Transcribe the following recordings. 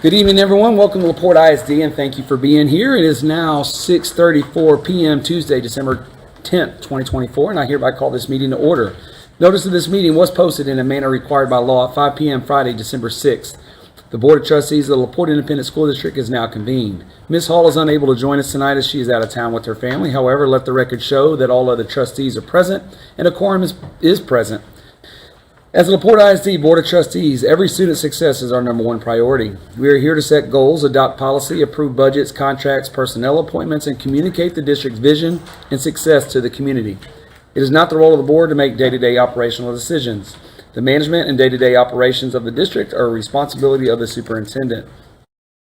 Good evening, everyone. Welcome to Porte ISD, and thank you for being here. It is now 6:34 p.m. Tuesday, December 10th, 2024, and I hereby call this meeting to order. Notice of this meeting was posted in a manner required by law at 5 p.m. Friday, December 6th. The Board of Trustees of the LaPorte Independent School District is now convened. Ms. Hall is unable to join us tonight as she is out of town with her family. However, let the record show that all other trustees are present and a quorum is present. As the LaPorte ISD Board of Trustees, every student's success is our number one priority. We are here to set goals, adopt policy, approve budgets, contracts, personnel appointments, and communicate the district's vision and success to the community. It is not the role of the board to make day-to-day operational decisions. The management and day-to-day operations of the district are a responsibility of the superintendent.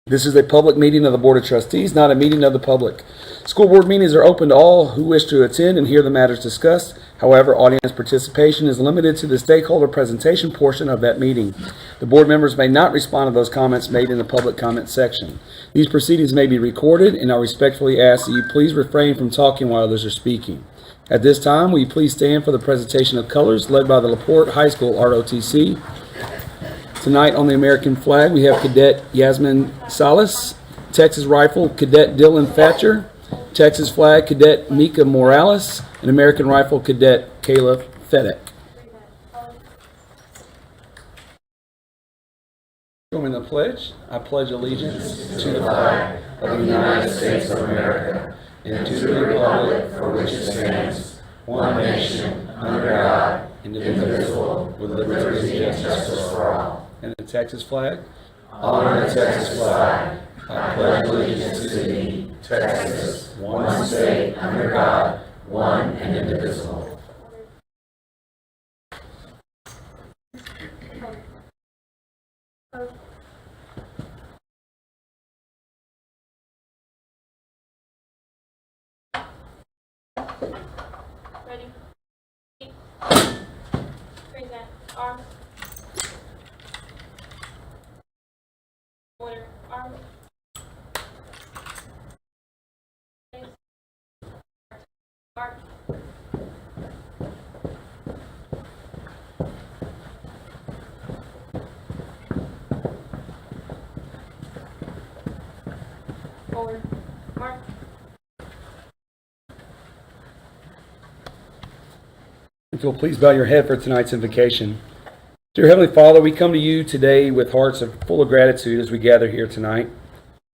This is a public meeting of the Board of Trustees, not a meeting of the public. School board meetings are open to all who wish to attend and hear the matters discussed. However, audience participation is limited to the stakeholder presentation portion of that meeting. The board members may not respond to those comments made in the public comment section. These proceedings may be recorded, and I respectfully ask that you please refrain from talking while others are speaking. At this time, will you please stand for the presentation of colors led by the LaPorte High School ROTC. Tonight on the American flag, we have Cadet Yasmin Salas, Texas Rifle Cadet Dylan Thatcher, Texas Flag Cadet Mika Morales, and American Rifle Cadet Kayla Fedek. Join the pledge. I pledge allegiance to the flag of the United States of America and to the republic for which it stands, one nation, under God, indivisible, with liberty and justice for all. And the Texas flag. Honor the Texas flag. I pledge allegiance to thee, Texas, one state, under God, one and indivisible. Ready? Present. Arm. Order. Arm. Mark. Forward. Mark. If you'll please bow your head for tonight's invocation. Dear Heavenly Father, we come to you today with hearts full of gratitude as we gather here tonight.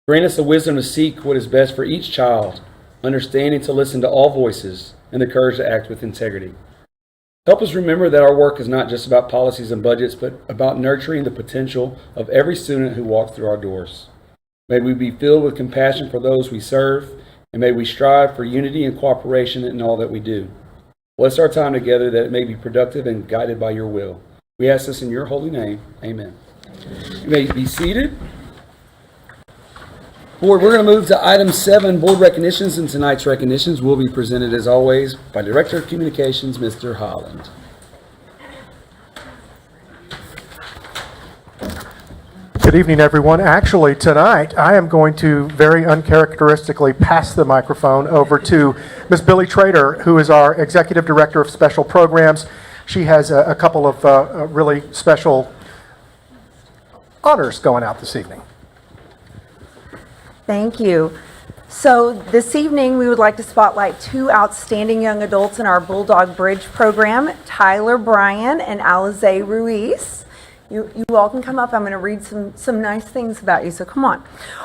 Grant us the wisdom to seek what is best for each child, understanding to listen to all voices, and the courage to act with integrity. Help us remember that our work is not just about policies and budgets, but about nurturing the potential of every student who walks through our doors. May we be filled with compassion for those we serve, and may we strive for unity and cooperation in all that we do. Bless our time together that it may be productive and guided by your will. We ask this in your holy name. Amen. You may be seated. Board, we're going to move to item 7, board recognitions, and tonight's recognitions will be presented as always by Director of Communications, Mr. Holland. Good evening, everyone. Actually, tonight I am going to very uncharacteristically pass the microphone over to Ms. Billy Trader, who is our Executive Director of Special Programs. She has a couple of really special honors going out this evening. Thank you. So this evening we would like to spotlight 2 outstanding young adults in our Bulldog Bridge program, Tyler Bryan and Alize Ruiz. You all can come up. I'm going to read some nice things about you, so come on.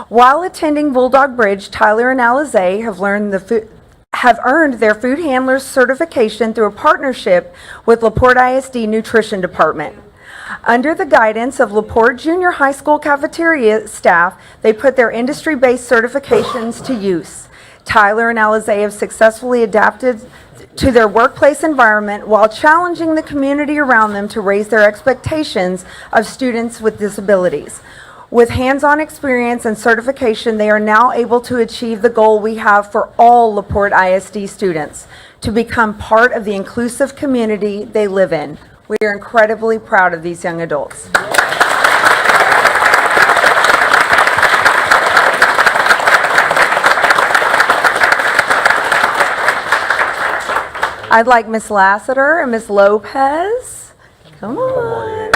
While attending Bulldog Bridge, Tyler and Alize have earned their food handlers certification through a partnership with LaPorte ISD Nutrition Department. Under the guidance of LaPorte Junior High School cafeteria staff, they put their industry-based certifications to use. Tyler and Alize have successfully adapted to their workplace environment while challenging the community around them to raise their expectations of students with disabilities. With hands-on experience and certification, they are now able to achieve the goal we have for all LaPorte ISD students, to become part of the inclusive community they live in. We are incredibly proud of these young adults. I'd like Miss Lassiter and Miss Lopez. Come on.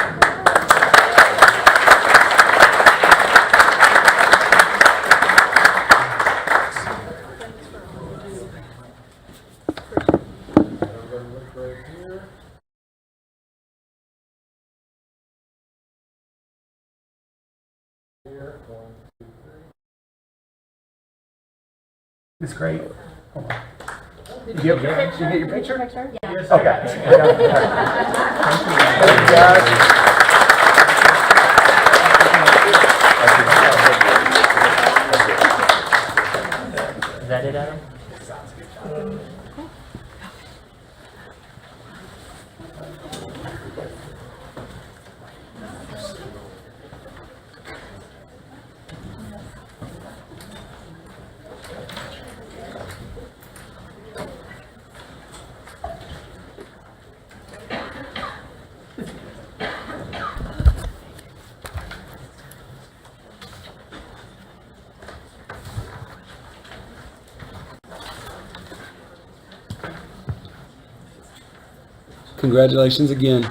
It's great. Hold on. Did you get your picture? Yeah. Okay. Thank you, guys. Is that it, Adam? Congratulations again.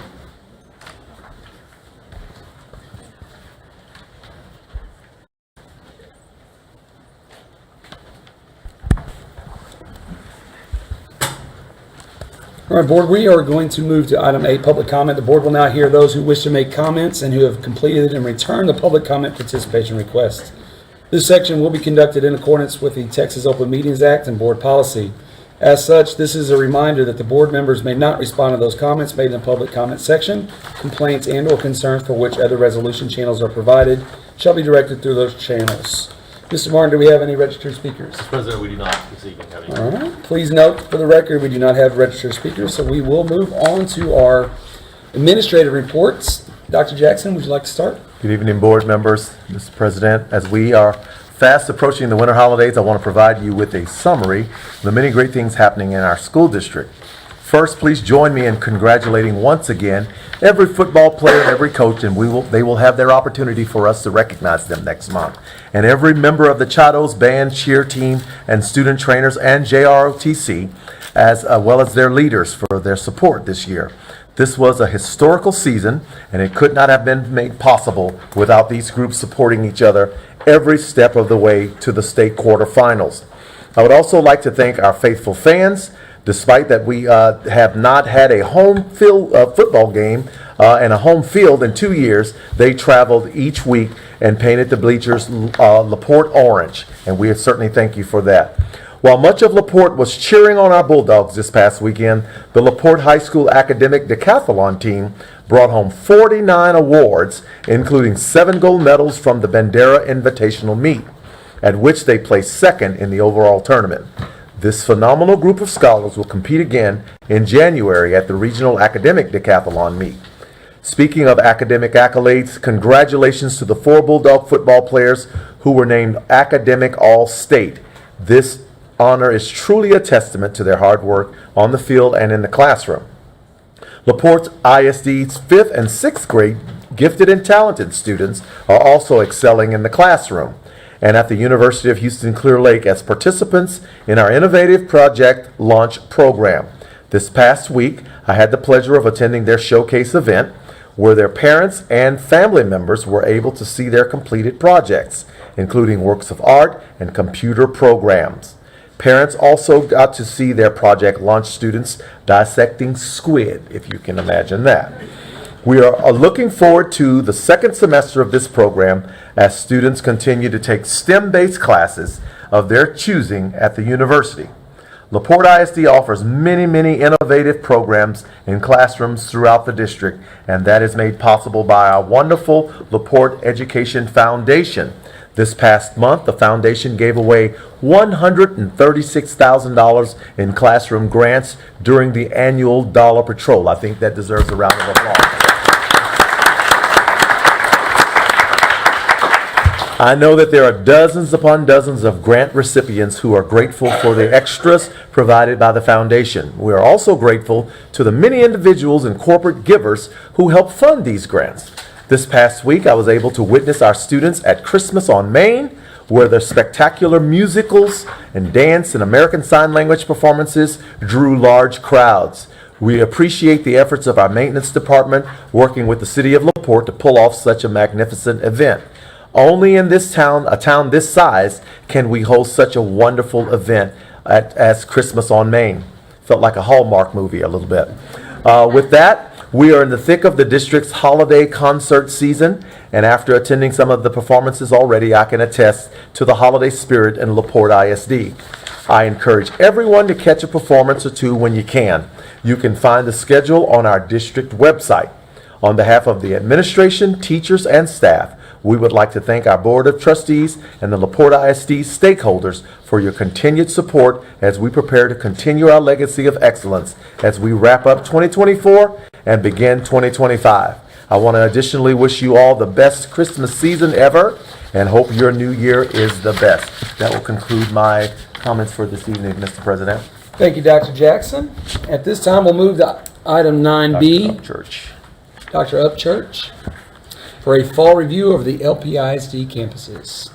All right, board, we are going to move to item 8, public comment. The board will now hear those who wish to make comments and who have completed and returned the public comment participation request. This section will be conducted in accordance with the Texas Open Meetings Act and board policy. As such, this is a reminder that the board members may not respond to those comments made in the public comment section. Complaints and/or concerns for which other resolution channels are provided shall be directed through those channels. Mr. Martin, do we have any registered speakers? Mr. President, we do not this evening have any. All right. Please note for the record, we do not have registered speakers, so we will move on to our administrative reports. Dr. Jackson, would you like to start? Good evening, board members, Mr. President. As we are fast approaching the winter holidays, I want to provide you with a summary of the many great things happening in our school district. First, please join me in congratulating once again every football player and every coach, and they will have their opportunity for us to recognize them next month. And every member of the Chatos band, cheer team, and student trainers and JROTC, as well as their leaders for their support this year. This was a historical season, and it could not have been made possible without these groups supporting each other every step of the way to the state quarterfinals. I would also like to thank our faithful fans. Despite that we have not had a home field football game and a home field in 2 years, they traveled each week and painted the bleachers LaPorte orange, and we certainly thank you for that. While much of LaPorte was cheering on our Bulldogs this past weekend, the LaPorte High School Academic Decathlon team brought home 49 awards, including 7 gold medals from the Bandera Invitational Meet, at which they placed second in the overall tournament. This phenomenal group of scholars will compete again in January at the Regional Academic Decathlon Meet. Speaking of academic accolades, congratulations to the 4 Bulldog football players who were named Academic All-State. This honor is truly a testament to their hard work on the field and in the classroom. LaPorte ISD's 5th and 6th grade gifted and talented students are also excelling in the classroom and at the University of Houston Clear Lake as participants in our innovative project launch program. This past week, I had the pleasure of attending their showcase event where their parents and family members were able to see their completed projects, including works of art and computer programs. Parents also got to see their project launch students dissecting squid, if you can imagine that. We are looking forward to the second semester of this program as students continue to take STEM-based classes of their choosing at the university. LaPorte ISD offers many innovative programs in classrooms throughout the district, and that is made possible by our wonderful LaPorte Education Foundation. This past month, the foundation gave away $136,000 in classroom grants during the annual Dollar Patrol. I think that deserves a round of applause. I know that there are dozens upon dozens of grant recipients who are grateful for the extras provided by the foundation. We are also grateful to the many individuals and corporate givers who help fund these grants. This past week, I was able to witness our students at Christmas on Main, where their spectacular musicals and dance and American Sign Language performances drew large crowds. We appreciate the efforts of our maintenance department working with the city of LaPorte to pull off such a magnificent event. Only in this town, a town this size, can we host such a wonderful event as Christmas on Main. Felt like a Hallmark movie a little bit. With that, We are in the thick of the district's holiday concert season, and after attending some of the performances already, I can attest to the holiday spirit in LaPorte ISD. I encourage everyone to catch a performance or two when you can. You can find the schedule on our district website. On behalf of the administration, teachers, and staff, we would like to thank our Board of Trustees and the LaPorte ISD stakeholders for your continued support as we prepare to continue our legacy of excellence as we wrap up 2024 and begin 2025. I want to additionally wish you all the best Christmas season ever and hope your new year is the best. That will conclude my comments for this evening, Mr. President. Thank you, Dr. Jackson. At this time, we'll move to item 9B. Church. Dr. Upchurch for a fall review of the LPISD campuses.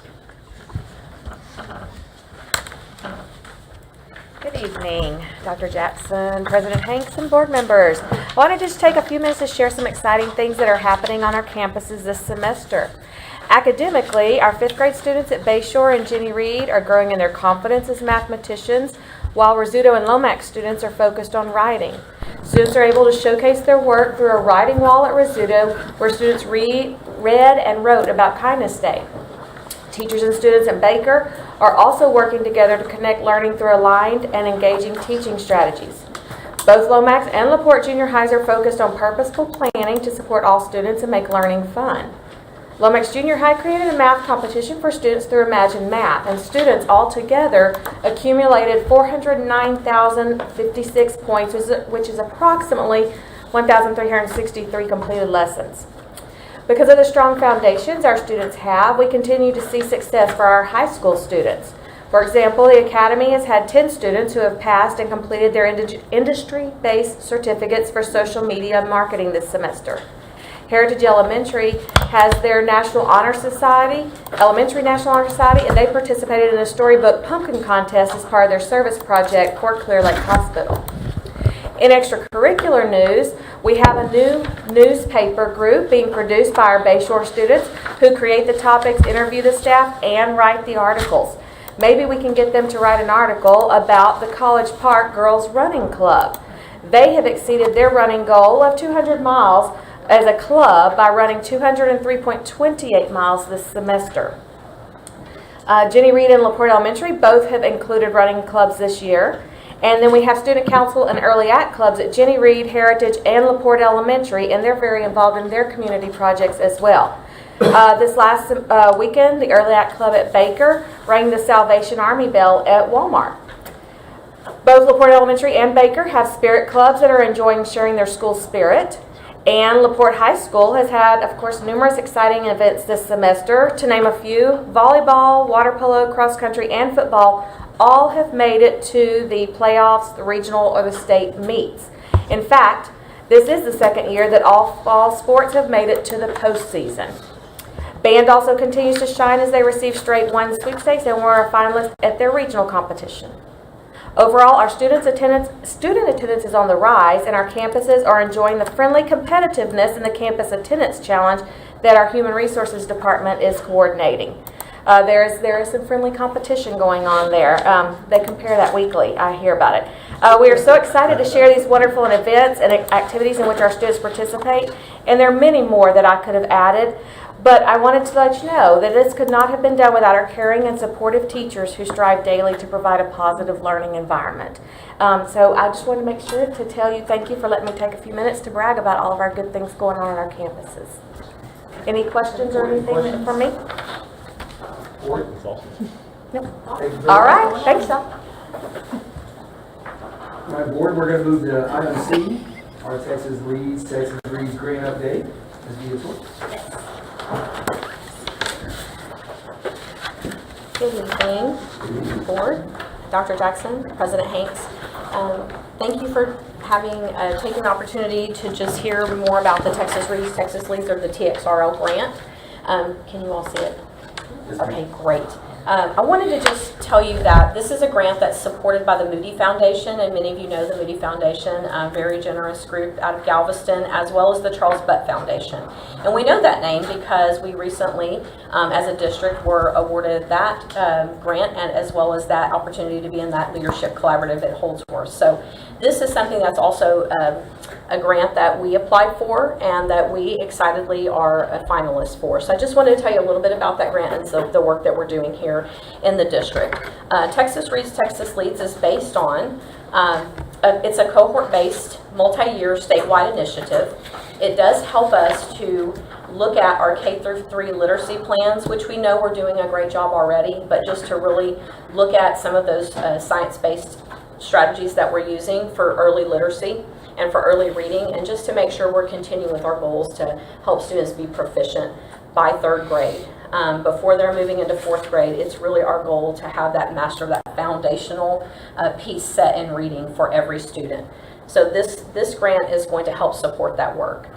Good evening, Dr. Jackson, President Hanks, and board members. I want to just take a few minutes to share some exciting things that are happening on our campuses this semester. Academically, our 5th grade students at Bayshore and Jenny Reed are growing in their confidence as mathematicians, while Rizzuto and Lomax students are focused on writing. Students are able to showcase their work through a writing wall at Rizzuto, where students read and wrote about Kindness Day. Teachers and students at Baker are also working together to connect learning through aligned and engaging teaching strategies. Both Lomax and LaPorte Junior Highs are focused on purposeful planning to support all students and make learning fun. Lomax Junior High created a math competition for students through Imagine Math, and students altogether accumulated 409,056 points, which is approximately 1,363 completed lessons. Because of the strong foundations our students have, we continue to see success for our high school students. For example, the Academy has had 10 students who have passed and completed their industry-based certificates for social media and marketing this semester. Heritage Elementary has their National Honor Society, Elementary National Honor Society, and they participated in a storybook pumpkin contest as part of their service project for Clear Lake Hospital. In extracurricular news, we have a new newspaper group being produced by our Bayshore students who create the topics, interview the staff, and write the articles. Maybe we can get them to write an article about the College Park Girls Running Club. They have exceeded their running goal of 200 miles as a club by running 203.28 miles this semester. Jenny Reed and LaPorte Elementary both have included running clubs this year. And then we have student council and early act clubs at Jenny Reed, Heritage, and LaPorte Elementary, and they're very involved in their community projects as well. This last weekend, the early act club at Baker rang the Salvation Army bell at Walmart. Both LaPorte Elementary and Baker have spirit clubs that are enjoying sharing their school spirit. And LaPorte High School has had, of course, numerous exciting events this semester. To name a few, volleyball, water polo, cross country, and football all have made it to the playoffs, the regional, or the state meets. In fact, this is the second year that all fall sports have made it to the postseason. Band also continues to shine as they receive straight one sweepstakes and were a finalist at their regional competition. Overall, our student attendance is on the rise, and our campuses are enjoying the friendly competitiveness in the Campus Attendance Challenge that our Human Resources Department is coordinating. There is some friendly competition going on there. They compare that weekly. I hear about it. We are so excited to share these wonderful events and activities in which our students participate, and there are many more that I could have added. But I wanted to let you know that this could not have been done without our caring and supportive teachers who strive daily to provide a positive learning environment. So I just wanted to make sure to tell you thank you for letting me take a few minutes to brag about all of our good things going on in our campuses. Any questions or anything from me? No. All right. Thanks, Doc. All right, board, we're going to move to item C, our Texas Reads grant update. Ms. Beatrice. Good evening, board, Dr. Jackson, President Hanks. Thank you for taking the opportunity to just hear more about the Texas Leads or the TXRL grant. Can you all see it? Okay, great. I wanted to just tell you that this is a grant that's supported by the Moody Foundation, and many of you know the Moody Foundation, a very generous group out of Galveston, as well as the Charles Butt Foundation. And we know that name because we recently, as a district, were awarded that grant, and as well as that opportunity to be in that leadership collaborative at Holdsworth. So this is something that's also a grant that we applied for and that we excitedly are a finalist for. So I just wanted to tell you a little bit about that grant and so the work that we're doing here in the district. Texas Reads, Texas Leads is based on, it's a cohort-based, multi-year statewide initiative. It does help us to look at our K-3 literacy plans, which we know we're doing a great job already, but just to really look at some of those science-based strategies that we're using for early literacy and for early reading, and just to make sure we're continuing with our goals to help students be proficient by 3rd grade. Before they're moving into 4th grade, it's really our goal to have that master, that foundational piece set in reading for every student. So this grant is going to help support that work.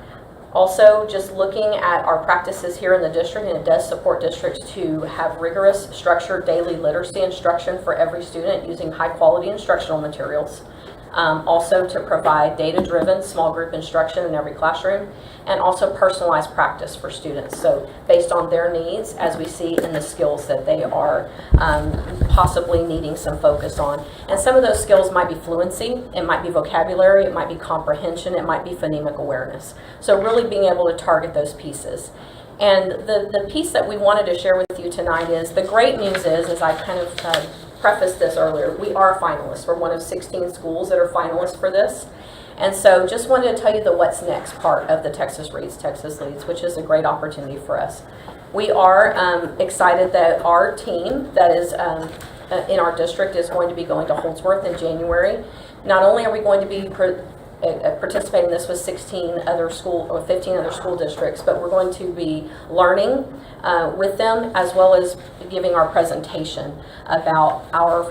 Also, just looking at our practices here in the district, and it does support districts to have rigorous, structured daily literacy instruction for every student using high-quality instructional materials. Also to provide data-driven small group instruction in every classroom, and also personalized practice for students. So based on their needs, as we see in the skills that they are possibly needing some focus on. And some of those skills might be fluency, it might be vocabulary, it might be comprehension, it might be phonemic awareness. So really being able to target those pieces. And the piece that we wanted to share with you tonight is, the great news is, as I kind of prefaced this earlier, we are finalists. We're one of 16 schools that are finalists for this. And so just wanted to tell you the what's next part of the Texas Reads, Texas Leads, which is a great opportunity for us. We are excited that our team that is in our district is going to be going to Holdsworth in January. Not only are we going to be participating in this with 16 other school or 15 other school districts, but we're going to be learning with them, as well as giving our presentation about our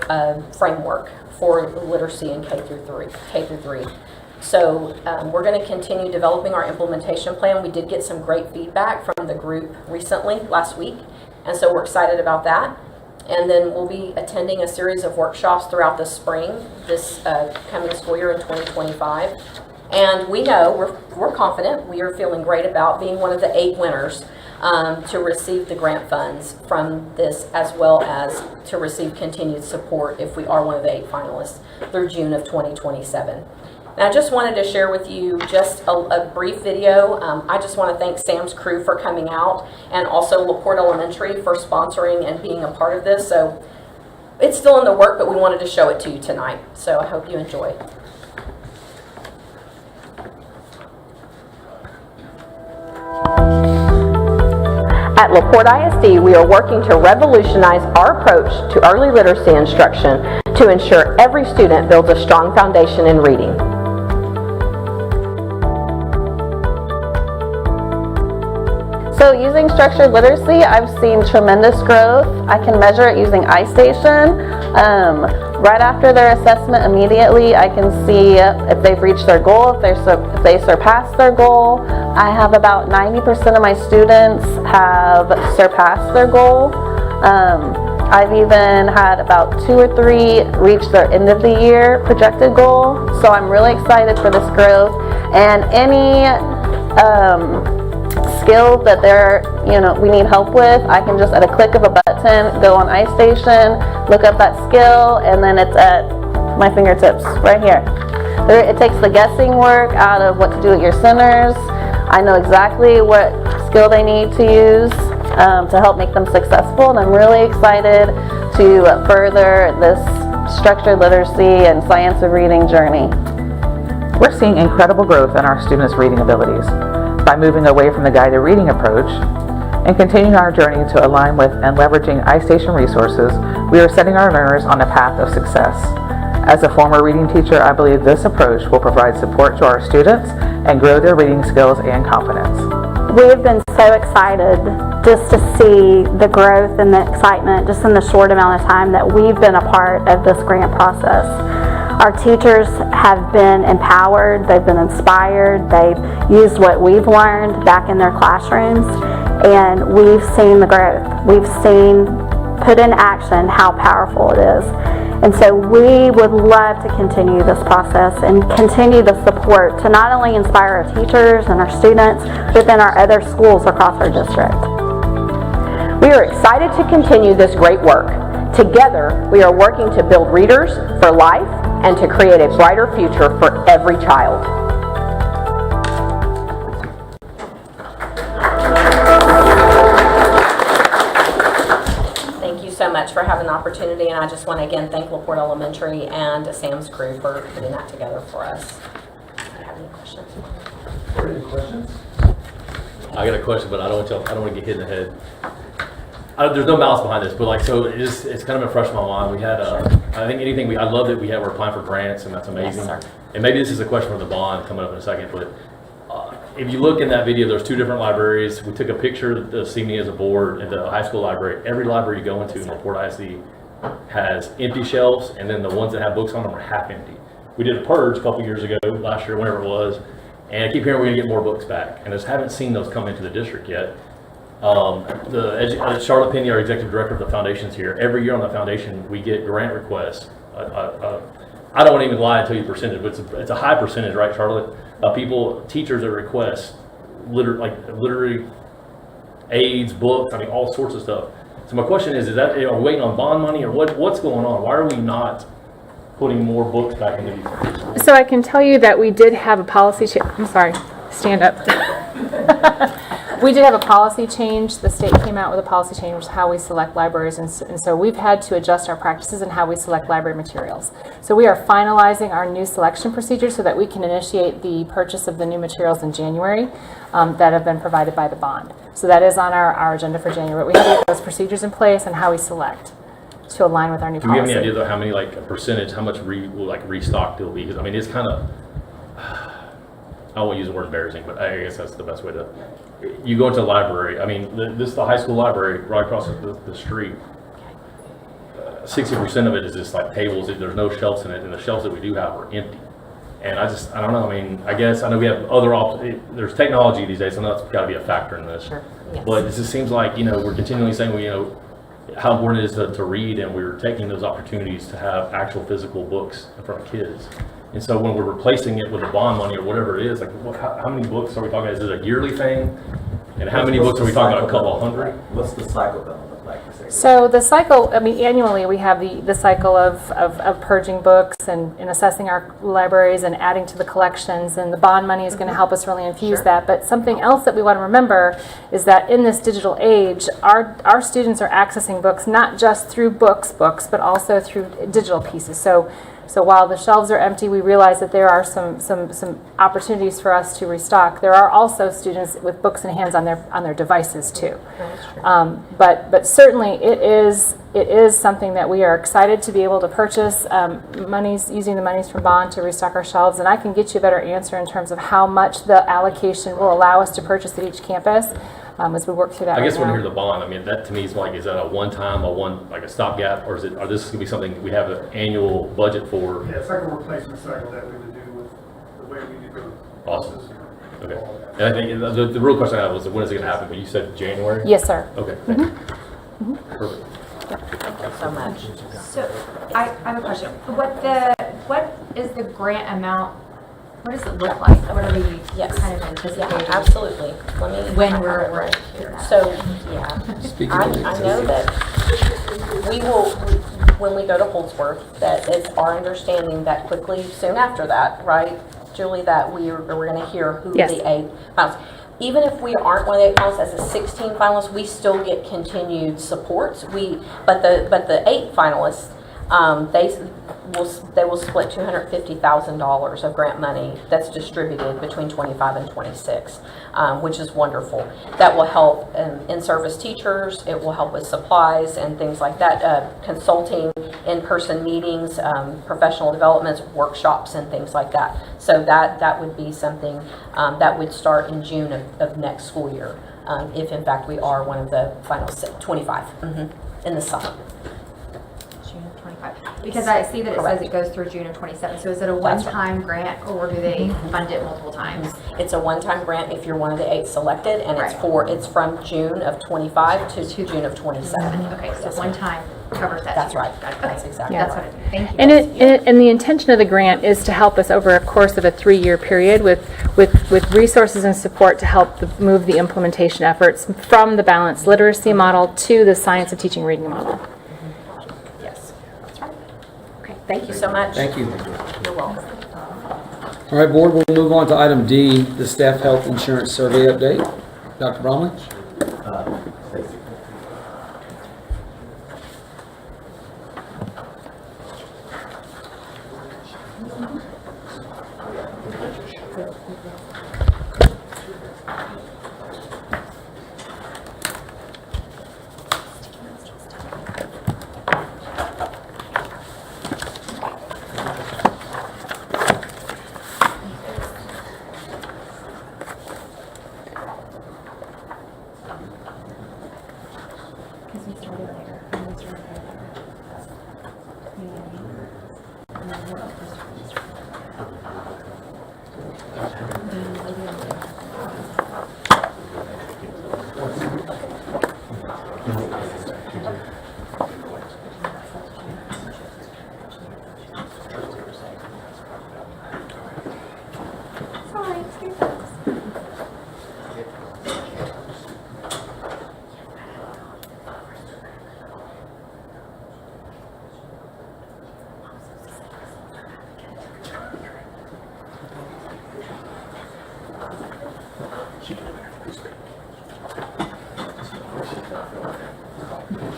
framework for literacy in K through 3. So we're going to continue developing our implementation plan. We did get some great feedback from the group recently, last week, and so we're excited about that. And then we'll be attending a series of workshops throughout the spring, this coming school year in 2025. And we know, we're confident, we are feeling great about being one of the 8 winners to receive the grant funds from this, as well as to receive continued support if we are one of the 8 finalists through June of 2027. And I just wanted to share with you just a brief video. I just want to thank Sam's crew for coming out, and also LaPorte Elementary for sponsoring and being a part of this. So it's still in the work, but we wanted to show it to you tonight. So I hope you enjoy. At LaPorte ISD, we are working to revolutionize our approach to early literacy instruction to ensure every student builds a strong foundation in reading. So using structured literacy, I've seen tremendous growth. I can measure it using iStation. Right after their assessment, immediately I can see if they've reached their goal, if they surpassed their goal. I have about 90% of my students have surpassed their goal. I've even had about 2 or 3 reach their end of the year projected goal. So I'm really excited for this growth. And any skills that we need help with, I can just at a click of a button go on iStation, look up that skill, and then it's at my fingertips right here. It takes the guessing work out of what to do at your centers. I know exactly what skill they need to use to help make them successful, and I'm really excited to further this structured literacy and science of reading journey. We're seeing incredible growth in our students' reading abilities. By moving away from the guided reading approach and continuing our journey to align with and leveraging iStation resources, we are setting our learners on a path of success. As a former reading teacher, I believe this approach will provide support to our students and grow their reading skills and confidence. We've been so excited just to see the growth and the excitement just in the short amount of time that we've been a part of this grant process. Our teachers have been empowered, they've been inspired, they've used what we've learned back in their classrooms, and we've seen the growth. We've seen put in action how powerful it is. And so we would love to continue this process and continue the support to not only inspire our teachers and our students, but then our other schools across our district. We are excited to continue this great work. Together, we are working to build readers for life and to create a brighter future for every child. much for having the opportunity, and I just want to again thank LaPorte Elementary and Sam's crew for putting that together for us. Do you have any questions? Any questions? I got a question, but I don't want to get hit in the head. There's no malice behind this, but like, so it's kind of been fresh in my mind. We had, I think I love that we're applying for grants, and that's amazing. Yes, sir. And maybe this is a question for the bond coming up in a second, but if you look in that video, there's 2 different libraries. We took a picture of CME as a board at the high school library. Every library you go into in Porte ISD has empty shelves, and then the ones that have books on them are half empty. We did a purge a couple years ago, last year, whenever it was, and I keep hearing we're going to get more books back, and I just haven't seen those come into the district yet. Charlotte Penny, our executive director of the foundation's here. Every year on the foundation, we get grant requests. I don't want to even lie and tell you the percentage, but it's a high percentage, right, Charlotte? Teachers that request literary aids, books, I mean, all sorts of stuff. So my question is that, are we waiting on bond money, or what's going on? Why are we not putting more books back into these schools? So I can tell you that we did have a policy I'm sorry, stand up. We did have a policy change. The state came out with a policy change how we select libraries, and so we've had to adjust our practices and how we select library materials. So we are finalizing our new selection procedure so that we can initiate the purchase of the new materials in January that have been provided by the bond. So that is on our agenda for January. We have those procedures in place and how we select to align with our new policy. Do we have any idea though how many percentage, how much restocked it'll be? Because I mean, it's kind of, I won't use the word embarrassing, but I guess that's the best way to. You go into the library. I mean, this is the high school library right across the street. 60% of it is just like tables. There's no shelves in it, and the shelves that we do have are empty. And I don't know. I mean, I know we have other options. There's technology these days, so that's got to be a factor in this. Sure. Yes. But it just seems like we're continually saying how important it is to read, and we're taking those opportunities to have actual physical books in front of kids. And so when we're replacing it with the bond money or whatever it is, like how many books are we talking about? Is it a yearly thing? And how many books are we talking about? A couple hundred? What's the cycle going to look like? So the cycle, I mean, annually we have the cycle of purging books and assessing our libraries and adding to the collections, and the bond money is going to help us really infuse that. But something else that we want to remember is that in this digital age, our students are accessing books not just through books, but also through digital pieces. So while the shelves are empty, we realize that there are some opportunities for us to restock. There are also students with books in hands on their devices too. But certainly it is something that we are excited to be able to purchase using the monies from bond to restock our shelves. And I can get you a better answer in terms of how much the allocation will allow us to purchase at each campus. As we work through that. I guess right when now. you hear the bond, I mean, that to me is like, is that a one-time, a stopgap, or is this going to be something we have an annual budget for? Yeah, it's like a replacement cycle that we would do with the way we do the Awesome. Okay. And I think the real question I have was, when is it going to happen? But you said January? Yes, sir. Okay. Thank you. Perfect. Thank you so much. So I have a question. What is the grant amount? What does it look like? What are we kind of anticipating? Yeah, absolutely. Let me When we're right here. So yeah, I know that we will, when we go to Holdsworth, that it's our understanding that quickly soon after that, right, Julie, that we're going to hear who Yes. the 8 finalists. Even if we aren't one of the 8 finalists, as a 16 finalists, we still get continued support. But the 8 finalists, they will split $250,000 of grant money that's distributed between 25 and 26, which is wonderful. That will help in-service teachers. It will help with supplies and things like that, consulting, in-person meetings, professional developments, workshops, and things like that. So that would be something that would start in June of next school year, if in fact we are one of the final 25 in the summer. Because I see that it Correct. says it goes through June of 27. So is it a one-time grant, or do they fund it multiple times? It's a one-time grant if you're one of the 8 selected, and Right. it's from June of 25 to June of 27. Okay, so one time covers that. That's year. right. Got it. That's exactly Yeah. That's what I think. Thank you. And the intention of the grant is to help us over a course of a 3-year period with resources and support to help move the implementation efforts from the balanced literacy model to the science of teaching reading model. Yes, that's right. Okay, thank you so much. Thank you. You're welcome. All right, board, we'll move on to item D, the staff health insurance survey update. Dr. Bromley?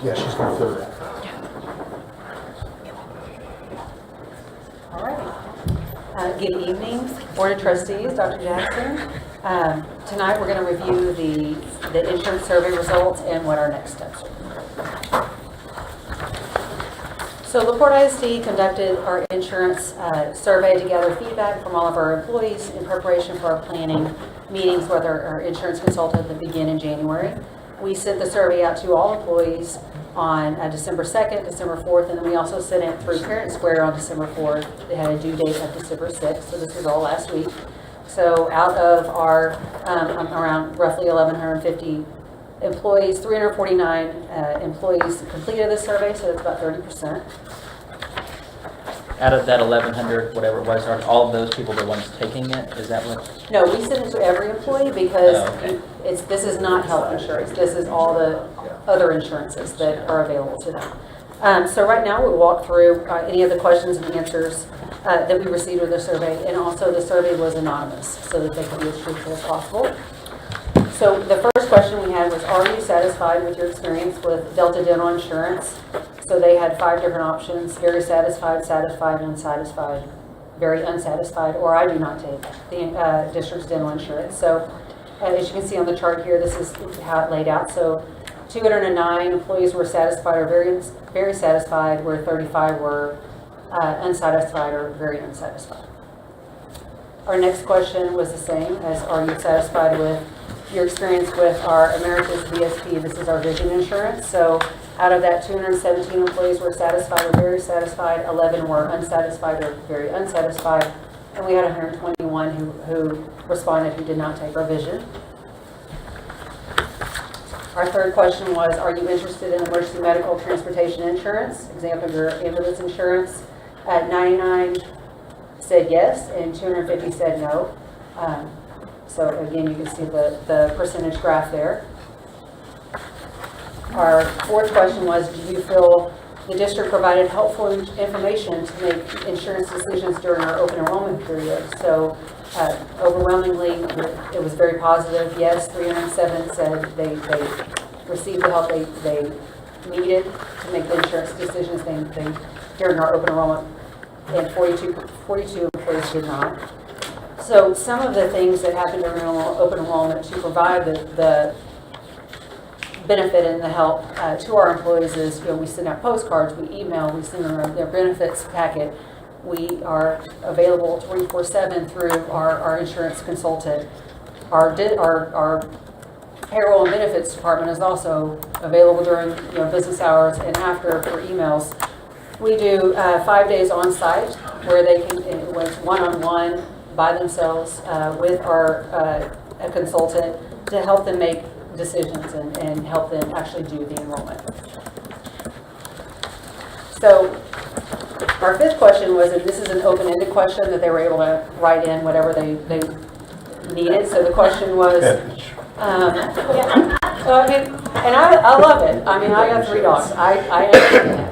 Yeah, she's going to fill that. All right. Good evening, Board of Trustees, Dr. Jackson. Tonight, we're going to review the insurance survey results and what our next steps are. So the Porte ISD conducted our insurance survey to gather feedback from all of our employees in preparation for our planning meetings with our insurance consultant that begin in January. We sent the survey out to all employees on December 2nd, December 4th, and then we also sent it through Parent Square on December 4th. They had a due date of December 6th, so this was all last week. So out of our around roughly 1,150 employees, 349 employees completed the survey, so that's about 30%. Out of that 1,100, whatever it was, are all of those people the ones taking it? Is that what? No, we send it to every employee because this is not health insurance. This is all the other insurances that are available to them. So right now we'll walk through any of the questions and answers that we received with the survey, and also the survey was anonymous so that they could be as truthful as possible. So the first question we had was, are you satisfied with your experience with Delta Dental Insurance? So they had 5 different options: very satisfied, satisfied, unsatisfied, very unsatisfied, or I do not take the district's dental insurance. So as you can see on the chart here, this is how it laid out. So 209 employees were satisfied or very satisfied, where 35 were unsatisfied or very unsatisfied. Our next question was the same as, are you satisfied with your experience with our America's VSP? This is our vision insurance. So out of that, 217 employees were satisfied or very satisfied, 11 were unsatisfied or very unsatisfied, and we had 121 who responded who did not take our vision. Our third question was, are you interested in emergency medical transportation insurance? Example of your ambulance insurance. 99 said yes, and 250 said no. So again, you can see the percentage graph there. Our fourth question was, do you feel the district provided helpful information to make insurance decisions during our open enrollment period? So overwhelmingly, it was very positive. Yes, 307 said they received the help they needed to make the insurance decisions they during our open enrollment, and 42 employees did not. So some of the things that happened during open enrollment to provide the benefit and the help to our employees is, we send out postcards, we email, we send them their benefits packet. We are available 24/7 through our insurance consultant. Our payroll and benefits department is also available during business hours and after for emails. We do 5 days on site where they can, it's one-on-one by themselves with our a consultant to help them make decisions and help them actually do the enrollment. So our fifth question was, and this is an open-ended question that they were able to write in whatever they needed. So the question was, so, and I love it. I got 3 dogs. I understand that.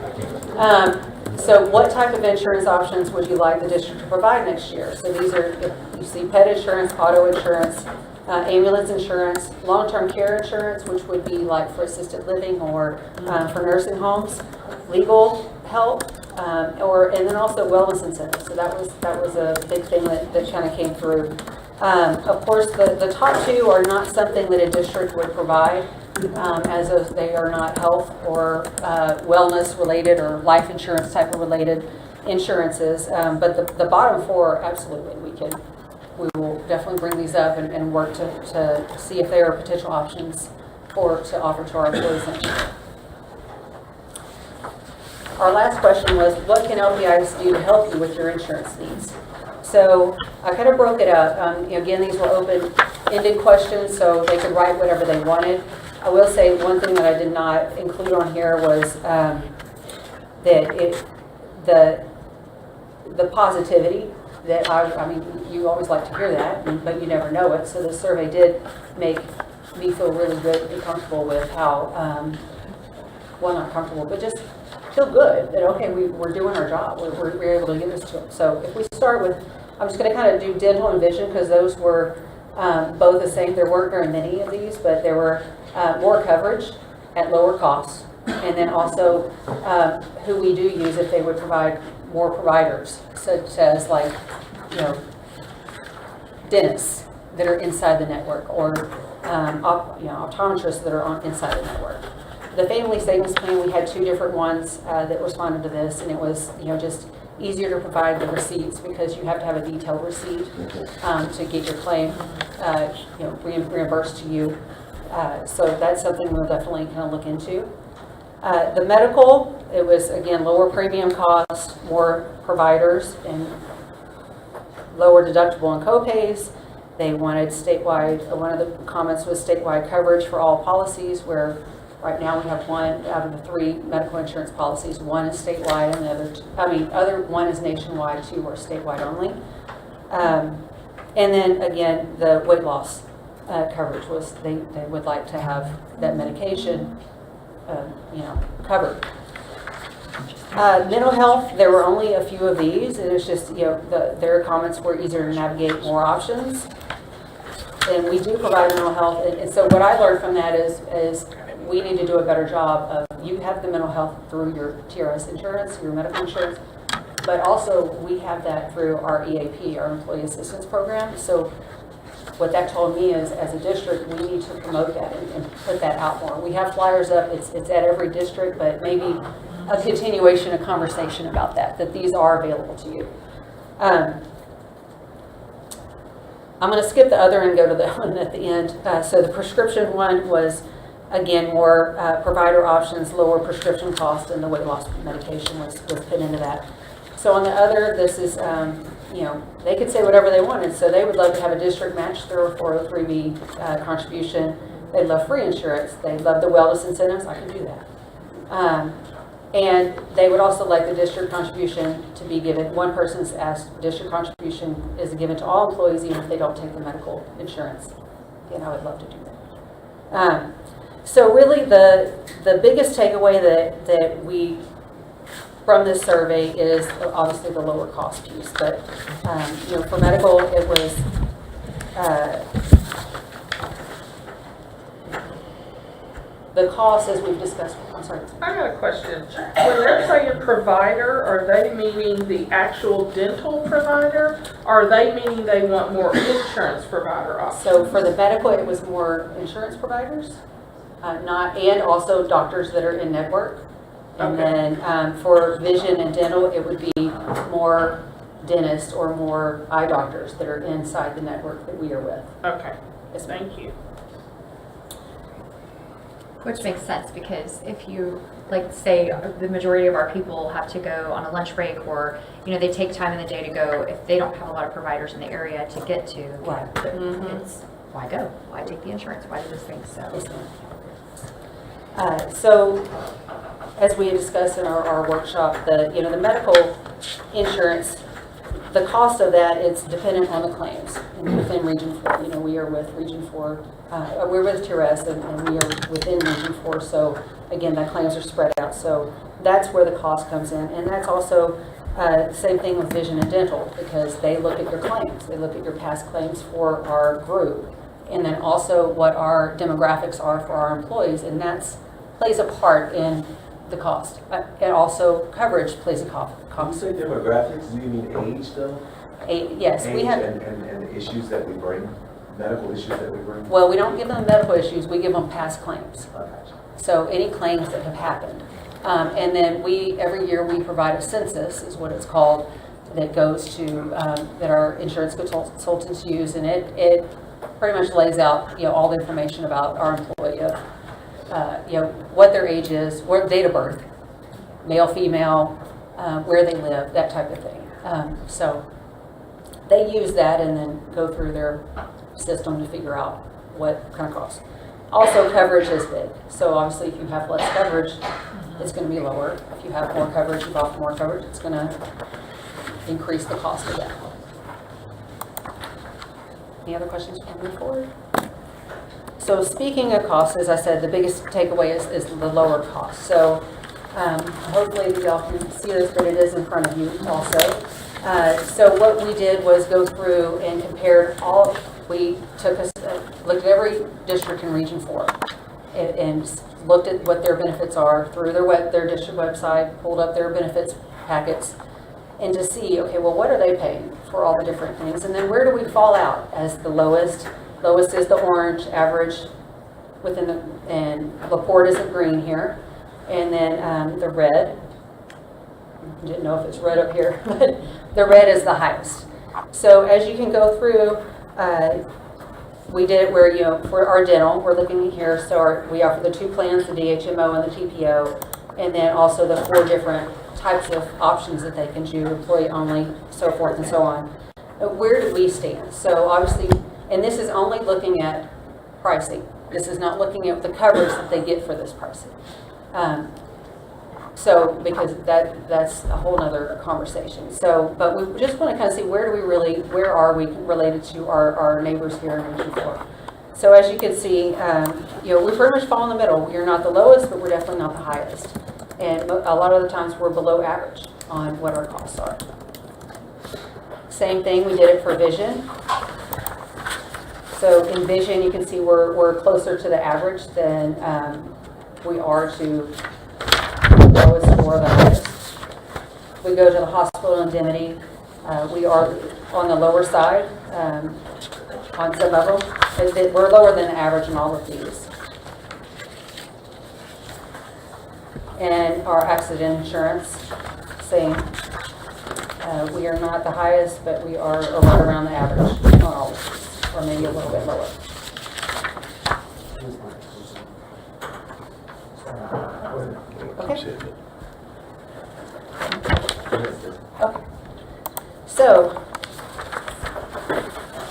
So what type of insurance options would you like the district to provide next year? So these are, you see pet insurance, auto insurance, ambulance insurance, long-term care insurance, which would be like for assisted living or for nursing homes, legal help, and then also wellness incentives. So that was a big thing that kind of came through. Of course, the top 2 are not something that a district would provide, as if they are not health or wellness related or life insurance type of related insurances. But the bottom 4, absolutely, we will definitely bring these up and work to see if there are potential options to offer to our employees next year. our last question was, what can LPIS do to help you with your insurance needs? So I kind of broke it up. Again, these were open-ended questions, so they could write whatever they wanted. I will say one thing that I did not include on here was the positivity that I mean, you always like to hear that, but you never know it. So the survey did make me feel really good and comfortable with how, well, not comfortable, but just feel good that, okay, we're doing our job. We're able to give this to them. So if we start with, I'm just going to kind of do dental and vision because those were both the same. There weren't very many of these, but there were more coverage at lower costs. And then also who we do use if they would provide more providers, such as like, dentists that are inside the network, or optometrists that are inside the network. The family savings plan, we had 2 different ones that responded to this, and it was just easier to provide the receipts because you have to have a detailed receipt to get your claim reimbursed to you. So that's something we'll definitely kind of look into. The medical, it was again lower premium costs, more providers, and lower deductible and copays. They wanted statewide, one of the comments was statewide coverage for all policies, where right now we have 1 out of the 3 medical insurance policies. 1 is statewide and the other 1 is nationwide, 2 are statewide only. And then again, the weight loss coverage was, they would like to have that medication covered. Mental health, there were only a few of these, and it's just, their comments were easier to navigate, more options. And we do provide mental health, and so what I learned from that is we need to do a better job of, you have the mental health through your TRS insurance, your medical insurance, but also we have that through our EAP, our Employee Assistance Program. So what that told me is, as a district, we need to promote that and put that out more. We have flyers up, it's at every district, but maybe a continuation of conversation about that these are available to you. I'm going to skip the other and go to the one at the end. So the prescription one was, again, more provider options, lower prescription cost, and the weight loss medication was put into that. So on the other, this is, they could say whatever they wanted. So they would love to have a district match their 403B contribution. They'd love free insurance. They'd love the wellness incentives. I can do that. And they would also like the district contribution to be given. One person's asked, district contribution is given to all employees even if they don't take the medical insurance. Again, I would love to do that. So really the biggest takeaway that we from this survey is obviously the lower cost piece. But for medical, it was the cost, as we've discussed. I'm sorry. I got a question. When they're saying provider, are they meaning the actual dental provider? Or are they meaning they want more insurance provider options? So for the medical, it was more insurance providers, and also doctors that are in network. And then for vision and dental, it would be more dentists or more eye doctors that are inside the network that we are with. Okay. Yes, thank you. Which makes sense, because if you, like, say the majority of our people have to go on a lunch break, or they take time in the day to go, if they don't have a lot of providers in the area to get to, right. It's why go? Why take the insurance? Why do this thing? So as we discussed in our workshop, the medical insurance, the cost of that is dependent on the claims. And within Region 4, we are with Region 4, we're with TRS, and we are within Region 4. So again, the claims are spread out. So that's where the cost comes in. And that's also same thing with vision and dental, because they look at your claims. They look at your past claims for our group, and then also what our demographics are for our employees, and that plays a part in the cost. And also coverage plays a cost. When you say demographics, do you mean age though? Yes, age we have. And the issues that we bring, medical issues that we bring? Well, we don't give them medical issues, we give them past claims. Okay. So any claims that have happened. And then every year we provide a census, is what it's called, that goes to, that our insurance consultants use, and it pretty much lays out, all the information about our employee, what their age is, what date of birth, male, female, where they live, that type of thing. So they use that and then go through their system to figure out what kind of cost. Also, coverage is big. So obviously, if you have less coverage, it's going to be lower. If you have more coverage, you offer more coverage, it's going to increase the cost of that. Any other questions before we move forward? So speaking of costs, as I said, the biggest takeaway is the lower cost. So hopefully y'all can see this, but it is in front of you also. So what we did was go through and compared all, we took us, looked at every district in Region 4 and looked at what their benefits are through their district website, pulled up their benefits packets, and to see, okay, well, what are they paying for all the different things? And then where do we fall out as the lowest? Lowest is the orange, average within the, and LaPorte is the green here. And then the red, I didn't know if it's red up here, but the red is the highest. So as you can go through, we did it where, you know, for our dental, we're looking here, so we offer the 2 plans, the DHMO and the TPO, and then also the 4 different types of options that they can do, employee only, so forth and so on. Where do we stand? So obviously, and this is only looking at pricing. This is not looking at the coverage that they get for this pricing. So, because that's a whole nother conversation. So, but we just want to kind of see where are we related to our neighbors here in Region 4. So as you can see, you know, we pretty much fall in the middle. We are not the lowest, but we're definitely not the highest. And a lot of the times we're below average on what our costs are. Same thing, we did it for vision. So in vision, you can see we're closer to the average than we are to the lowest or the highest. We go to the hospital indemnity. We are on the lower side on some of them. We're lower than average in all of these. And our accident insurance, same. We are not the highest, but we are right around the average on all of these, or maybe a little bit lower. Okay. Okay. So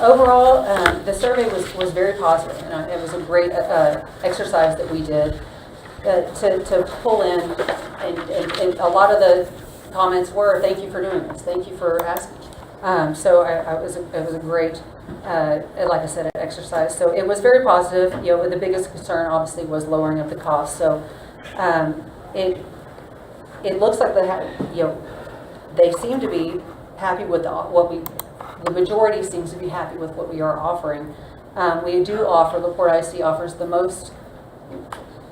overall, the survey was very positive, and it was a great exercise that we did to pull in, and a lot of the comments were, "Thank you for doing this. Thank you for asking." So it was a great, like I said, an exercise. So it was very positive. You know, the biggest concern obviously was lowering of the cost. So it looks like they seem to be happy with the majority seems to be happy with what we are offering. We do offer, the Porte ISD offers the most,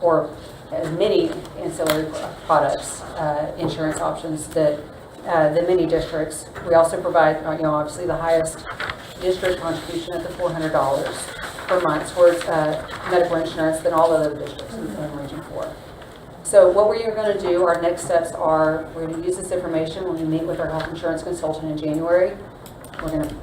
or as many ancillary products, insurance options that the many districts. We also provide, you know, obviously the highest district contribution at the $400 per month towards medical insurance than all other districts in Region 4. So what we are going to do, our next steps are, we're going to use this information when we meet with our health insurance consultant in January. We're going to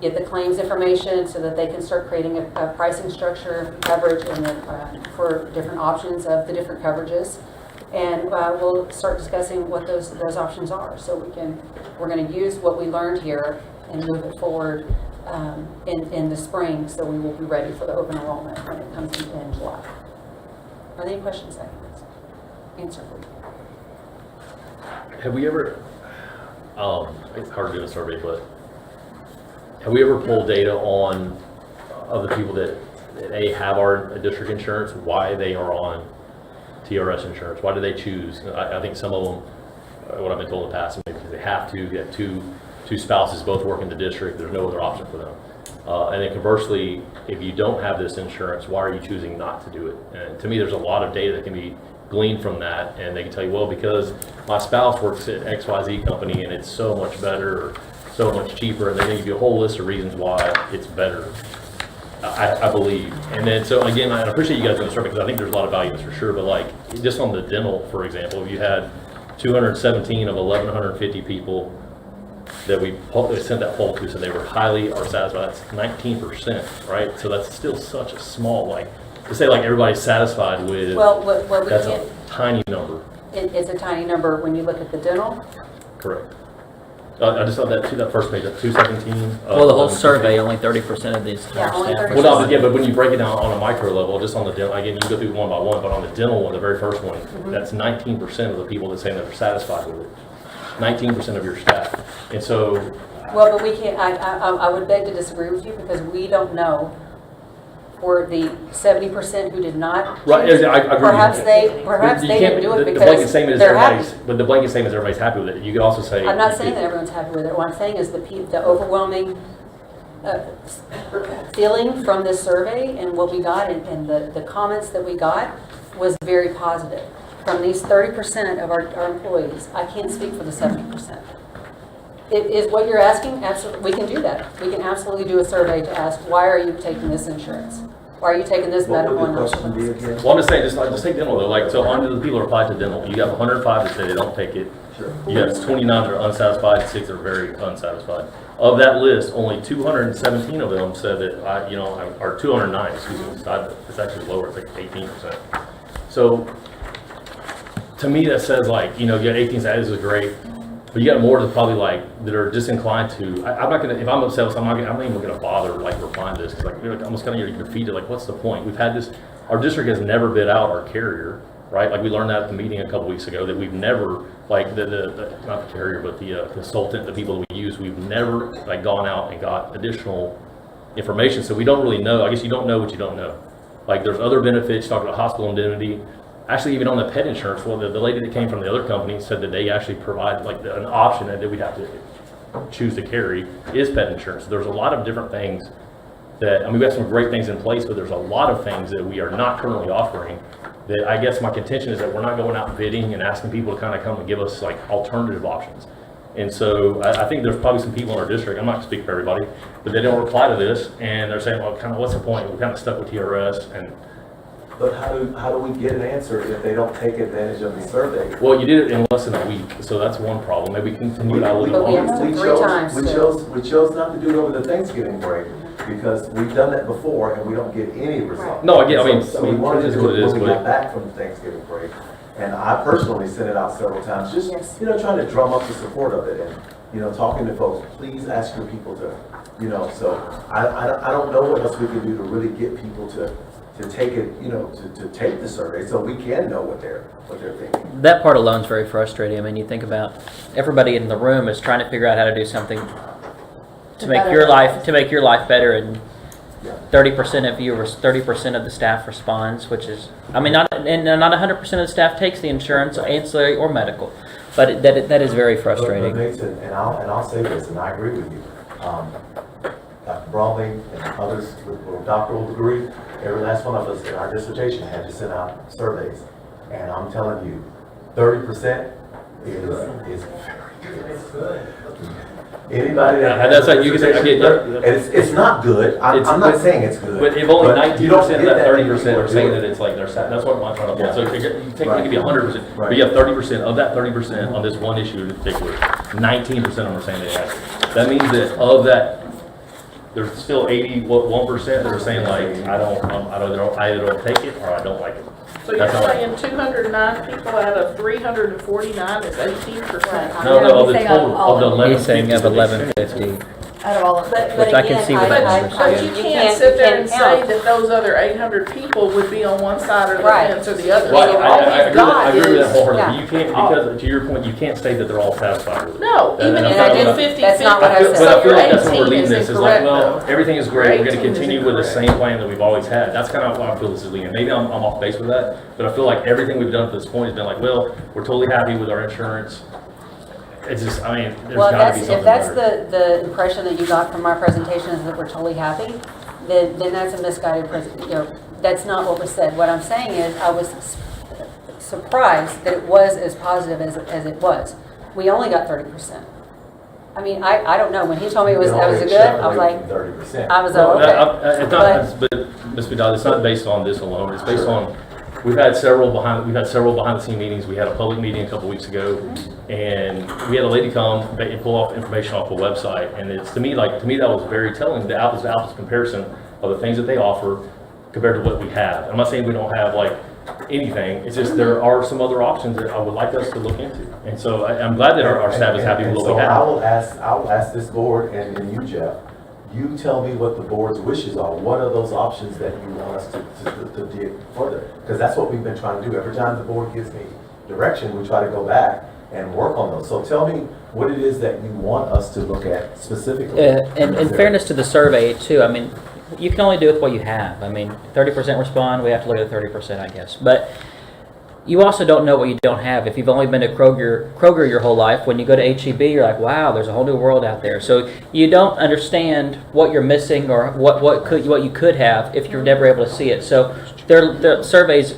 get the claims information so that they can start creating a pricing structure, coverage, and for different options of the different coverages. And we'll start discussing what those options are. So we're going to use what we learned here and move it forward in the spring, so we will be ready for the open enrollment when it comes in July. Are there any questions I can answer for you? Have we ever, it's hard to do a survey, but have we ever pulled data on of the people that have our district insurance, why they are on TRS insurance? Why do they choose? I think some of them, what I've been told in the past, maybe because they have to get two spouses both work in the district, there's no other option for them. And then conversely, if you don't have this insurance, why are you choosing not to do it? And to me, there's a lot of data that can be gleaned from that, and they can tell you, well, because my spouse works at XYZ company and it's so much better or so much cheaper, and they give you a whole list of reasons why it's better. I believe. And then, so again, I appreciate you guys doing the survey because I think there's a lot of value in this for sure, but like just on the dental, for example, you had 217 of 1,150 people that we sent that poll to, so they were highly or satisfied. That's 19%, right? So that's still such a small, like, to say like everybody's satisfied with, well, what we that's can, a tiny number. it's a tiny number when you look at the dental. Correct. I just saw that first page, that 217. Well, the whole survey, only 30% of these Yeah, staff. only 30%. Well, no, yeah, but when you break it down on a micro level, just on the dental, again, you go through one by one, but on the dental one, the very first one, that's 19% of the people that say that they're satisfied with it. 19% of your staff. And so, Well, but we can't, I would beg to disagree with you because we don't know for the 70% who did not. right, choose, I agree. Perhaps they You can't- didn't do it the blanket because statement is they're happy. but the blanket statement is everybody's happy with it. You could also say. I'm not saying that everyone's happy with it. What I'm saying is the overwhelming feeling from this survey and what we got and the comments that we got was very positive. From these 30% of our employees, I can't speak for the 70%. Is what you're asking, absolutely, we can do that. We can absolutely do a survey to ask, why are you taking this insurance? Why are you taking this What medical would the question be insurance? again? Well, I'm just saying, just take dental though. Like, so 100 of the people are applied to dental. You got 105 that say they don't take it. Sure. You have 29 that are unsatisfied, 6 that are very unsatisfied. Of that list, only 217 of them said that or 209, excuse me. It's actually lower. It's like 18%. So, to me, that says you got 18 that is great. But you got more that probably that are disinclined to. I'm not gonna, if I'm upset with something, I'm not even gonna bother replying to this because you're almost kind of you're defeated. What's the point? We've had this. Our district has never bid out our carrier, right? We learned that at the meeting a couple weeks ago that we've never not the carrier but the consultant, the people that we use, we've never gone out and got additional information. So we don't really know. I guess you don't know what you don't know. There's other benefits. Talking about hospital indemnity. Actually, even on the pet insurance, well, the lady that came from the other company said that they actually provide an option that we'd have to choose to carry is pet insurance. There's a lot of different things that, we have some great things in place, but there's a lot of things that we are not currently offering that I guess my contention is that we're not going out bidding and asking people to kind of come and give us alternative options. And so I think there's probably some people in our district, I'm not going to speak for everybody, but they don't reply to this and they're saying, well, kind of what's the point? We're kind of stuck with TRS and. But how do we get an answer if they don't take advantage of the survey? Well, you did it in less than a week, so that's one problem. Maybe we can continue that a little longer. We chose not to do it over the Thanksgiving break because we've done that before and we don't get any results. No, again, So we wanted to do it when we got but back from the Thanksgiving break. And I personally sent it out several times, just, trying to drum up the support of it and, talking to folks, please ask your people to, so I don't know what else we can do to really get people to take it, to take the survey so we can know what they're thinking. That part alone is very frustrating. You think about everybody in the room is trying to figure out how to do something to make your life better, and 30% of viewers, 30% of the staff responds, which is, not 100% of the staff takes the insurance, ancillary or medical, but that is very frustrating. But Mason, and I'll say this, and I agree with you. Dr. Bromley and others with a doctoral degree, every last one of us in our dissertation had to send out surveys. And I'm telling you, 30% is very good. Anybody that that's like you can say, it's not good. I'm not saying it's good. But if only 19% of that 30% are saying that it's they're sad, that's what I'm trying to point. So it could be 100%, but you have 30% of that 30% on this one issue in particular. 19% of them are saying they have it. That means that of that, there's still 1% that are saying I either don't take it or I don't like it. So you're saying 209 people out of 349 is 18%? No, of the total, of the 1150. He's saying of 1150. Out of all of them. Which I can see what But you can't sit there and say that those other 800 people would be on one side or the fence or the other. Right, So I all agree we've got with that is, wholeheartedly. You can't, because to your point, you can't say that they're all satisfied with it. no, even And if I'm they not- did 50-50. That's not what I said. But I feel like your that's where we're 18 leading is this, is incorrect, though. everything is great, we're gonna 18 is continue with the incorrect. same plan that we've always had. That's kind of why I feel this is leading. Maybe I'm off base with that, but I feel like everything we've done to this point has been we're totally happy with our insurance. It's just, there's Well, gotta be something if that's better. the impression that you got from our presentation is that we're totally happy, then that's a misguided that's not what was said. What I'm saying is I was surprised that it was as positive as it was. We only got 30%. I don't know. When he told me that was a good, I was like, 30%. I was No, okay. but Ms. Vidal, it's not based on this alone. It's based on, we've had several behind the scene meetings. We had a public meeting a couple weeks ago, and we had a lady come and pull off information off the website, and it's to me that was very telling, the apples to apples comparison of the things that they offer compared to what we have. I'm not saying we don't have anything. It's just there are some other options that I would like us to look into. And so I'm glad that our staff is happy with what we So have. I will ask this board and you, Jeff, you tell me what the board's wishes are. What are those options that you want us to dig further? Because that's what we've been trying to do. Every time the board gives me direction, we try to go back and work on those. So tell me what it is that you want us to look at specifically. And in fairness to the survey too, I mean, you can only do with what you have. I mean, 30% respond, we have to look at 30%, I guess. But you also don't know what you don't have. If you've only been to Kroger your whole life, when you go to HEB, you're like, wow, there's a whole new world out there. So you don't understand what you're missing or what you could have if you're never able to see it. So the surveys,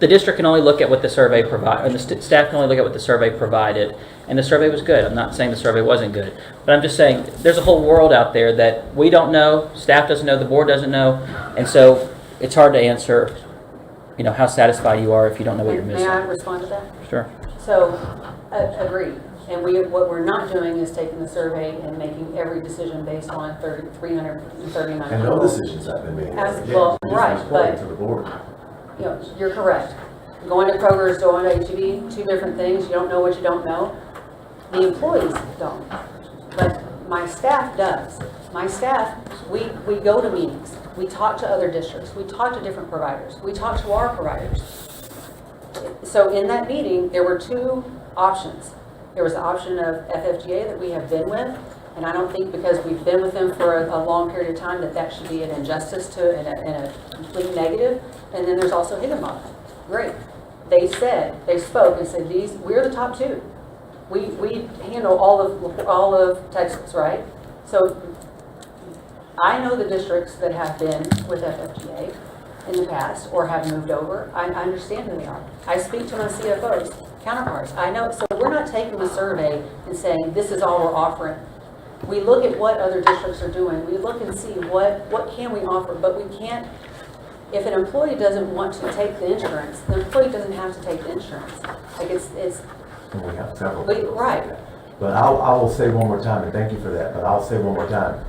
the district can only look at what the survey provided, and the staff can only look at what the survey provided. And the survey was good. I'm not saying the survey wasn't good, but I'm just saying there's a whole world out there that we don't know, staff doesn't know, the board doesn't know, and so it's hard to answer, you know, how satisfied you are if you don't know what you're missing. May I respond to that? Sure. So, agreed. And what we're not doing is taking the survey and making every decision based on 339. And no decisions have been made. Well, right, but, To the board. you know, you're correct. Going to Kroger is going to HEB, two different things. You don't know what you don't know. The employees don't, but my staff does. My staff, we go to meetings. We talk to other districts. We talk to different providers. We talk to our providers. So in that meeting, there were two options. There was the option of FFGA that we have been with, and I don't think because we've been with them for a long period of time that should be an injustice to and a complete negative. And then there's also Higginbotham. Great. They spoke and said, we're the top two. We handle all of Texas, right? So I know the districts that have been with FFGA in the past or have moved over. I understand who they are. I speak to my CFOs, counterparts. I know. So we're not taking a survey and saying this is all we're offering. We look at what other districts are doing. We look and see what can we offer, but we can't. If an employee doesn't want to take the insurance, the employee doesn't have to take the insurance. Like it's. We have several. Right. But I will say one more time, and thank you for that, but I'll say one more time.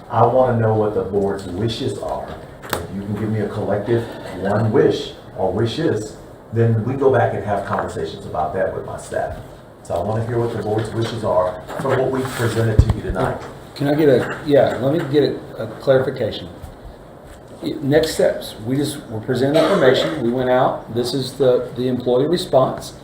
I want to know what the board's wishes are. If you can give me a collective one wish or wishes, then we go back and have conversations about that with my staff. So I want to hear what the board's wishes are from what we presented to you tonight. Can I get let me get a clarification. Next steps, we're presenting information. We went out, this is the employee response.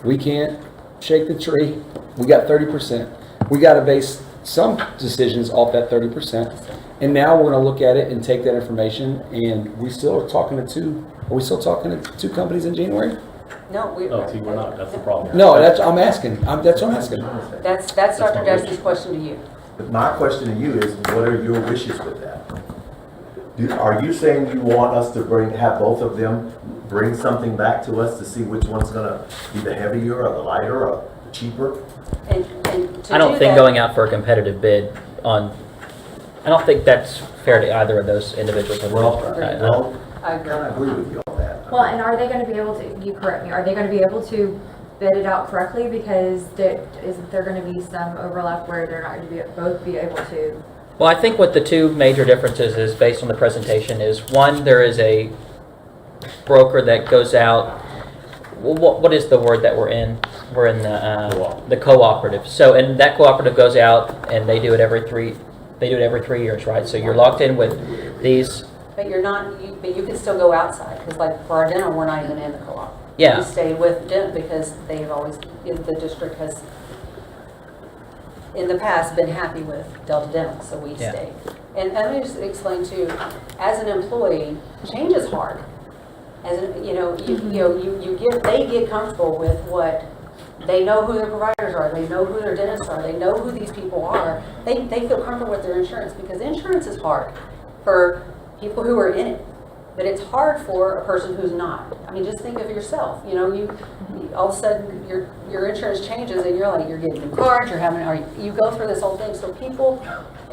We can't shake the tree. We got 30%. We got to base some decisions off that 30%. And now we're going to look at it and take that information. And we still are talking to are we still talking to two companies in January? No, we're not. That's the problem. No, that's what I'm asking. That's what I'm asking. That's Dr. Jesse's question to you. But my question to you is, what are your wishes with that? Are you saying you want us to have both of them bring something back to us to see which one's going to be the heavier or the lighter or the cheaper? And I don't think going out for a competitive bid I don't think that's fair to either of those individuals. I agree with you on that. Well, and are they going to be able to, you correct me, are they going to be able to bid it out correctly? Because isn't there going to be some overlap where they're not going to both be able to? Well, I think what the two major differences is based on the presentation is one, there is a broker that goes out. What is the word that we're in? We're in the cooperative. So, and that cooperative goes out and they do it every 3 years, right? So you're locked in with these. But you're not. But you can still go outside because, like for our dental, we're not even in the co-op. Yeah. We stay with dental because they've always the district has in the past been happy with Delta Dental, so we stayed. And let me just explain too. As an employee, change is hard. As they get comfortable with what they know who their providers are, they know who their dentists are, they know who these people are. They feel comfortable with their insurance because insurance is hard for people who are in it, but it's hard for a person who's not. I mean, just think of yourself. You all of a sudden your insurance changes and you're getting new cards, you go through this whole thing. So people,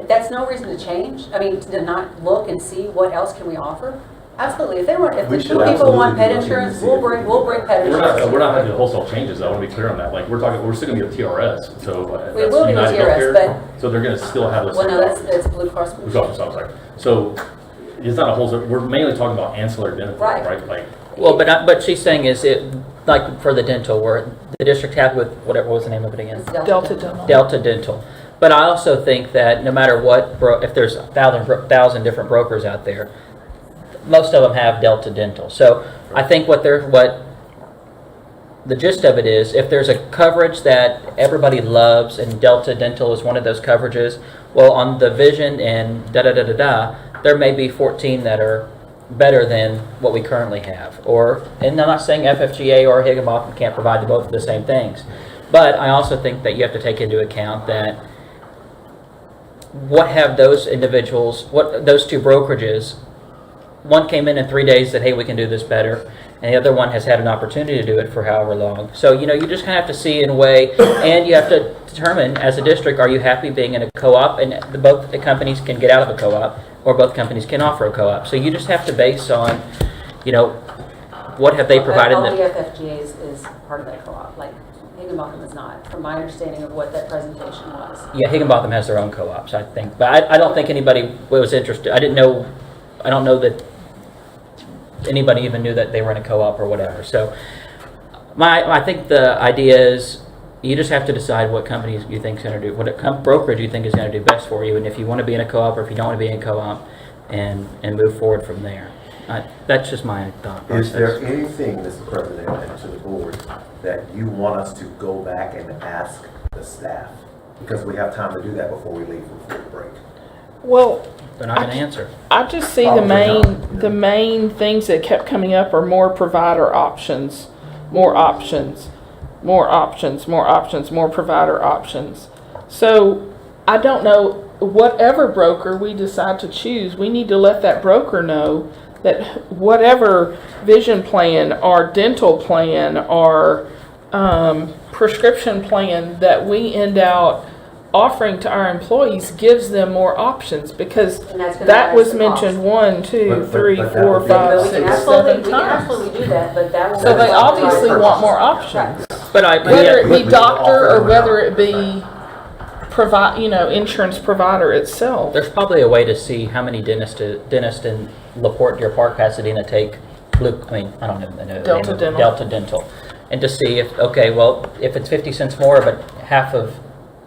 that's no reason to change. I mean, to not look and see what else can we offer. Absolutely. If the two people want pet insurance, we'll bring pet insurance. We're not having wholesale changes. I want to be clear on that. Like we're still going to be a TRS. So we will be a TRS, but so they're going to still have this. Well, no, that's Blue Cross Blue Shield. I'm sorry. So it's not a whole, we're mainly talking about ancillary benefits, Right. right? Like, Well, but she's saying is it, like for the dental, where the district happy with, what was the name of it again? Delta Dental. Delta Dental. But I also think that no matter what, if there's a thousand different brokers out there, most of them have Delta Dental. So I think what the gist of it is, if there's a coverage that everybody loves, and Delta Dental is one of those coverages, well, on the vision and there may be 14 that are better than what we currently have. And I'm not saying FFGA or Higginbotham can't provide both of the same things, but I also think that you have to take into account that what have those individuals, what those two brokerages, one came in 3 days, said, hey, we can do this better, and the other one has had an opportunity to do it for however long. So, you just kind of have to see in a way, and you have to determine as a district, are you happy being in a co-op, and both the companies can get out of a co-op, or both companies can offer a co-op. So you just have to base on, what have they provided. All the FFGAs is part of that co-op, like Higginbotham is not, from my understanding of what that presentation was. Yeah, Higginbotham has their own co-ops, I think. But I don't think anybody was interested. I don't know that anybody even knew that they were in a co-op or whatever. So I think the idea is you just have to decide what companies you think is going to do, what brokerage you think is going to do best for you, and if you want to be in a co-op or if you don't want to be in a co-op, and move forward from there. That's just my thought process. Is there anything, Mr. President, and to the board, that you want us to go back and ask the staff? Because we have time to do that before we leave for the break. Well, They're not going to answer. I just see the main things that kept coming up are more provider options, more options, more options, more options, more provider options. So I don't know, whatever broker we decide to choose, we need to let that broker know that whatever vision plan or dental plan or prescription plan that we end out offering to our employees gives them more options, because that was mentioned 1, 2, 3, 4, 5, 6, 7 times. We can absolutely do that, but that will. So they obviously want more options. But whether it be doctor or whether it be insurance provider itself. There's probably a way to see how many dentists in LaPorte, Deer Park, Pasadena take I don't know the name. Delta Dental. And to see if it's 50 cents more, but half of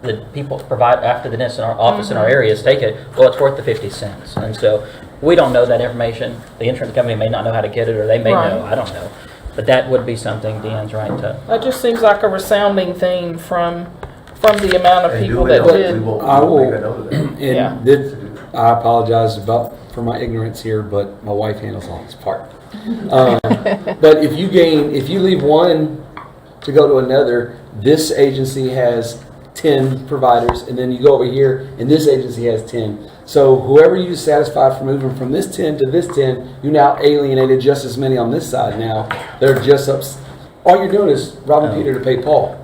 the people provide after the dentist in our office in our areas take it, well, it's worth the 50 cents. And so we don't know that information. The insurance company may not know how to get it, or they may know. I don't know. But that would be something Deanne's right to. That just seems like a resounding theme from the amount of people that did. I will. I apologize for my ignorance here, but my wife handles all this part. But if you leave one to go to another, this agency has 10 providers, and then you go over here, and this agency has 10. So whoever you satisfy from moving from this 10 to this 10, you now alienated just as many on this side. Now they're just up. All you're doing is robbing Peter to pay Paul.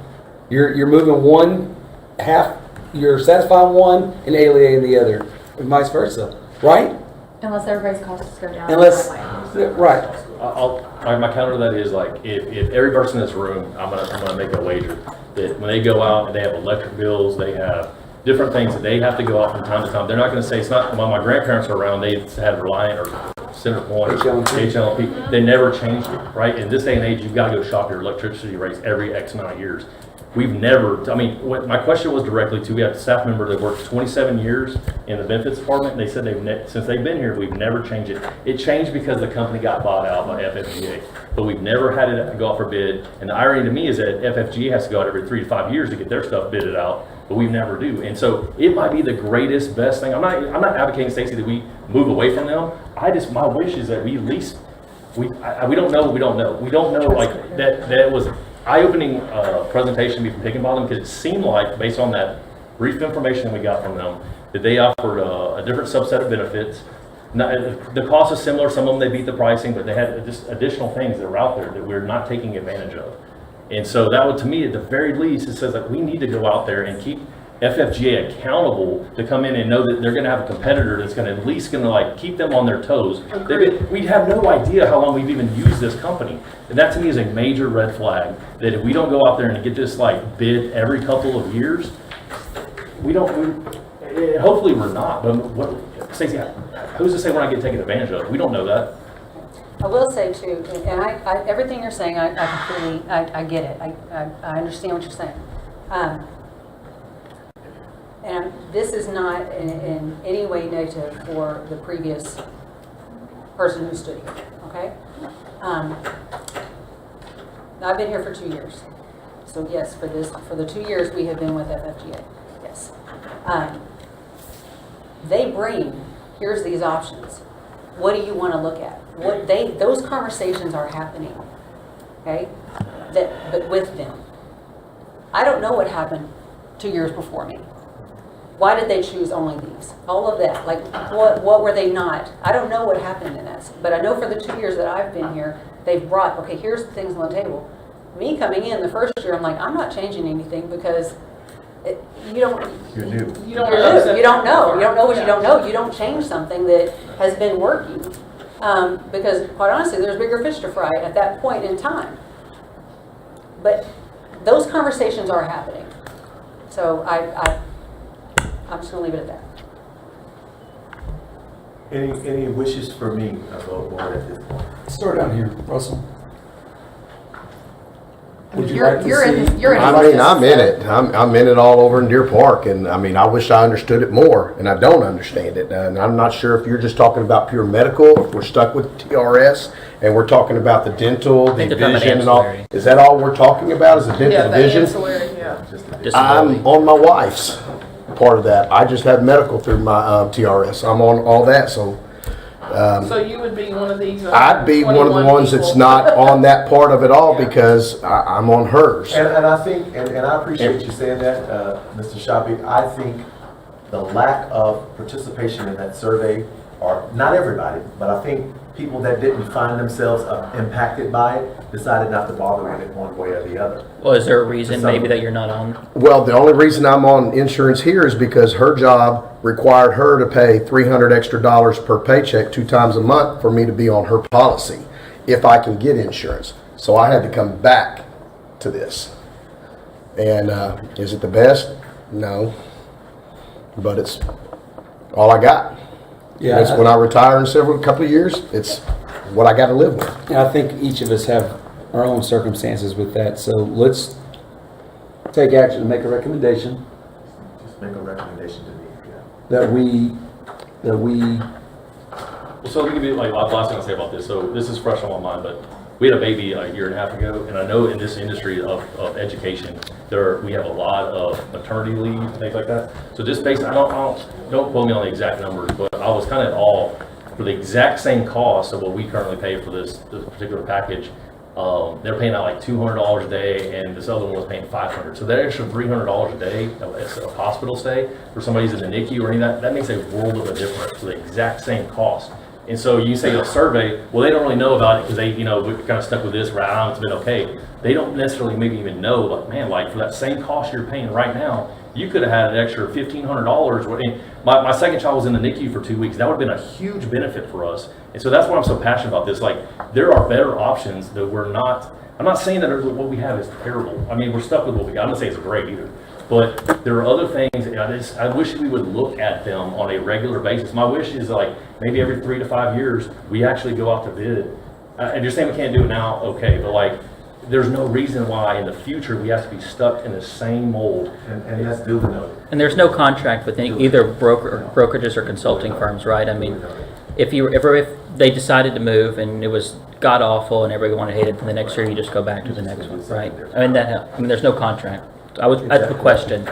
You're moving one half. You're satisfying one and alienating the other, and vice versa, right? Unless everybody's costs go down. Right. My counter to that is, like, if every person in this room, I'm gonna make a wager that when they go out and they have electric bills, they have different things that they have to go out from time to time. They're not going to say, it's not, when my grandparents were around, they had Reliant or CenterPoint or HLP. They never changed it, right? In this day and age, you've got to go shop your electricity rates every X amount of years. We've never, my question was directly to, we have a staff member that worked 27 years in the benefits department. They said since they've been here, we've never changed it. It changed because the company got bought out by FFGA, but we've never had it go out for bid. And the irony to me is that FFGA has to go out every 3 to 5 years to get their stuff bidded out, but we never do. And so it might be the greatest, best thing. I'm not advocating, Stacey, that we move away from them. My wish is that we at least, we don't know what we don't know. We don't know, like, that was eye-opening presentation to me from Higginbotham, because it seemed like, based on that brief information we got from them, that they offered a different subset of benefits. The cost is similar. Some of them, they beat the pricing, but they had just additional things that were out there that we're not taking advantage of. And so that would, to me, at the very least, it says that we need to go out there and keep FFGA accountable to come in and know that they're going to have a competitor that's going to at least like keep them on their toes. We have no idea how long we've even used this company, and that to me is a major red flag. That if we don't go out there and get this like bid every couple of years, hopefully we're not. But Stacey, who's to say we're not getting taken advantage of? We don't know that. I will say too, and everything you're saying, I completely, I get it. I understand what you're saying. And this is not in any way negative for the previous person who stood here, okay? I've been here for 2 years. So yes, for the 2 years we have been with FFGA, yes. They bring, here's these options. What do you want to look at? Those conversations are happening, okay? But with them. I don't know what happened 2 years before me. Why did they choose only these? All of that, like what were they not? I don't know what happened in that, but I know for the 2 years that I've been here, they've brought, okay, here's the things on the table. Me coming in the first year, I'm like, I'm not changing anything because You're new. You don't know. You don't know what you don't know. You don't change something that has been working. Because quite honestly, there's bigger fish to fry at that point in time. But those conversations are happening. So I'm just going to leave it at that. Any wishes for me, board at this point? Start down here, Russell. Would you You're like to in see? this- you're in I mean, I'm in it. I'm in it all over in Deer Park, and I mean, I wish I understood it more, and I don't understand it. And I'm not sure if you're just talking about pure medical, if we're stuck with TRS, and we're talking about the dental, the think they're talking about vision, and all. ancillary. Is that all we're talking about? Is the dental, the vision? Disability. I'm on my wife's part of that. I just had medical through my TRS. I'm on all that, so. So you would be one of these? I'd be one of the ones that's people. not on that part of it all because I'm on hers. And I think, and I appreciate you saying that, Mr. Shafi. I think the lack of participation in that survey, or not everybody, but I think people that didn't find themselves impacted by it decided not to bother with it one way or the other. Well, is there a reason maybe that you're not on? Well, the only reason I'm on insurance here is because her job required her to pay $300 extra per paycheck 2 times a month for me to be on her policy if I can get insurance. So I had to come back to this. And is it the best? No. But it's all I got. Yeah, It's when I retire in couple of years, it's what I got to live with. Yeah, I think each of us have our own circumstances with that. So let's take action and make a recommendation Just make a recommendation to me. Yeah. that we So let me give you like last thing I'll say about this. So this is fresh on my mind, but we had a baby a year and a half ago, and I know in this industry of education, we have a lot of maternity leave, things like that. So just based, don't quote me on the exact numbers, but I was kind of at awe for the exact same cost of what we currently pay for this particular package. They're paying out like $200 a day, and this other one was paying $500. So that extra $300 a day, it's a hospital stay for somebody who's in the NICU or any of that makes a world of a difference for the exact same cost. And so you say a survey, well, they don't really know about it because they, we're kind of stuck with this round, it's been okay. They don't necessarily maybe even know, like, man, like for that same cost you're paying right now, you could have had an extra $1,500. My second child was in the NICU for 2 weeks. That would have been a huge benefit for us. And so that's why I'm so passionate about this. Like, there are better options that we're not, I'm not saying that what we have is terrible. I mean, we're stuck with what we got. I'm not saying it's great either. But there are other things, and I wish we would look at them on a regular basis. My wish is like maybe every 3 to 5 years, we actually go out to bid. And you're saying we can't do it now, okay, but like, there's no reason why in the future we have to be stuck in the same mold. And that's duly noted. And there's no contract with either brokerages or consulting firms, right? I mean, if they decided to move and it was god awful and everyone hated it, then the next year you just go back to the next one, right? I mean, there's no contract. That's the question.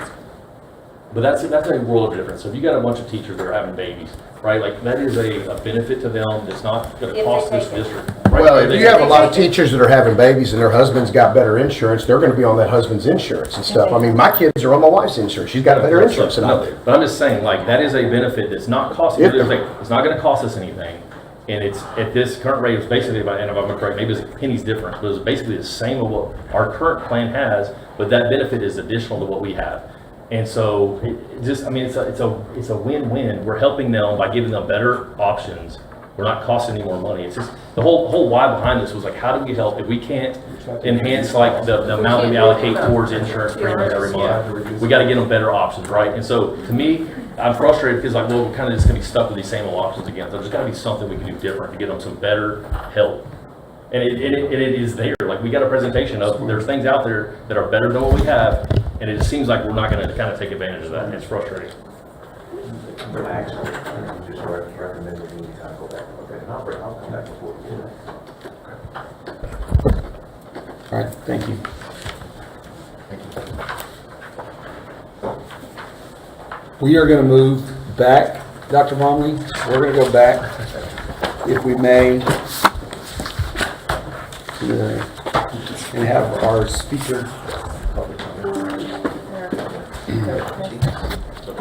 But that's a world of difference. So if you got a bunch of teachers that are having babies, right? Like that is a benefit to them. That's not going to cost this district. Right? Well, if you have a lot of teachers that are having babies and their husband's got better insurance, they're going to be on that husband's insurance and stuff. I mean, my kids are on my wife's insurance. She's got better insurance than I do. But I'm just saying, like, that is a benefit that's not costing. It's not going to cost us anything. And it's at this current rate, it's basically about, and if I'm correct, maybe it's pennies different, but it's basically the same of what our current plan has, but that benefit is additional to what we have. And so it's a win-win. We're helping them by giving them better options We're not costing any more money. It's just, the whole why behind this was like, how do we help if we can't enhance like the amount that we allocate towards insurance premiums every month? We gotta get them better options, right? And so to me, I'm frustrated because like, well, we're kind of just gonna be stuck with these same old options again. So there's gotta be something we can do different to get them some better help. And it is there. Like, we got a presentation of, there's things out there that are better than what we have, and it seems like we're not gonna kind of take advantage of that, and it's frustrating. But actually, you just recommend that you kind of go back. Okay, and I'll come back before we do that. All right, thank you. We are going to move back, Dr. Bromley. We're going to go back, if we may, and have our speaker.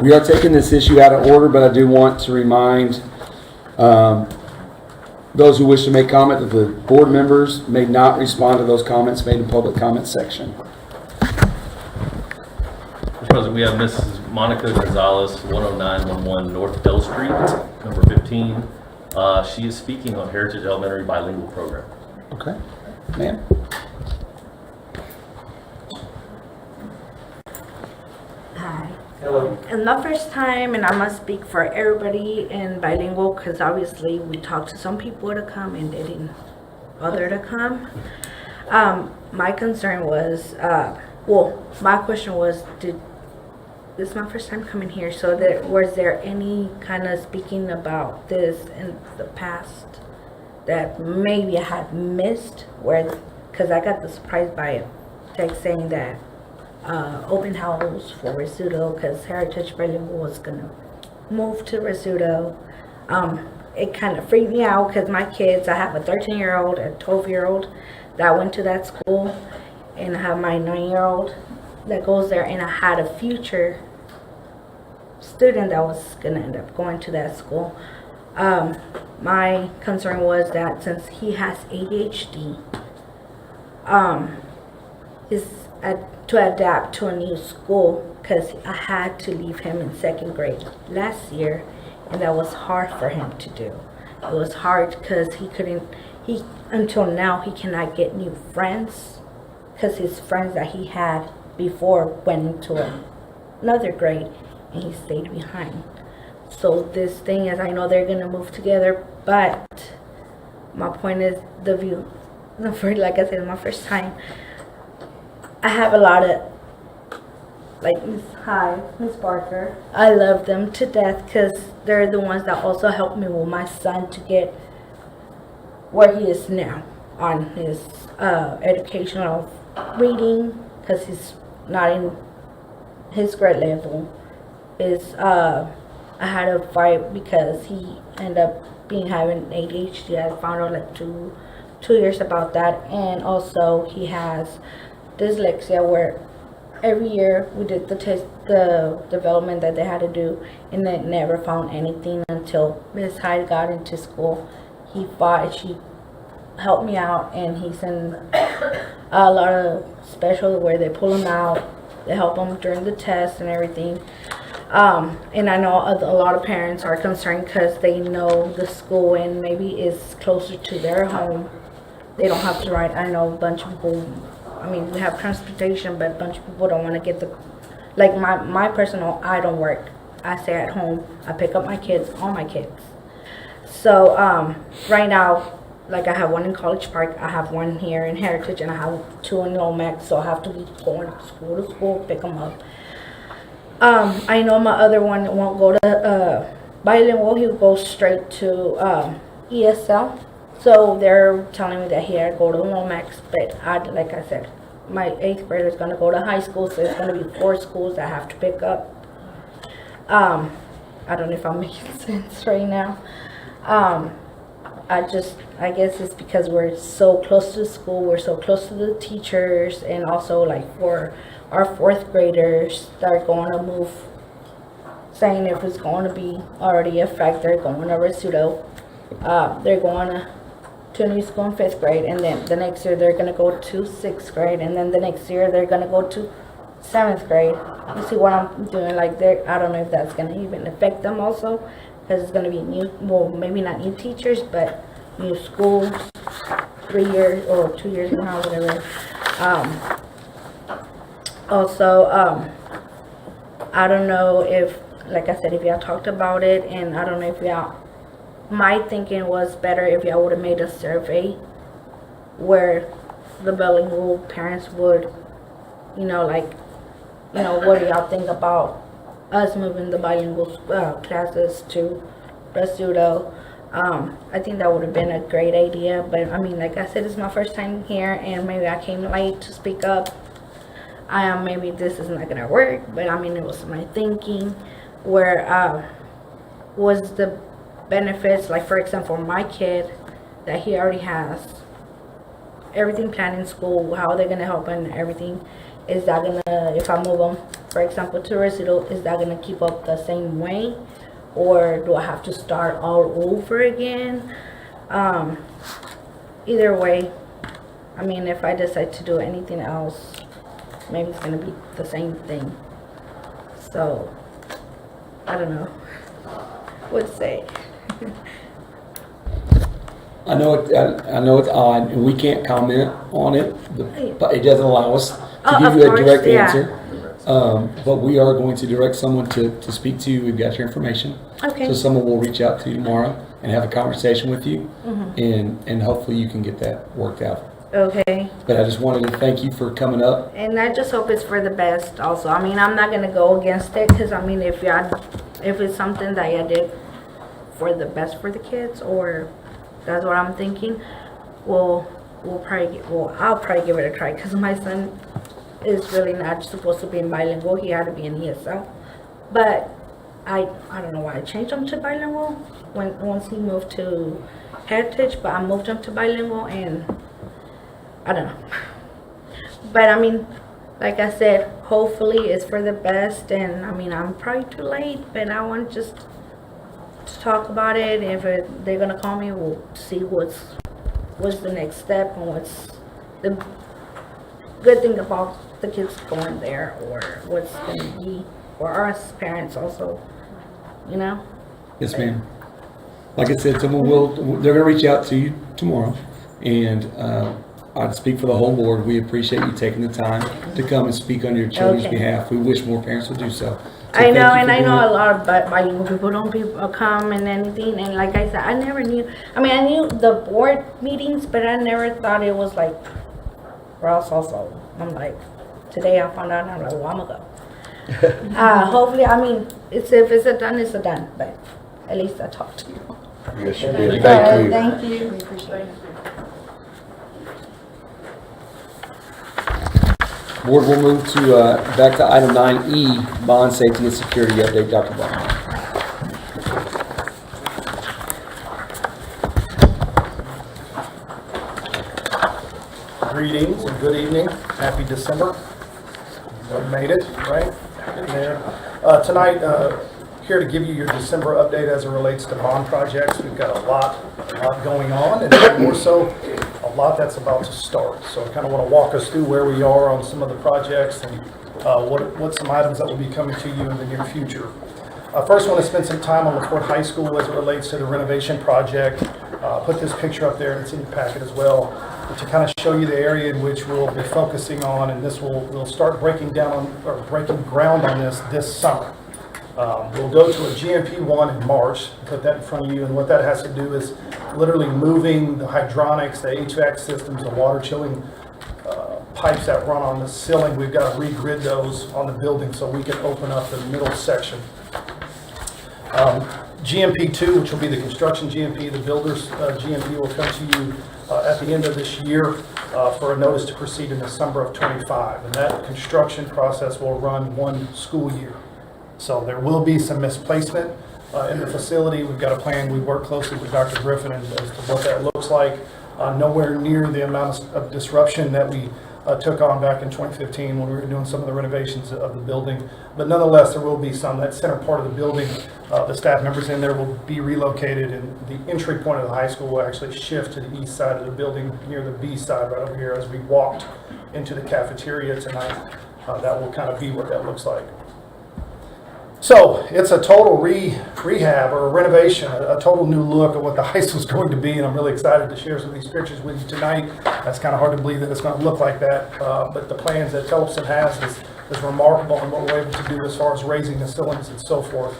We are taking this issue out of order, but I do want to remind those who wish to make comment that the board members may not respond to those comments made in public comment section. Mr. President, we have Mrs. Monica Gonzalez, 10911 North Bell Street, number 15. She is speaking on Heritage Elementary Bilingual Program. Okay, ma'am. Hi. Hello. It's my first time, and I must speak for everybody in bilingual because obviously we talked to some people to come and they didn't bother to come. My concern was, my question was, this is my first time coming here, so was there any kind of speaking about this in the past that maybe I had missed? Because I got the surprise by a text saying that open house for Rizzuto because Heritage Bilingual was gonna move to Rizzuto. It kind of freaked me out because my kids, I have a 13-year-old, a 12-year-old that went to that school, and I have my 9-year-old that goes there, and I had a future student that was gonna end up going to that school. My concern was that since he has ADHD, to adapt to a new school, because I had to leave him in 2nd grade last year, and that was hard for him to do. It was hard because until now he cannot get new friends because his friends that he had before went into another grade and he stayed behind. So this thing is, I know they're gonna move together, but my point is like I said, my first time. I have a lot of, like, Miss Barker. I love them to death because they're the ones that also helped me with my son to get where he is now on his educational reading, because he's not in his grade level. I had a fight because he ended up having ADHD. I found out like two years about that, and also he has dyslexia, where every year we did the development that they had to do, and they never found anything until Miss Hyde got into school. He fought, she helped me out, and he's in a lot of special where they pull him out, they help him during the test and everything. And I know a lot of parents are concerned because they know the school and maybe it's closer to their home. They don't have to ride. I know a bunch of people, I mean, we have transportation, but a bunch of people don't want to get like my personal, I don't work. I stay at home. I pick up my kids, all my kids. So right now, like I have one in College Park, I have one here in Heritage, and I have 2 in Lomax, so I have to be going school to school, pick them up. I know my other one won't go to bilingual, he'll go straight to ESL. So they're telling me that he had to go to Lomax, but like I said, my 8th grader is going to go to high school, so it's going to be 4 schools that I have to pick up. I don't know if I'm making sense right now. I guess it's because we're so close to the school, we're so close to the teachers, and also like for our 4th graders that are going to move, saying if it's going to be already a fact, they're going to Rizzuto. They're going to a new school in 5th grade, and then the next year they're going to go to 6th grade, and then the next year they're going to go to 7th grade. You see what I'm doing? Like, I don't know if that's going to even affect them also, because it's going to be new, well, maybe not new teachers, but new schools, 3 years or 2 years from now, whatever. Also, I don't know if, like I said, if y'all talked about it, and I don't know if y'all, my thinking was better if y'all would have made a survey where the bilingual parents would, you know, like, you know, what do y'all think about us moving the bilingual classes to Restudo? I think that would have been a great idea, but I mean, like I said, it's my first time here, and maybe I came late to speak up. Maybe this is not gonna work, but I mean, it was my thinking. Where was the benefits, like for example, my kid, that he already has everything planned in school, how they're gonna help and everything. Is that gonna, if I move them, for example, to Residual, is that gonna keep up the same way? Or do I have to start all over again? Either way, I mean, if I decide to do anything else, maybe it's gonna be the same thing. So, I don't know what to say. I know it's odd, and we can't comment on it, but it doesn't allow us to give you a direct answer. But we are going to direct someone to speak to you. We've got your information. Okay. So someone will reach out to you tomorrow and have a conversation with you, Mm-hmm. and hopefully you can get that worked out. Okay. But I just wanted to thank you for coming up. And I just hope it's for the best also. I mean, I'm not going to go against it, because I mean, if it's something that you did for the best for the kids, or that's what I'm thinking, I'll probably give it a try, because my son is really not supposed to be in bilingual. He had to be in ESL. But I don't know why I changed him to bilingual once he moved to Heritage, but I moved him to bilingual, and I don't know. But I mean, like I said, hopefully it's for the best, and I mean, I'm probably too late, but I want just to talk about it. If they're gonna call me, we'll see what's the next step, and what's the good thing about the kids going there, or what's gonna be for us parents also, you know? Yes, ma'am. Like I said, they're going to reach out to you tomorrow, and I'd speak for the whole board. We appreciate you taking the time to come and speak on your children's behalf. We wish more parents would do so. I know, and I know a lot of bilingual people don't come and anything, and like I said, I never knew. I mean, I knew the board meetings, but I never thought it was like Ross also. I'm like, today I found out, and I'm like, well, I'm gonna go. Hopefully, I mean, if it's a done, it's a done, but at least I talked to you. Yes, you did. Thank you. Thank you. We appreciate it. Board will move to back to item 9E, bond safety and security update. Dr. Bond. Greetings and good evening. Happy December. We made it, right? Getting there. Tonight, here to give you your December update as it relates to bond projects. We've got a lot going on, and more so, a lot that's about to start. So I kind of want to walk us through where we are on some of the projects, and what some items that will be coming to you in the near future. First, I want to spend some time on the Porte High School as it relates to the renovation project. Put this picture up there, and it's in your packet as well, to kind of show you the area in which we'll be focusing on, and we'll start breaking ground on this summer. We'll go to a GMP 1 in March, put that in front of you, and what that has to do is literally moving the hydronics, the HVAC systems, the water chilling pipes that run on the ceiling. We've got to regrid those on the building so we can open up the middle section. GMP 2, which will be the construction GMP, the builder's GMP, will come to you at the end of this year for a notice to proceed in December of 25. And that construction process will run 1 school year. So there will be some misplacement in the facility. We've got a plan. We work closely with Dr. Griffin as to what that looks like. Nowhere near the amount of disruption that we took on back in 2015 when we were doing some of the renovations of the building. But nonetheless, there will be some. That center part of the building, the staff members in there will be relocated, and the entry point of the high school will actually shift to the east side of the building near the B side right over here as we walked into the cafeteria tonight. That will kind of be what that looks like. So it's a total rehab or a renovation, a total new look at what the high school is going to be, and I'm really excited to share some of these pictures with you tonight. That's kind of hard to believe that it's going to look like that, but the plans that Phillipson has is remarkable in what we're able to do as far as raising the ceilings and so forth.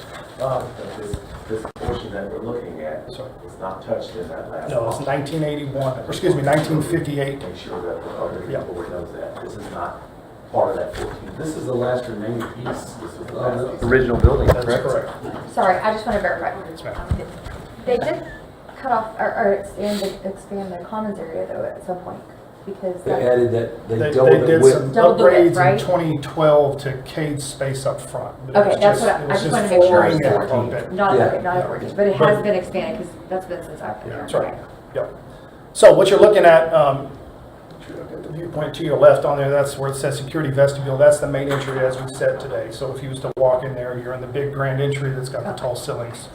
This portion that we're looking at is not touched in that last. No, it's 1981, or excuse me, 1958. Make sure that the other people knows that. This is not part of that 14. This is the last remaining piece. This is the last piece. Original building, That's correct? correct. Sorry, I just want to verify. Yes, ma'am. They did cut off or expand the commons area though at some point because They added that, They doubled did the some width. Doubled the width, upgrades right? in 2012 to cade space up front. But it Okay, was that's just- what I it was just wanted to make sure I flooring and was carpet. not Yeah. okay, not Yeah. 14, but it has been expanded because that's been since I've been Yeah, there. that's right. Yep. So what you're looking at, the viewpoint to your left on there, that's where it says security vestibule. That's the main entry as we said today. So if you was to walk in there, you're in the big grand entry that's got the tall ceilings.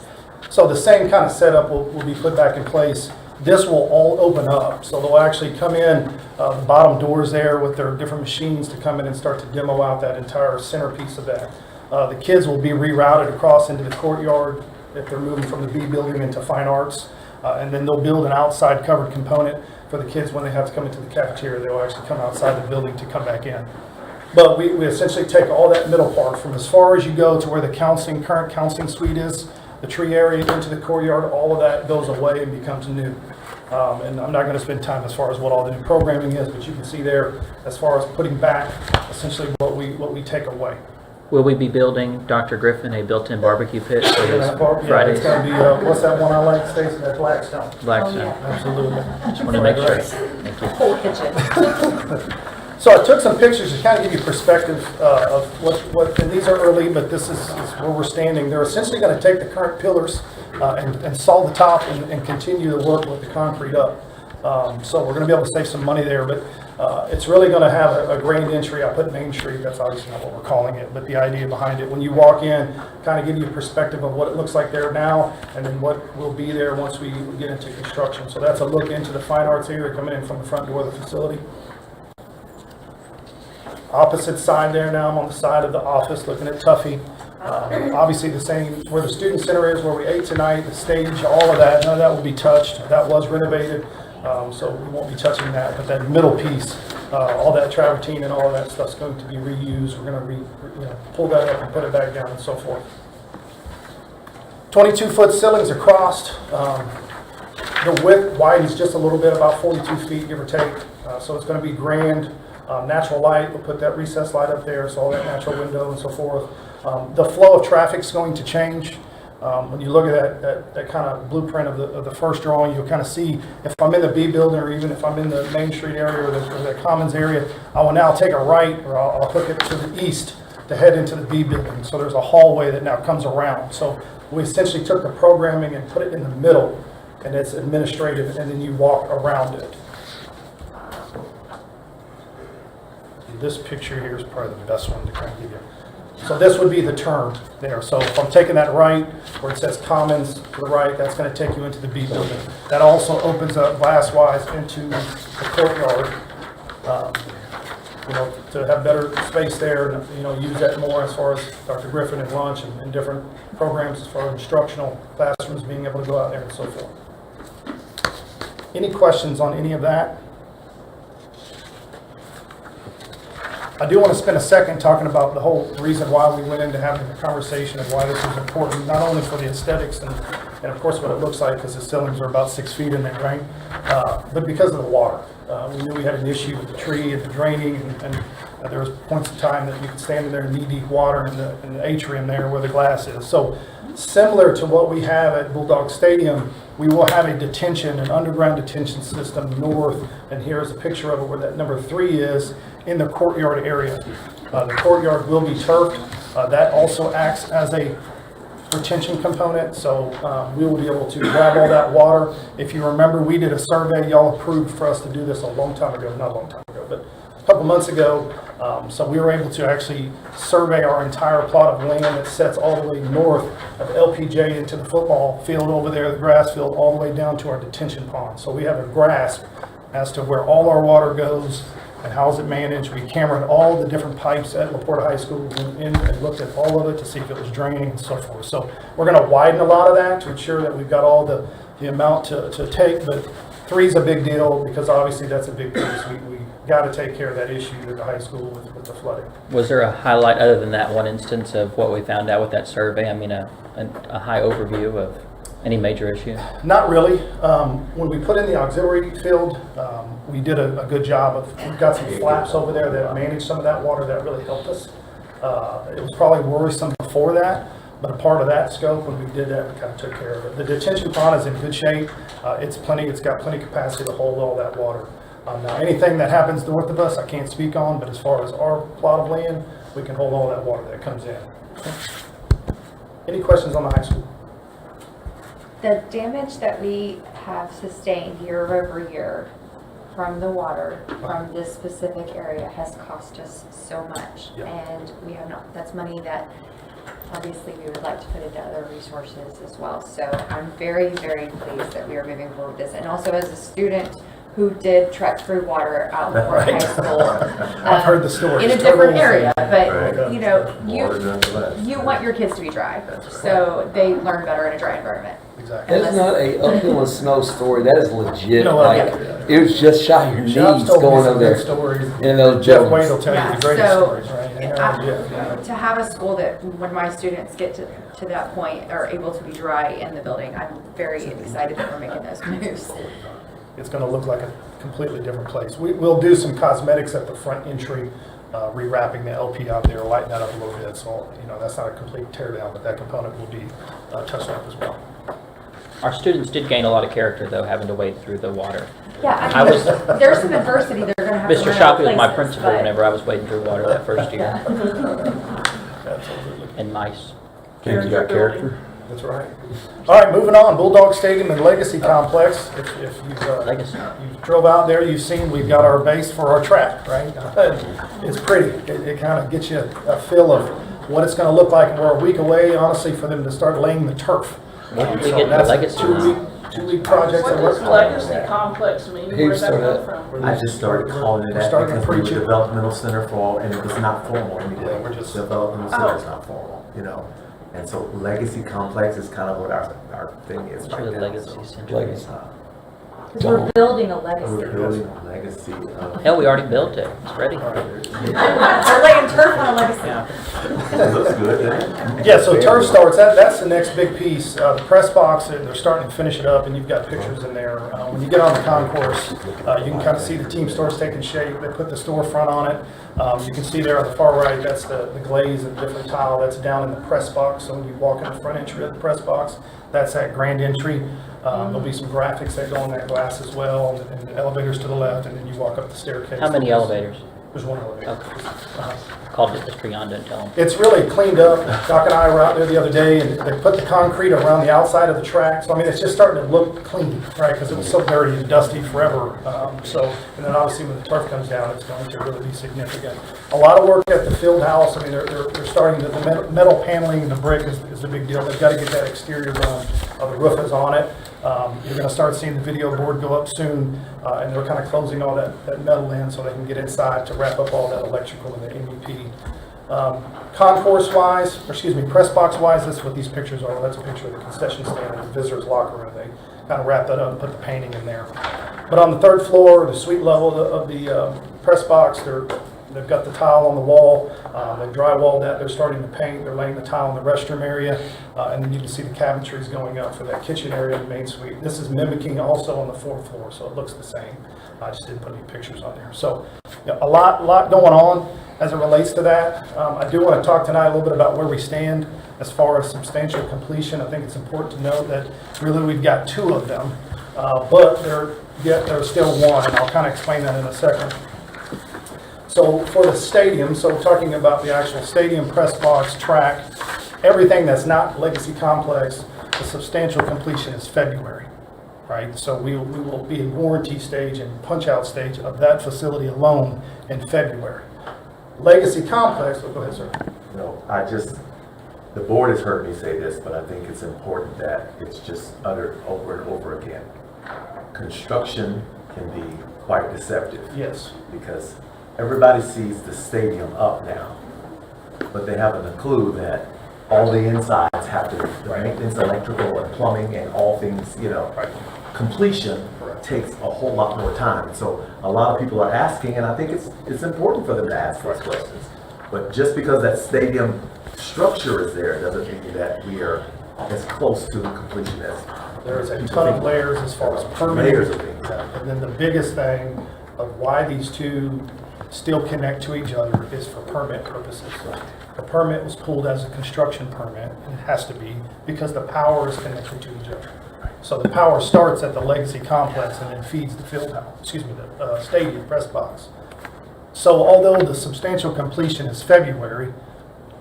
So the same kind of setup will be put back in place. This will all open up. So they'll actually come in, the bottom doors there with their different machines to come in and start to demo out that entire centerpiece of that. The kids will be rerouted across into the courtyard if they're moving from the B building into fine arts. And then they'll build an outside covered component for the kids when they have to come into the cafeteria. They'll actually come outside the building to come back in. But we essentially take all that middle part from as far as you go to where the current counseling suite is, the tree area into the courtyard, all of that goes away and becomes new. And I'm not going to spend time as far as what all the new programming is, but you can see there as far as putting back essentially what we take away. Will we be building, Dr. Griffin, a built-in barbecue pit for his That part, yeah, Fridays? it's going to be, what's that one I like, Stacy? That's Blackstone. Blackstone. Absolutely. Just want to make sure. Thank you. Whole kitchen. So I took some pictures to kind of give you perspective of what, and these are early, but this is where we're standing. They're essentially going to take the current pillars and saw the top and continue to work with the concrete up. So we're going to be able to save some money there, but it's really going to have a grand entry. I put Main Street, that's obviously not what we're calling it, but the idea behind it. When you walk in, kind of give you a perspective of what it looks like there now, and then what will be there once we get into construction. So that's a look into the fine arts area coming in from the front door of the facility. Opposite side there now, I'm on the side of the office looking at Tuffy. Obviously the same, where the student center is, where we ate tonight, the stage, all of that, none of that will be touched. That was renovated, so we won't be touching that. But that middle piece, all that travertine and all of that stuff's going to be reused. We're going to pull that up and put it back down and so forth. 22-foot ceilings are crossed. The width widens just a little bit, about 42 feet, give or take. So it's going to be grand. Natural light, we'll put that recessed light up there, so all that natural window and so forth. The flow of traffic is going to change. When you look at that kind of blueprint of the first drawing, you'll kind of see if I'm in the B building or even if I'm in the Main Street area or the Commons area, I will now take a right or I'll hook it to the east to head into the B building. So there's a hallway that now comes around. So we essentially took the programming and put it in the middle, and it's administrative, and then you walk around it. This picture here is probably the best one to kind of give you. So this would be the turn there. So if I'm taking that right, where it says Commons to the right, that's going to take you into the B building. That also opens up glass-wise into the courtyard, to have better space there and, use that more as far as Dr. Griffin and lunch and different programs as far as instructional classrooms being able to go out there and so forth. Any questions on any of that? I do want to spend a second talking about the whole reason why we went into having a conversation and why this is important, not only for the aesthetics and of course what it looks like, because the ceilings are about 6 feet in there, right? But because of the water. We knew we had an issue with the tree and the draining, and there was points in time that you could stand in there in knee-deep water in the atrium there where the glass is. So similar to what we have at Bulldog Stadium, we will have an underground detention system north, and here's a picture of it where that number 3 is, in the courtyard area. The courtyard will be turfed. That also acts as a retention component, so we will be able to grab all that water. If you remember, we did a survey. Y'all approved for us to do this a long time ago, not a long time ago, but a couple months ago. So we were able to actually survey our entire plot of land that sets all the way north of LPJ into the football field over there, the grass field, all the way down to our detention pond. So we have a grasp as to where all our water goes, and how is it managed. We cameraed all the different pipes at LaPorta High School, went in and looked at all of it to see if it was draining and so forth. So we're going to widen a lot of that to ensure that we've got all the amount to take, but 3 is a big deal because obviously that's a big piece. We got to take care of that issue at the high school with the flooding. Was there a highlight other than that one instance of what we found out with that survey? I mean, a high overview of any major issue? Not really. When we put in the auxiliary field, we did a good job we've got some flaps over there that manage some of that water. That really helped us. It was probably worrisome before that, but a part of that scope, when we did that, we kind of took care of it. The detention pond is in good shape. It's got plenty capacity to hold all that water. Now, anything that happens north of us, I can't speak on, but as far as our plot of land, we can hold all that water that comes in. Any questions on the high school? The damage that we have sustained year over year from the water from this specific area has cost us so much. Yep. And we have not, that's money that obviously we would like to put into other resources as well. So I'm very, very pleased that we are moving forward with this. And also as a student who did trek through water out in Porte High School. I've heard the story. In a different area, but Right. you know, you want your kids to be dry. So they learn better in a dry environment. Exactly. That's not a uphill and snow story. That is legit. No, like, it was just shy of your Job's knees told me going some over there. good stories. And those Jeff buildings. Wade will tell you the greatest so, stories, right? To have a school that when my students get to that point are able to be dry in the building, I'm very excited that we're making those moves. It's going to look like a completely different place. We'll do some cosmetics at the front entry, rewrapping the LP out there, lighten that up a little bit. So, you know, that's not a complete tear down, but that component will be touched up as well. Our students did gain a lot of character, though, having to wade through the water. Yeah, I mean, there's some adversity they're going to have to Mr. learn Shoppy was my places, principal but- whenever I was wading through water that first year. Absolutely. And mice. Think you got character? That's right. All right, moving on. Bulldog Stadium and Legacy Complex. If you've drove out there, you've seen we've got our base for our track, right? It's pretty. It kind of gets you a feel of what it's going to look like. We're a week away, honestly, for them to start laying the turf. When did we So get the that's a Legacy? two-week project. What does legacy complex mean? Where does that come from? I just started calling it We're that starting to because we were preach it. developmental center for, and it was not formal. I mean, Yeah, we're just- developmental center is not formal, you know. And so legacy complex is kind of what our thing is What's right the now. Legacy So, Center? Legacy. Because we're building a legacy. we're building a legacy of. Hell, we already built it. It's ready. We're laying turf on a legacy. It looks good, doesn't it? Yeah, so turf starts, that's the next big piece. The press box, they're starting to finish it up, and you've got pictures in there. When you get on the concourse, you can kind of see the team stores taking shape. They put the storefront on it. You can see there on the far right, that's the glaze and different tile that's down in the press box. So when you walk in the front entry of the press box, that's that grand entry. There'll be some graphics that go on that glass as well, and the elevators to the left, and then you walk up the staircase. How many elevators? There's one elevator. Okay. Called it the Trion, don't tell them. It's really cleaned up. Doc and I were out there the other day, and they put the concrete around the outside of the track. So, I mean, it's just starting to look clean, right? Because it was so dirty and dusty forever. And then obviously when the turf comes down, it's going to really be significant. A lot of work at the field house. I mean, they're starting the metal paneling and the brick is a big deal. They've got to get that exterior done. The roof is on it. You're going to start seeing the video board go up soon, and they're kind of closing all that metal in so they can get inside to wrap up all that electrical and the MEP. Press box wise, that's what these pictures are. That's a picture of the concession stand and the visitors locker room. They kind of wrap that up and put the painting in there. But on the third floor, the suite level of the press box, they've got the tile on the wall. They've drywalled that. They're starting to paint. They're laying the tile in the restroom area. And then you can see the cabinetries going up for that kitchen area and main suite. This is mimicking also on the fourth floor, so it looks the same. I just didn't put any pictures on there. So a lot going on as it relates to that. I do want to talk tonight a little bit about where we stand as far as substantial completion. I think it's important to note that really we've got two of them, but there's still one, and I'll kind of explain that in a second. So for the stadium, so talking about the actual stadium press box track, everything that's not Legacy Complex, the substantial completion is February, right? So we will be in warranty stage and punch-out stage of that facility alone in February. Legacy Complex, go ahead, sir. No, the board has heard me say this, but I think it's important that it's just uttered over and over again. Construction can be quite deceptive. Yes. Because everybody sees the stadium up now, but they haven't a clue that all the insides have to, the maintenance, electrical and plumbing and all things, completion takes a whole lot more time. So a lot of people are asking, and I think it's important for them to ask these questions. But just because that stadium structure is there doesn't mean that we are as close to completion as There's a ton of layers as far as permitting. layers of things. And then the biggest thing of why these two still connect to each other is for permit purposes. The permit was pulled as a construction permit, and it has to be, because the power is connected to each other. So the power starts at the legacy complex and then feeds the field house, the stadium press box. So although the substantial completion is February,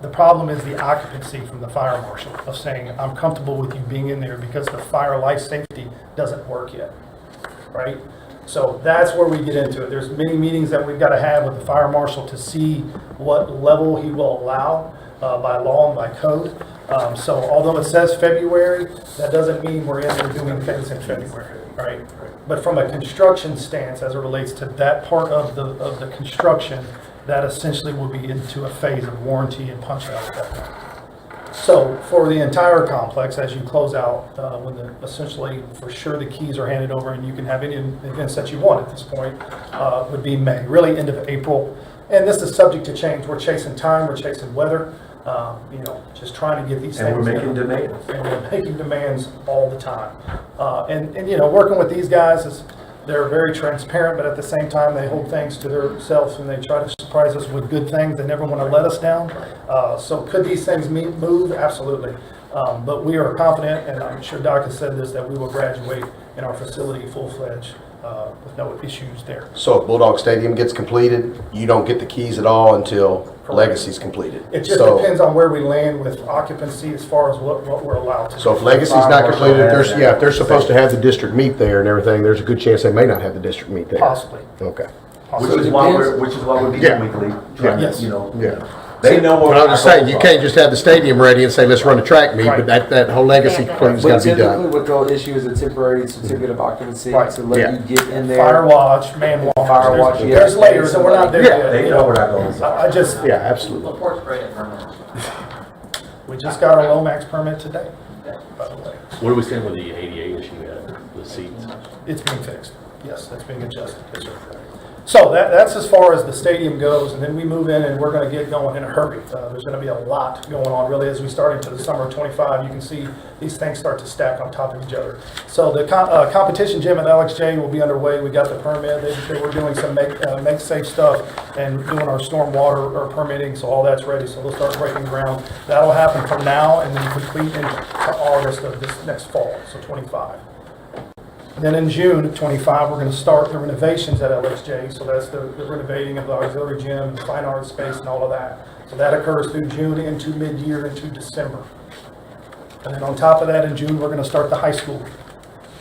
the problem is the occupancy from the fire marshal of saying, I'm comfortable with you being in there because the fire life safety doesn't work yet, right? So that's where we get into it. There's many meetings that we've got to have with the fire marshal to see what level he will allow by law and by code. So although it says February, that doesn't mean we're in there doing things in February, right? But from a construction stance, as it relates to that part of the construction, that essentially will be into a phase of warranty and punch out at that point. So for the entire complex, as you close out, when essentially for sure the keys are handed over and you can have any events that you want at this point, would be May, really end of April. And this is subject to change. We're chasing time, we're chasing weather, just trying to get these things. And we're making demands. And we're making demands all the time. And working with these guys is, they're very transparent, but at the same time, they hold things to themselves and they try to surprise us with good things. They never want to let us down. So could these things move? Absolutely. But we are confident, and I'm sure Doc has said this, that we will graduate in our facility full-fledged with no issues there. So if Bulldog Stadium gets completed, you don't get the keys at all until Legacy's completed? It just depends on where we land with occupancy as far as what we're allowed to. So if Legacy's not completed, if they're supposed to have the district meet there and everything, there's a good chance they may not have the district meet there. Possibly. Okay. Which is why we're meeting weekly. Yes. They know what. But I'm just saying, you can't just have the stadium ready and say, let's run a track meet, but that whole Legacy thing's got to be done. Typically what they'll issue is a temporary certificate of occupancy to let you get in there. Fire watch, man watch. Fire watch, There's layers and we're not there yet. They know where that goes. I just. Yeah, absolutely. We just got our Lomax permit today, by the way. Where do we stand with the ADA issue at the seats? It's being fixed. Yes, that's being adjusted. Yes, sir. So that's as far as the stadium goes, and then we move in and we're going to get going in a hurry. There's going to be a lot going on really as we start into the summer of 25. You can see these things start to stack on top of each other. So the competition gym at LXJ will be underway. We got the permit. They were doing some make safe stuff and doing our stormwater or permitting, so all that's ready. So they'll start breaking ground. That'll happen from now and then complete into August of this next fall, so 25. And then in June of 25, we're going to start the renovations at LXJ. So that's the renovating of the auxiliary gym, the fine arts space, and all of that. So that occurs through June into mid-year into December. And then on top of that, in June, we're going to start the high school.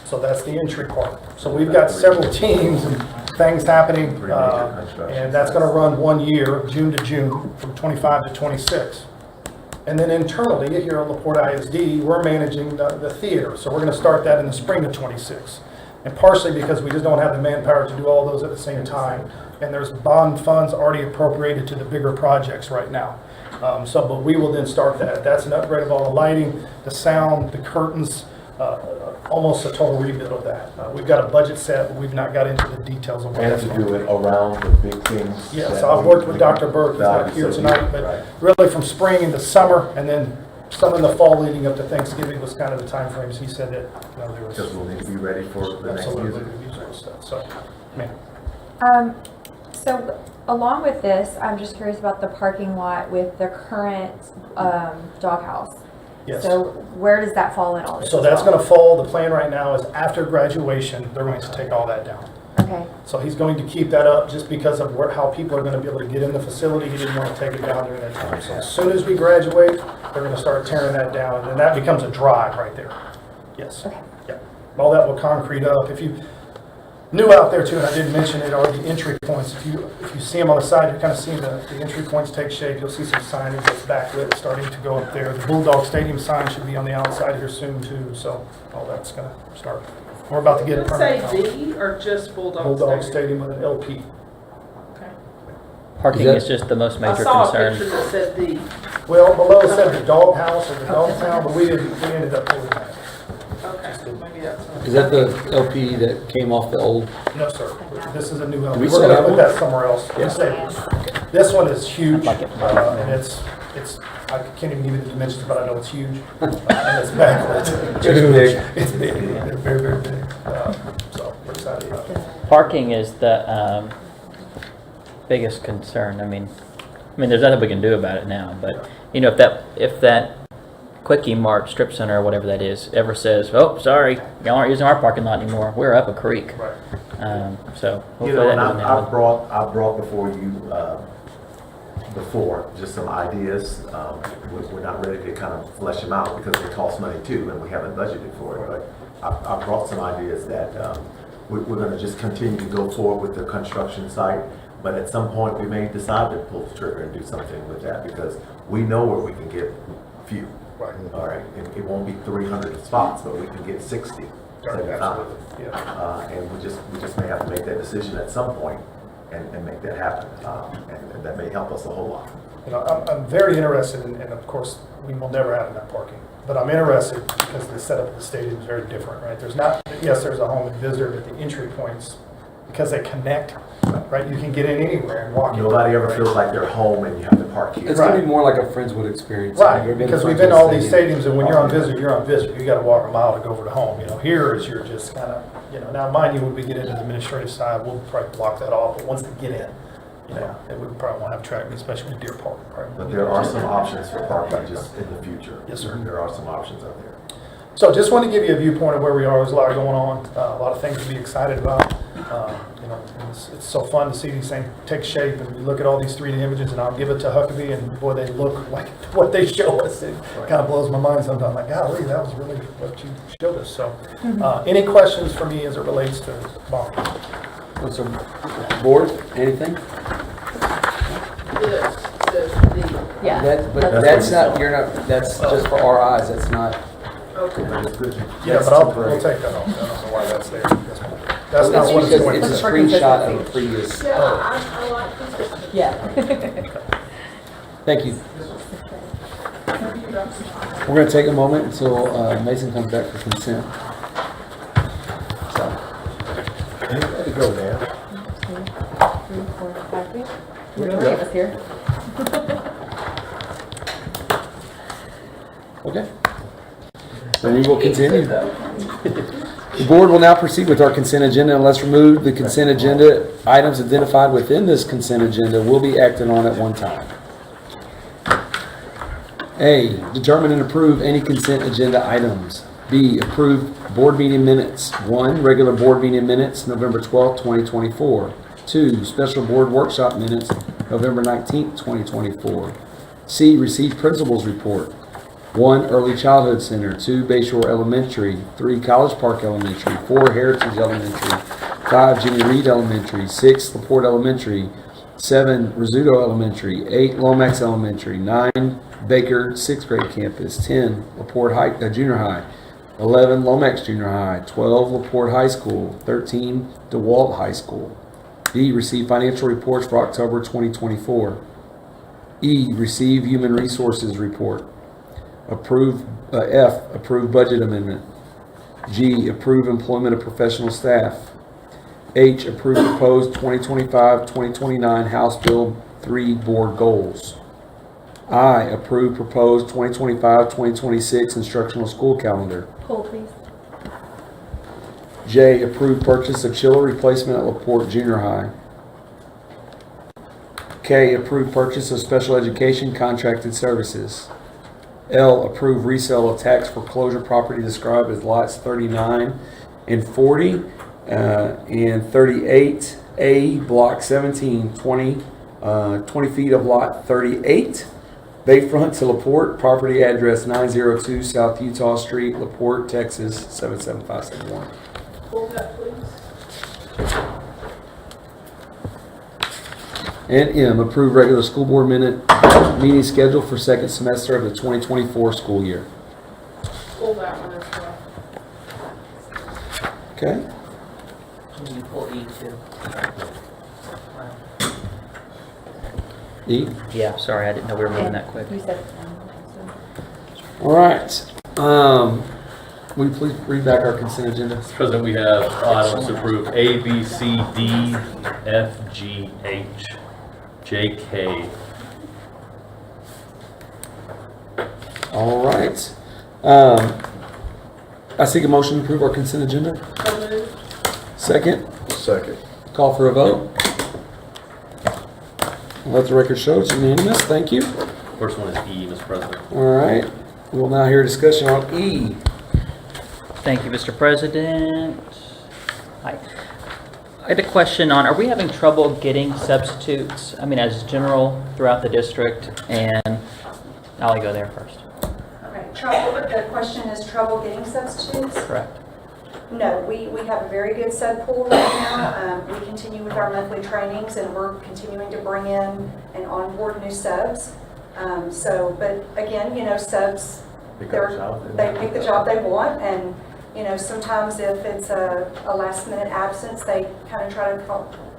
So that's the entry part. So we've got several teams and things happening, and that's going to run 1 year, June to June, from 25 to 26. And then internally here at Porte ISD, we're managing the theater. So we're going to start that in the spring of 26. And partially because we just don't have the manpower to do all those at the same time. And there's bond funds already appropriated to the bigger projects right now. But we will then start that. That's an upgrade of all the lighting, the sound, the curtains, almost a total rebuild of that. We've got a budget set, but we've not got into the details of what And that's to going do to it be. around the big things. Yeah, so I've worked with Dr. Burke, he's not here tonight, but really from spring into summer, and then some in the fall leading up to Thanksgiving was kind of the timeframes. He said that, there was. Because we'll need to be ready for the next Absolutely, music. musical stuff, so, man. So along with this, I'm just curious about the parking lot with the current doghouse. Yes. So where does that fall in all this? So that's going to fall, the plan right now is after graduation, they're going to take all that down. Okay. So he's going to keep that up just because of how people are going to be able to get in the facility. He didn't want to take it down during that time. So as soon as we graduate, they're going to start tearing that down, and that becomes a drive right there. Yes. Okay. Yeah. All that will concrete up. If you new out there too, and I didn't mention it, are the entry points. If you see them on the side, you're kind of seeing the entry points take shape. You'll see some signage that's backlit starting to go up there. The Bulldog Stadium sign should be on the outside here soon too. So all that's going to start. We're about to get it Did it say permanent. D or just Bulldog Bulldog Stadium? Stadium with an LP. Okay. Parking that- is just the most I major saw a concern. picture that said the. Well, below it said the dog house or the dog pound, but we ended up pulling that. Okay, maybe that's. Is that the LP that came off the old? No, sir. This is a new one. We We're still gonna have put one? that somewhere else. This one is huge, like it. and it's, I can't even give you the dimensions, but I know it's huge. And it's backlit. It's big. It's big. They're very, very big. So we're excited about it. Parking is the biggest concern. I mean, there's nothing we can do about it now. But you know, if that Quickie Mart strip center or whatever that is ever says, "Oh, sorry, y'all aren't using our parking lot anymore. We're up a creek." Right. So hopefully You know, and that doesn't I've happen. brought before you, before, just some ideas. We're not ready to kind of flesh them out because they cost money too, and we haven't budgeted for it. But I've brought some ideas that we're going to just continue to go forward with the construction site. But at some point, we may decide to pull the trigger and do something with that because we know where we can get few. Right. All right. It won't be 300 spots, but we can get 60. 75. Absolutely. Yeah. And we just may have to make that decision at some point and make that happen. And that may help us a whole lot. You know, I'm very interested in, and of course, we will never have enough parking. But I'm interested because the setup of the stadium is very different, right? There's a home and visitor, but the entry points, because they connect, right? You can get in anywhere and walk in. Nobody ever feels like they're home and you have to park here. It's gonna be more like a Friendswood experience. Right, You're gonna because go we've to been to all these stadium. stadiums, and when you're on visit, you're on visit. You gotta walk a mile to go over to home. You know, here is you're just kind of, now mind you, when we get into the administrative side, we'll probably block that off, but once they get in, then we probably won't have track, especially with Deer Park. Probably. But there are some options for parking just in the future. Yes, sir. There are some options out there. So just want to give you a viewpoint of where we are. There's a lot going on, a lot of things to be excited about. And it's so fun to see these things take shape, and we look at all these 3D images, and I'll give it to Huckabee, and boy, they look like what they show us. It kind of blows my mind sometimes. Like, golly, that was really what you showed us. So any questions for me as it relates to bond? What's our board? Anything? Yeah. That's not. You're not. That's just for our eyes. That's not. Yeah, but we'll take that off. I don't know why that's there. That's not what it's going to It's a be. screenshot of a previous. Yeah. Thank you. We're going to take a moment until Mason comes back for consent. So. You gotta go there. 3, 4, 5 weeks. Three of us here. Okay. Then we will continue. The board will now proceed with our consent agenda and let's remove the consent agenda. Items identified within this consent agenda will be acted on at one time. A, determine and approve any consent agenda items. B, approve board meeting minutes. 1, regular board meeting minutes, November 12th, 2024. 2, special board workshop minutes, November 19th, 2024. C, receive principal's report. 1, Early Childhood Center. 2, Bayshore Elementary. 3, College Park Elementary. 4, Heritage Elementary. 5, Jenny Reed Elementary. 6, LaPorte Elementary. 7, Rizzuto Elementary. 8, Lomax Elementary. 9, Baker 6th grade campus. 10, LaPorte Junior High. 11, Lomax Junior High. 12, LaPorte High School. 13, DeWalt High School. D, receive financial reports for October 2024. E, receive human resources report. Approve F, approve budget amendment. G, approve employment of professional staff. H, approve proposed 2025-2029 House Bill 3 board goals. I, approve proposed 2025-2026 instructional school calendar. Hold, please. J, approve purchase of chiller replacement at LaPorte Junior High. K, approve purchase of special education contracted services. L, approve resale of tax foreclosure property described as lots 39 and 40 and 38A, block 17, 20 feet of lot 38. Bayfront to LaPorte, property address 902 South Utah Street, LaPorte, Texas 77571. Hold that, please. And M, approve regular school board meeting schedule for second semester of the 2024 school year. Pull that one as well. Okay. You pull E too. E? Yeah, sorry, I didn't know we were moving that quick. You said. All right. Will you please read back our consent agenda? Mr. President, we have items to approve A, B, C, D, F, G, H, J, K. All right. I seek a motion to approve our consent agenda. Second. Second. Call for a vote. Let the record show it's unanimous. Thank you. First one is E, Mr. President. All right. We will now hear a discussion on E. Thank you, Mr. President. Hi. I had a question on, are we having trouble getting substitutes? I mean, as general throughout the district, and I'll go there first. Okay, the question is trouble getting substitutes? Correct. No, we have a very good sub pool right now. We continue with our monthly trainings and we're continuing to bring in and onboard new subs. But again, subs, they pick the job they want, and sometimes if it's a last minute absence, they kind of try to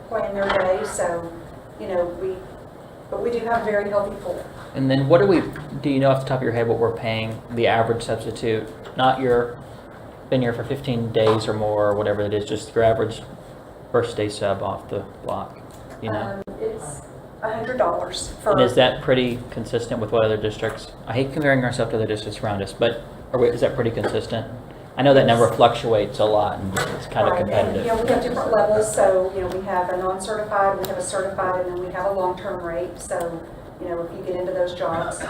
plan their day. So, but we do have a very healthy pool. And then do you know off the top of your head what we're paying the average substitute? Not been here for 15 days or more or whatever it is, just your average first day sub off the block, It's $100 for. And is that pretty consistent with what other districts? I hate comparing ourselves to other districts around us, but is that pretty consistent? I know that number fluctuates a lot and it's kind of competitive. And, we have different levels, so, we have a non-certified, we have a certified, and then we have a long-term rate. So, if you get into those jobs,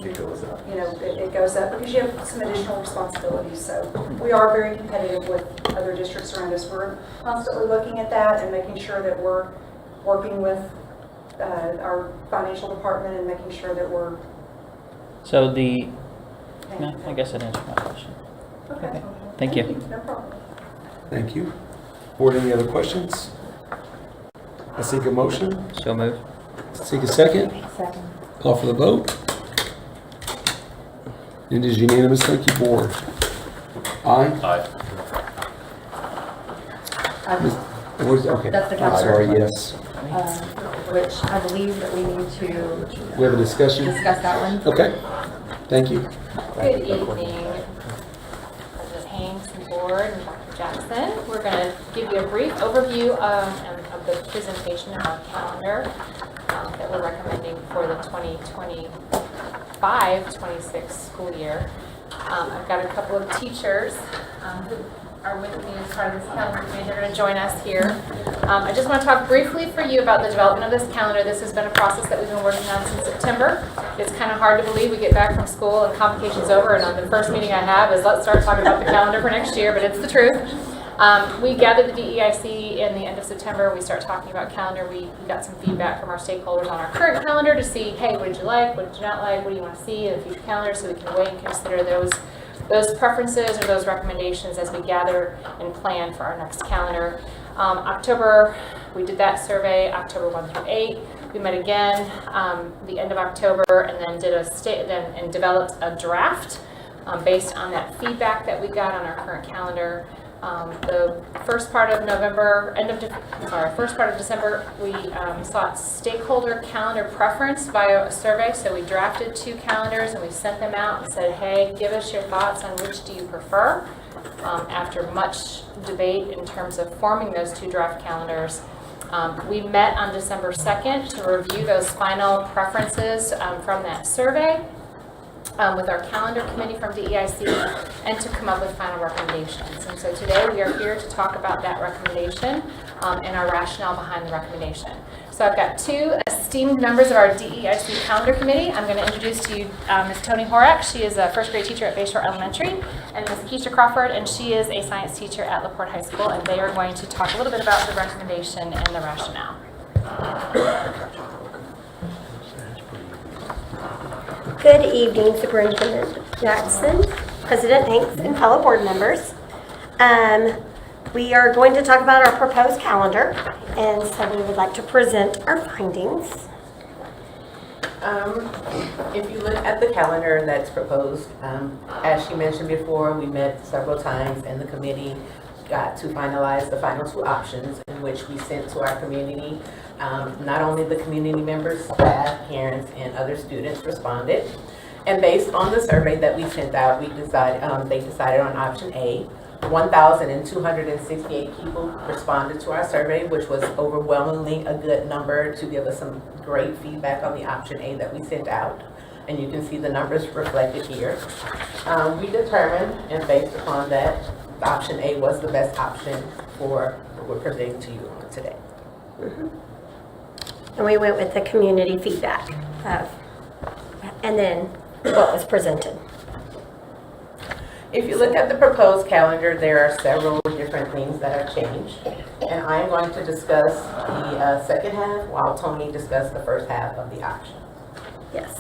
It goes up. it goes up because you have some additional responsibilities. So we are very competitive with other districts around us. We're constantly looking at that and making sure that we're working with our financial department and making sure that we're. So I guess that answered my question. Okay. Thank you. No problem. Thank you. Board, any other questions? I seek a motion. So moved. Seek a second. Second. Call for the vote. It is unanimous. Thank you, board. Aye. Aye. Okay. That's the I'm sorry, calendar. yes. Which I believe that we need to We have a discussion? discuss that one. Okay. Thank you. Good evening, President Haynes and board and Dr. Jackson. We're going to give you a brief overview of the presentation of our calendar that we're recommending for the 2025-26 school year. I've got a couple of teachers who are with me as part of this calendar committee. They're going to join us here. I just want to talk briefly for you about the development of this calendar. This has been a process that we've been working on since September. It's kind of hard to believe we get back from school and convocation's over, and the first meeting I have is let's start talking about the calendar for next year, but it's the truth. We gathered the DEIC in the end of September. We start talking about calendar. We got some feedback from our stakeholders on our current calendar to see, hey, what did you like, what did you not like, what do you want to see in the future calendar, so we can weigh and consider those preferences or those recommendations as we gather and plan for our next calendar. October, we did that survey, October 1 through 8. We met again the end of October and then developed a draft based on that feedback that we got on our current calendar. The first part of December, we sought stakeholder calendar preference via a survey. So we drafted 2 calendars and we sent them out and said, hey, give us your thoughts on which do you prefer. After much debate in terms of forming those 2 draft calendars, we met on December 2nd to review those final preferences from that survey. With our calendar committee from DEIC and to come up with final recommendations. And so today we are here to talk about that recommendation and our rationale behind the recommendation. So I've got 2 esteemed members of our DEIC calendar committee. I'm going to introduce to you Ms. Toni Horak. She is a first grade teacher at Bayshore Elementary, and Ms. Keisha Crawford, and she is a science teacher at LaPorte High School, and they are going to talk a little bit about the recommendation and the rationale. Good evening, Superintendent Jackson, President Hanks, and fellow board members. We are going to talk about our proposed calendar, and so we would like to present our findings. If you look at the calendar that's proposed, as she mentioned before, we met several times and the committee got to finalize the final 2 options in which we sent to our community. Not only the community members, staff, parents, and other students responded. And based on the survey that we sent out, they decided on option A. 1,268 people responded to our survey, which was overwhelmingly a good number to give us some great feedback on the option A that we sent out. And you can see the numbers reflected here. We determined, and based upon that, option A was the best option for what we're presenting to you on today. And we went with the community feedback and then what was presented. If you look at the proposed calendar, there are several different things that are changed. And I am going to discuss the second half while Tony discussed the first half of the option. Yes.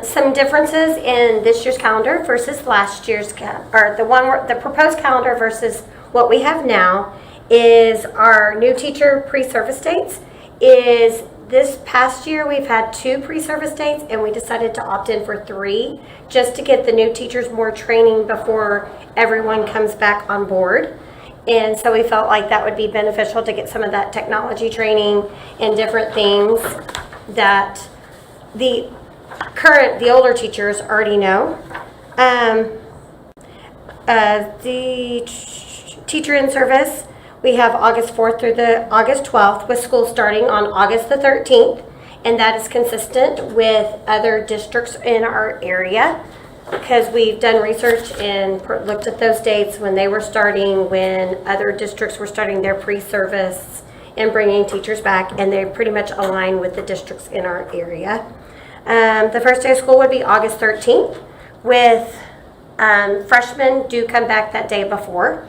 Some differences in this year's calendar versus last year's, the proposed calendar versus what we have now is our new teacher pre-service dates is this past year we've had 2 pre-service dates and we decided to opt in for 3 just to get the new teachers more training before everyone comes back on board. And so we felt like that would be beneficial to get some of that technology training and different things that the older teachers already know. The teacher in service, we have August 4th through the August 12th with school starting on August the 13th. And that is consistent with other districts in our area because we've done research and looked at those dates when they were starting, when other districts were starting their pre-service and bringing teachers back, and they pretty much align with the districts in our area. The first day of school would be August 13th with freshmen do come back that day before.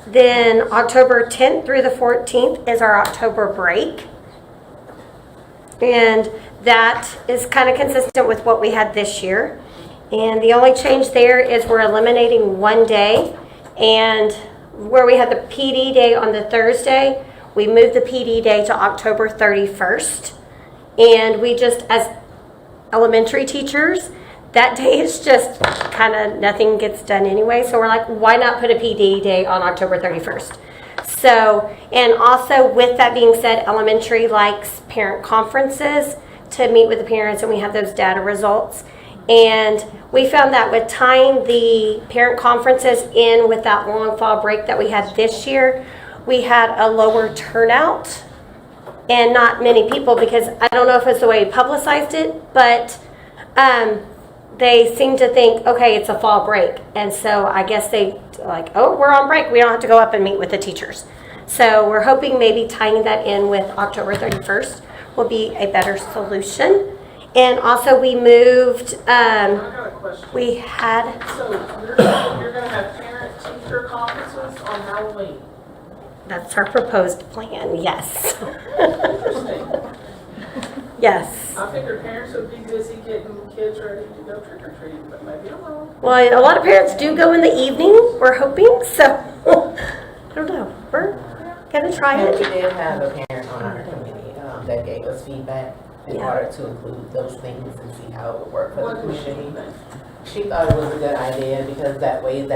Then October 10th through the 14th is our October break. And that is kind of consistent with what we had this year. And the only change there is we're eliminating one day. And where we had the PD day on the Thursday, we moved the PD day to October 31st. And we just, as elementary teachers, that day is just kind of nothing gets done anyway. So we're like, why not put a PD day on October 31st? So, and also with that being said, elementary likes parent conferences to meet with the parents, and we have those data results. And we found that with tying the parent conferences in with that long fall break that we had this year, we had a lower turnout and not many people, because I don't know if it's the way we publicized it, but they seem to think, okay, it's a fall break. And so I guess they like, oh, we're on break. We don't have to go up and meet with the teachers. So we're hoping maybe tying that in with October 31st will be a better solution. And also we moved, we had. So you're going to have parent-teacher conferences on Halloween? That's our proposed plan, yes. Interesting. Yes. I figured parents would be busy getting kids ready to go trick-or-treating, but maybe I'm wrong. Well, a lot of parents do go in the evening, we're hoping, so I don't know. We're going to try And it. we did have a parent on our committee that gave us feedback in order to include those things and see how it would work for the community. She thought it was a good idea because that way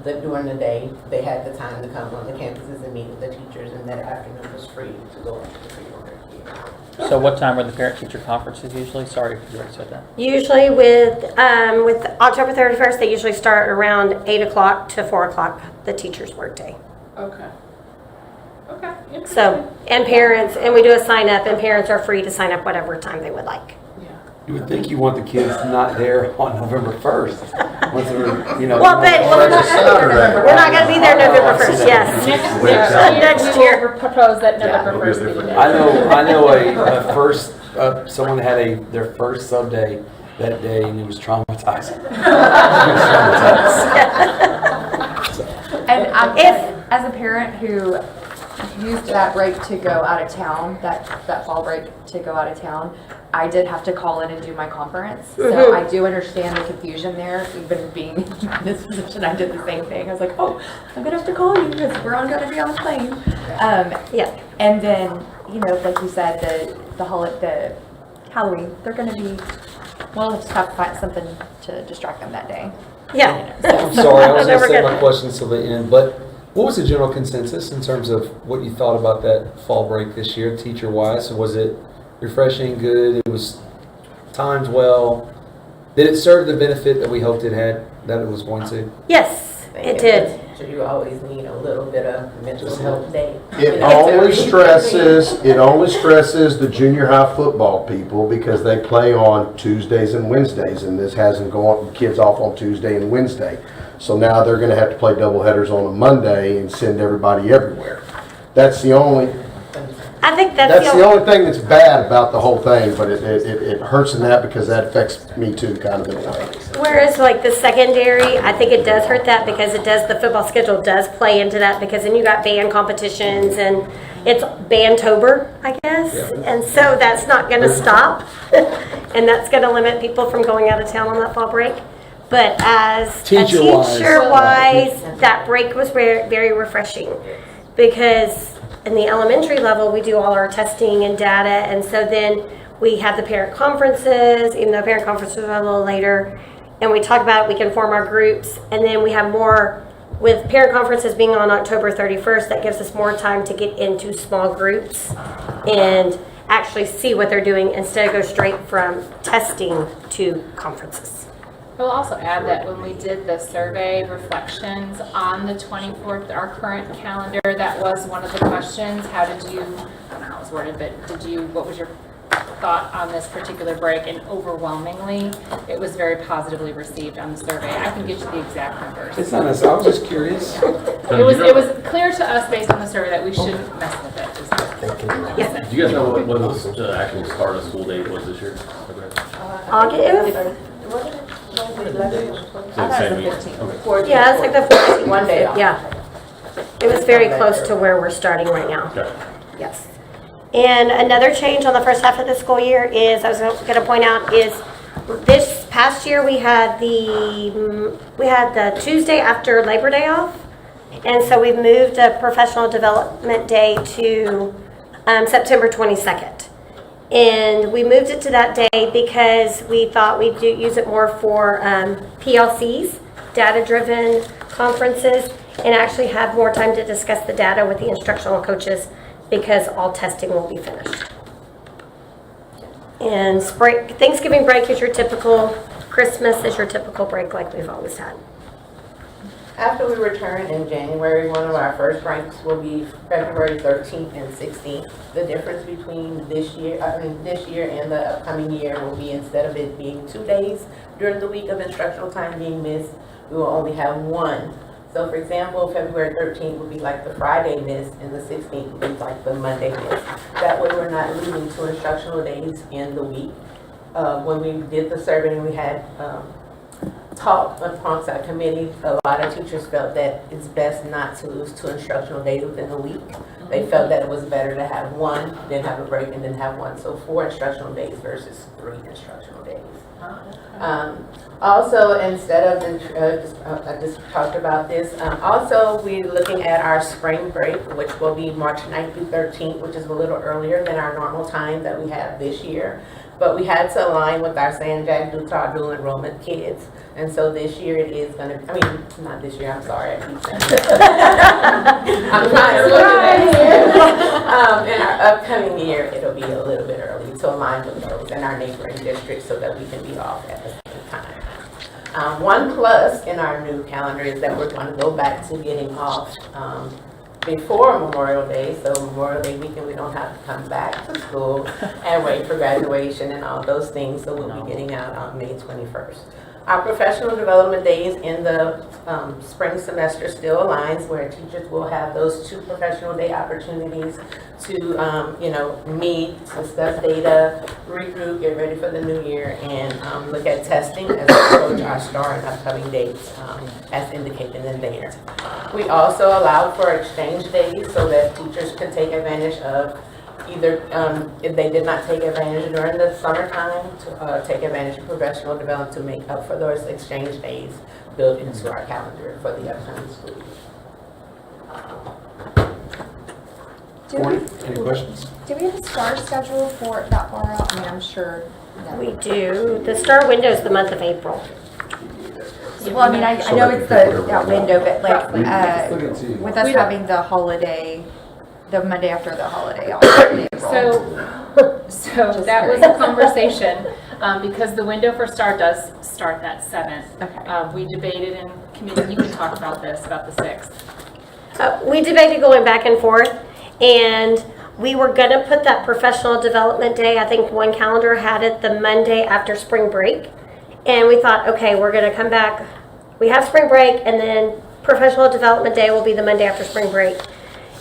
during the day, they had the time to come on the campuses and meet with the teachers, and that afternoon was free to go into the freedom of their kids. So what time are the parent-teacher conferences usually? Sorry if you already said that. Usually with October 31st, they usually start around 8 o'clock to 4 o'clock, the teacher's workday. Okay. Okay. So, and parents, and we do a sign up, and parents are free to sign up whatever time they would like. You would think you want the kids not there on November 1st. Once they're, you know. Well, but we're not going to be there November 1st, yes. Next year, we'll propose that November 1st be the day. I know a first, someone had their first sub day that day, and it was traumatizing. And as a parent who used that break to go out of town, that fall break to go out of town, I did have to call in and do my conference. So I do understand the confusion there. Even being in this position, I did the same thing. I was like, oh, I'm going to have to call you because we're all going to be on a plane. Yeah. And then, you know, like you said, the Halloween, they're going to be, we'll just have to find something to distract them that day. Yeah. I'm sorry, I was going to say my questions till the end, but What was the general consensus in terms of what you thought about that fall break this year, teacher-wise? Was it refreshing, good? It was timed well? Did it serve the benefit that we hoped it had, that it was going to? Yes, it did. You always need a little bit of mental health day. It only stresses the junior high football people because they play on Tuesdays and Wednesdays, and this hasn't gone kids off on Tuesday and Wednesday. So now they're going to have to play double headers on a Monday and send everybody everywhere. That's the only. I think That's the only thing that's bad about the whole thing, but it hurts in that because that affects me too, kind of in a way. Whereas like the secondary, I think it does hurt that because it does, the football schedule does play into that because then you got band competitions and it's Bandtober, I guess. Yeah. And so that's not going to stop. And that's going to limit people from going out of town on that fall break. But as teacher-wise, that break was very, very refreshing because in the elementary level, we do all our testing and data, and so then we have the parent conferences, even though parent conferences are a little later, and we talk about it, we can form our groups, and then we have more, with parent conferences being on October 31st, that gives us more time to get into small groups and actually see what they're doing instead of go straight from testing to conferences. We'll also add that when we did the survey reflections on the 24th, our current calendar, that was one of the questions. How did you, I don't know how it was worded, but what was your thought on this particular break? And overwhelmingly, it was very positively received on the survey. I can get you the exact numbers. It's not us. I was just curious. Yeah. It was clear to us based on the survey that we shouldn't mess with it. Do you guys know what the actual start of school date was this year? August? Yeah, it's like the 14th. One day off. Yeah. It was very close to where we're starting right now. Okay. Yes. And another change on the first half of the school year is, I was going to point out, is this past year we had the Tuesday after Labor Day off. And so we moved a professional development day to September 22nd. And we moved it to that day because we thought we'd use it more for PLCs, data-driven conferences, and actually have more time to discuss the data with the instructional coaches because all testing will be finished. And Thanksgiving break is your typical, Christmas is your typical break like we've always had. After we return in January, one of our first breaks will be February 13th and 16th. The difference between this year and the upcoming year will be, instead of it being 2 days during the week of instructional time being missed, we will only have one. So for example, February 13th will be like the Friday miss and the 16th will be like the Monday miss. That way we're not losing 2 instructional days in the week. When we did the survey and we had talk amongst our committee, a lot of teachers felt that it's best not to lose 2 instructional days within the week. They felt that it was better to have one, then have a break, and then have one. So 4 instructional days versus 3 instructional days. Also, instead of, I just talked about this, also we're looking at our spring break, which will be March 9th through 13th, which is a little earlier than our normal time that we have this year. But we had to align with our San Jack dual enrollment kids. And so this year it is going to, not this year, I'm sorry. I keep saying that. I'm trying to look at here. In our upcoming year, it'll be a little bit early to align with those in our neighboring districts so that we can be off at the same time. One plus in our new calendar is that we're going to go back to getting off before Memorial Day, so Memorial Day weekend we don't have to come back to school and wait for graduation and all those things, so we'll be getting out on May 21st. Our professional development days in the spring semester still aligns, where teachers will have those 2 professional day opportunities to meet, discuss data, regroup, get ready for the new year, and look at testing as we approach our STAR and upcoming dates as indicated in there. We also allow for exchange days so that teachers can take advantage of either, if they did not take advantage during the summertime, to take advantage of professional development to make up for those exchange days built into our calendar for the upcoming school year. Any questions? Do we have a STAR schedule for that far out? I'm sure. We do. The STAR window is the month of April. Well, I mean, I know it's that window, but like, with us having the holiday, the Monday after the holiday. So that was a conversation, because the window for start does start that 7th. Okay. We debated in committee, you can talk about this, about the 6th. We debated going back and forth, and we were going to put that professional development day. I think one calendar had it the Monday after spring break. And we thought, okay, we're going to come back. We have spring break, and then professional development day will be the Monday after spring break.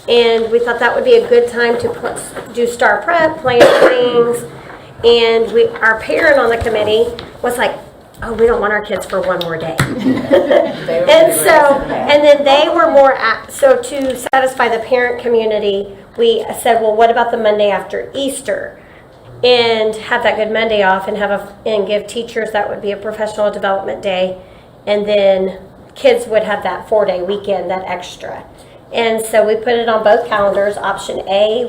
And we thought that would be a good time to do star prep, plan things. And our parent on the committee was like, oh, we don't want our kids for one more day. And then they were more, so to satisfy the parent community, we said, well, what about the Monday after Easter? And have that Good Monday off and give teachers, that would be a professional development day. And then kids would have that 4-day weekend, that extra. And so we put it on both calendars. Option A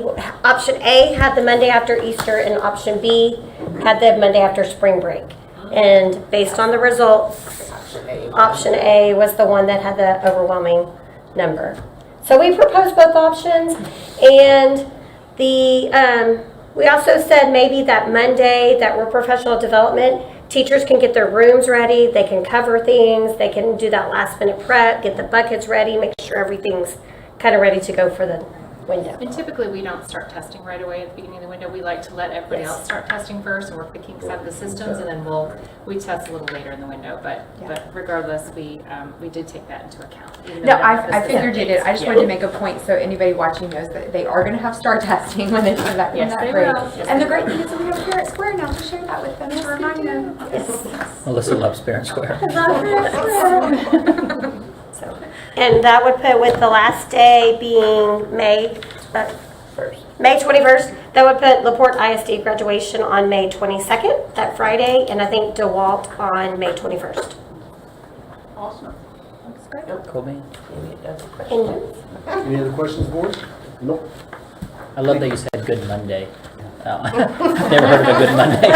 had the Monday after Easter, and option B had the Monday after spring break. And based on the results, option A was the one that had the overwhelming number. So we proposed both options, and we also said maybe that Monday that we're professional development, teachers can get their rooms ready, they can cover things, they can do that last minute prep, get the buckets ready, make sure everything's kind of ready to go for the window. And typically we don't start testing right away at the beginning of the window. We like to let everybody else start testing first and work the kinks out of the systems, and then we test a little later in the window. But regardless, we did take that into account. No, I figured you did. I just wanted to make a point so anybody watching knows that they are going to have star testing when they come back from that break. And the great thing is that we have Parent Square now to share that with them to remind them. Melissa loves Parent Square. And that would put, with the last day being May 21st, that would put LaPorte ISD graduation on May 22nd, that Friday, and I think DeWalt on May 21st. Awesome. That's great. Cool, man. Any other questions, board? Nope. I love that you said Good Monday. Never heard of a Good Monday.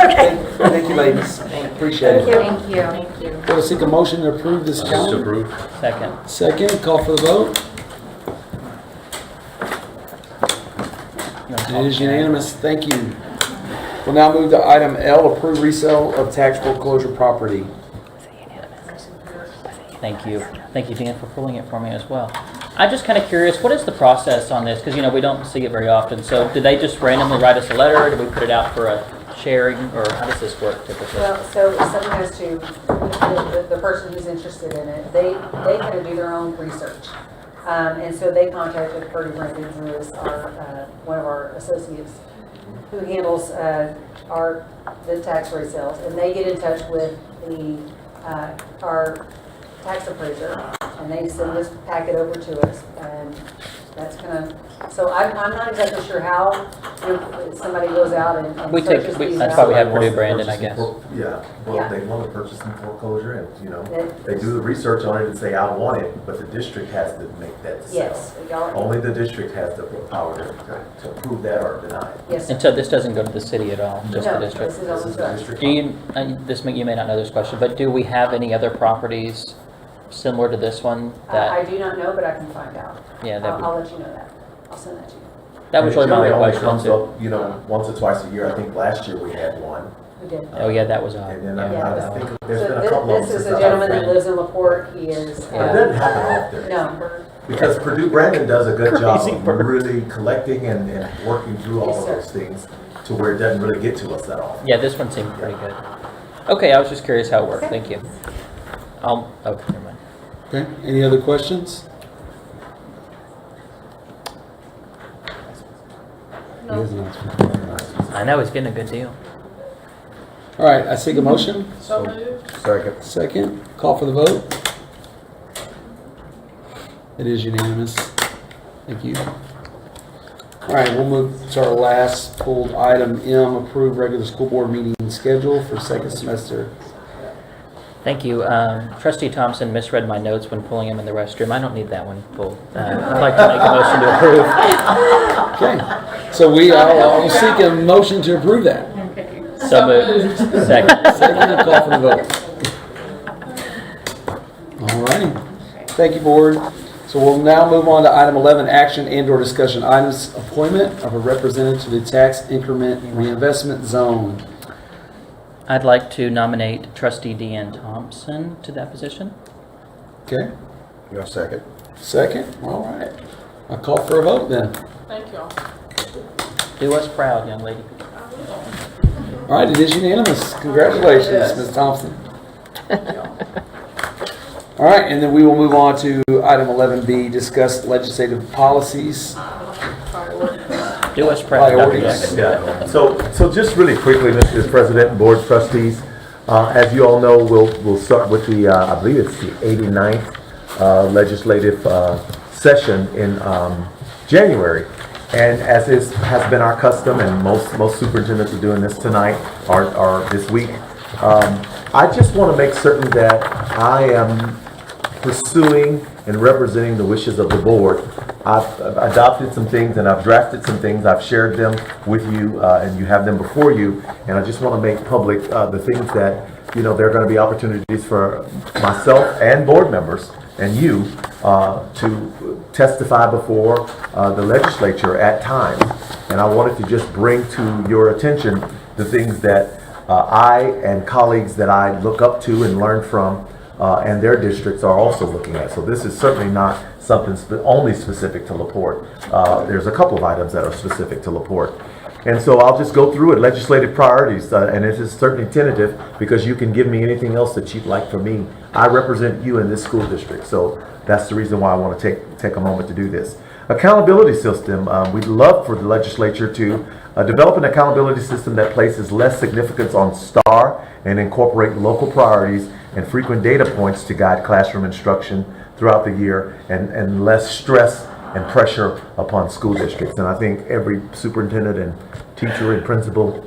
Okay. Thank you, ladies. Appreciate it. Thank you. Thank you. We'll seek a motion to approve this calendar. Approved. Second. Second, call for the vote. It is unanimous. Thank you. We'll now move to item L, approve resale of tax foreclosure property. Thank you. Thank you, Dan, for pulling it for me as well. I'm just kind of curious, what is the process on this? Because, we don't see it very often. So did they just randomly write us a letter, or did we put it out for a sharing, or how does this work typically? Well, so someone has to, the person who's interested in it, they kind of do their own research. And so they contacted Purdy Brandon, who is one of our associates who handles the tax resales, and they get in touch with our tax appraiser, and they send this packet over to us, and that's kind of, so I'm not exactly sure how somebody goes out and searches these that's out. why we have Purdue Brandon, I guess. They want to purchase some foreclosure, and, they do the research on it and say, I want it, but the district has to make that sell. Yes. Only the district has the power to approve that or deny it. Yes. And so this doesn't go to the city at all, just the No, district? this is only the district. Do you, you may not know this question, but do we have any other properties similar to this one I do not know, but I can find out. Yeah, I'll let you know that. I'll send that to you. that was really my It only question comes too. up, once or twice a year. I think last year we had one. We did. Oh yeah, that was odd. And then Yeah. I think there's So been a couple of them this is since a I've gentleman been- that lives in LaPorte. He is. It doesn't happen often. No. Because Purdue Brandon does a good job Crazy of bird. really collecting and working through all Yes, of sir. those things to where it doesn't really get to us that often. Yeah, this one seemed pretty good. Okay, I was just curious how it worked. Thank you. Okay, never mind. Okay, any other questions? He is an expert. I know he's getting a good deal. All right, I seek a motion. So moved. Second. Second, call for the vote. It is unanimous. Thank you. All right, we'll move to our last pulled item, M, approve regular school board meeting schedule for second semester. Thank you. Trustee Thompson misread my notes when pulling him in the restroom. I don't need that one pulled. I'd like to make a motion to approve. Okay, so I'll seek a motion to approve that. So moved. Second. Second, call for the vote. Thank you, board. So we'll now move on to item 11, action and/or discussion items. Appointment of a representative to the tax increment reinvestment zone. I'd like to nominate Trustee Deanne Thompson to that position. Okay. You got a second? Second. All right. I'll call for a vote then. Thank you all. Do us proud, young lady. All right, it is unanimous. Congratulations, Ms. Thompson. All right, and then we will move on to item 11B, discuss legislative policies. Do us proud. Priorities. Yeah. So just really quickly, Mr. President and Board Trustees, as you all know, we'll start with the, I believe it's the 89th legislative session in January. And as has been our custom, and most superintendents are doing this tonight or this week, I just want to make certain that I am pursuing and representing the wishes of the board. I've adopted some things and I've drafted some things. I've shared them with you and you have them before you. And I just want to make public the things that, you know, there are going to be opportunities for myself and board members and you to testify before the legislature at times. And I wanted to just bring to your attention the things that I and colleagues that I look up to and learn from and their districts are also looking at. So this is certainly not something only specific to LaPorte. There's a couple of items that are specific to LaPorte. And so I'll just go through it. Legislative priorities, and it is certainly tentative because you can give me anything else that you'd like from me. I represent you in this school district, so that's the reason why I want to take a moment to do this. Accountability system. We'd love for the legislature to develop an accountability system that places less significance on STAR and incorporate local priorities and frequent data points to guide classroom instruction throughout the year and less stress and pressure upon school districts. And I think every superintendent and teacher and principal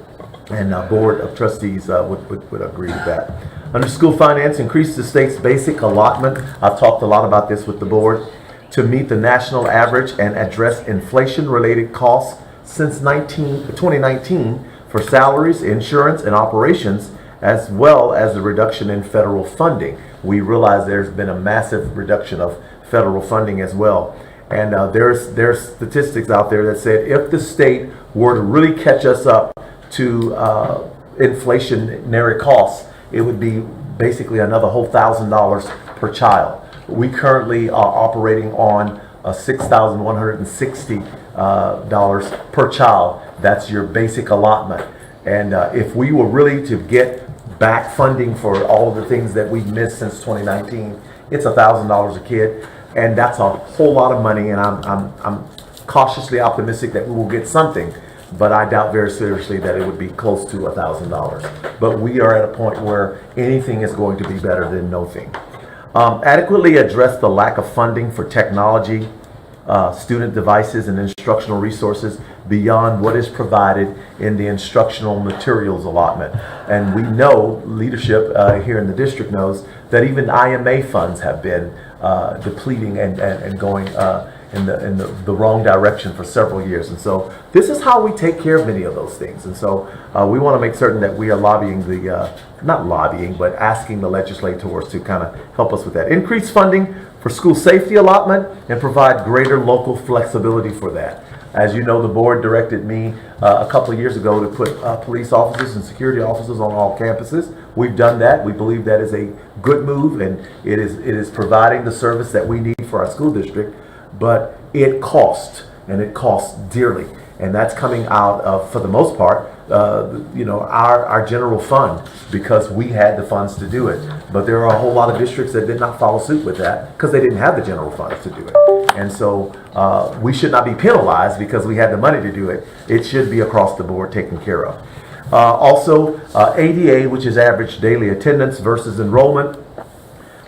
and board of trustees would agree with that. Under school finance, increase the state's basic allotment. I've talked a lot about this with the board to meet the national average and address inflation-related costs since 2019 for salaries, insurance, and operations, as well as the reduction in federal funding. We realize there's been a massive reduction of federal funding as well. And there's statistics out there that said if the state were to really catch us up to inflationary costs, it would be basically another whole $1,000 per child. We currently are operating on $6,160 per child. That's your basic allotment. And if we were really to get back funding for all of the things that we've missed since 2019, it's $1,000 a kid. And that's a whole lot of money, and I'm cautiously optimistic that we will get something, but I doubt very seriously that it would be close to $1,000. But we are at a point where anything is going to be better than nothing. Adequately address the lack of funding for technology, student devices, and instructional resources beyond what is provided in the instructional materials allotment. And we know, leadership here in the district knows, that even IMA funds have been depleting and going in the wrong direction for several years. And so this is how we take care of many of those things. And so we want to make certain that we are lobbying not lobbying, but asking the legislators to kind of help us with that. Increase funding for school safety allotment and provide greater local flexibility for that. As you know, the board directed me a couple of years ago to put police officers and security officers on all campuses. We've done that. We believe that is a good move, and it is providing the service that we need for our school district. But it costs, and it costs dearly, and that's coming out of, for the most part, our general fund, because we had the funds to do it. But there are a whole lot of districts that did not follow suit with that because they didn't have the general funds to do it. And so we should not be penalized because we had the money to do it. It should be across the board taken care of. Also, ADA, which is average daily attendance versus enrollment.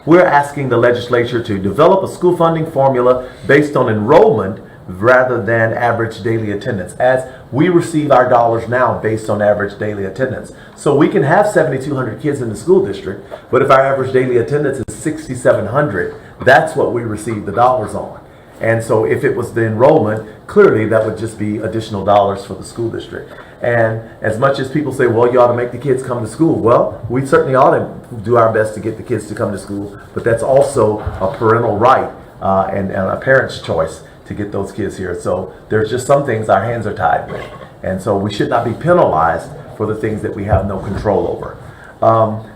We're asking the legislature to develop a school funding formula based on enrollment rather than average daily attendance, as we receive our dollars now based on average daily attendance. So we can have 7,200 kids in the school district, but if our average daily attendance is 6,700, that's what we receive the dollars on. And so if it was the enrollment, clearly that would just be additional dollars for the school district. And as much as people say, well, you ought to make the kids come to school. Well, we certainly ought to do our best to get the kids to come to school, but that's also a parental right and a parent's choice to get those kids here. So there's just some things our hands are tied with. And so we should not be penalized for the things that we have no control over.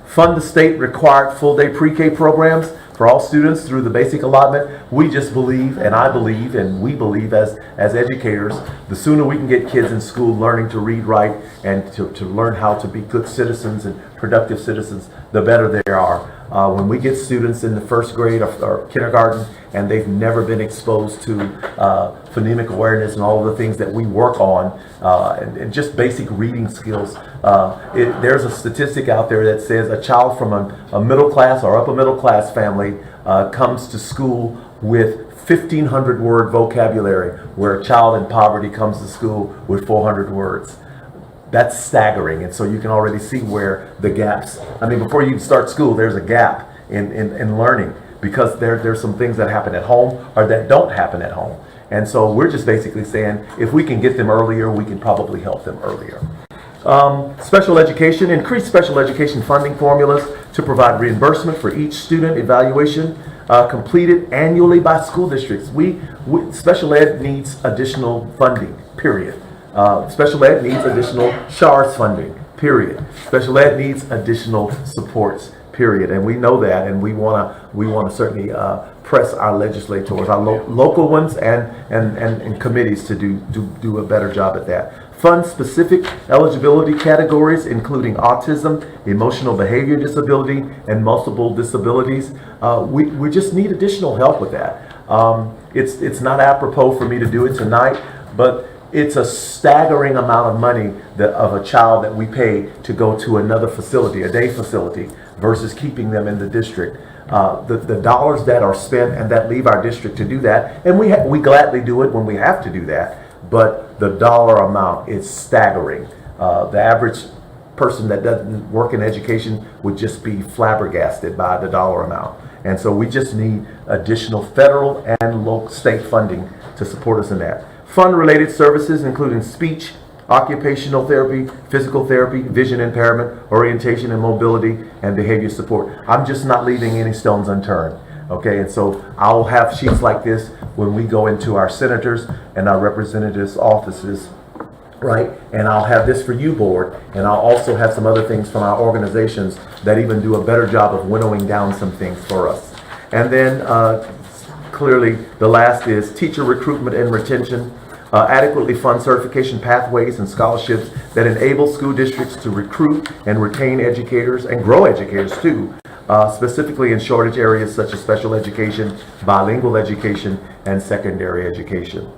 Fund the state required full-day pre-K programs for all students through the basic allotment. We just believe, and I believe, and we believe as educators, the sooner we can get kids in school learning to read, write, and to learn how to be good citizens and productive citizens, the better they are. When we get students in the first grade or kindergarten and they've never been exposed to phonemic awareness and all of the things that we work on, and just basic reading skills, there's a statistic out there that says a child from a middle class or upper middle class family comes to school with 1,500 word vocabulary, where a child in poverty comes to school with 400 words. That's staggering, and so you can already see where the gaps, I mean, before you start school, there's a gap in learning, because there's some things that happen at home or that don't happen at home. And so we're just basically saying, if we can get them earlier, we can probably help them earlier. Special education, increase special education funding formulas to provide reimbursement for each student evaluation completed annually by school districts. Special ed needs additional funding, period. Special ed needs additional SHARS funding, period. Special ed needs additional supports, period. And we know that, and we want to certainly press our legislators, our local ones, and committees to do a better job at that. Fund specific eligibility categories, including autism, emotional behavior disability, and multiple disabilities. We just need additional help with that. It's not apropos for me to do it tonight, but it's a staggering amount of money of a child that we pay to go to another facility, a day facility, versus keeping them in the district. The dollars that are spent and that leave our district to do that, and we gladly do it when we have to do that, but the dollar amount is staggering. The average person that doesn't work in education would just be flabbergasted by the dollar amount. And so we just need additional federal and local state funding to support us in that. Fund-related services, including speech, occupational therapy, physical therapy, vision impairment, orientation and mobility, and behavior support. I'm just not leaving any stones unturned. Okay, and so I'll have sheets like this when we go into our senators and our representatives' offices, right? And I'll have this for you, board, and I'll also have some other things from our organizations that even do a better job of winnowing down some things for us. And then clearly the last is teacher recruitment and retention. Adequately fund certification pathways and scholarships that enable school districts to recruit and retain educators and grow educators too, specifically in shortage areas such as special education, bilingual education, and secondary education.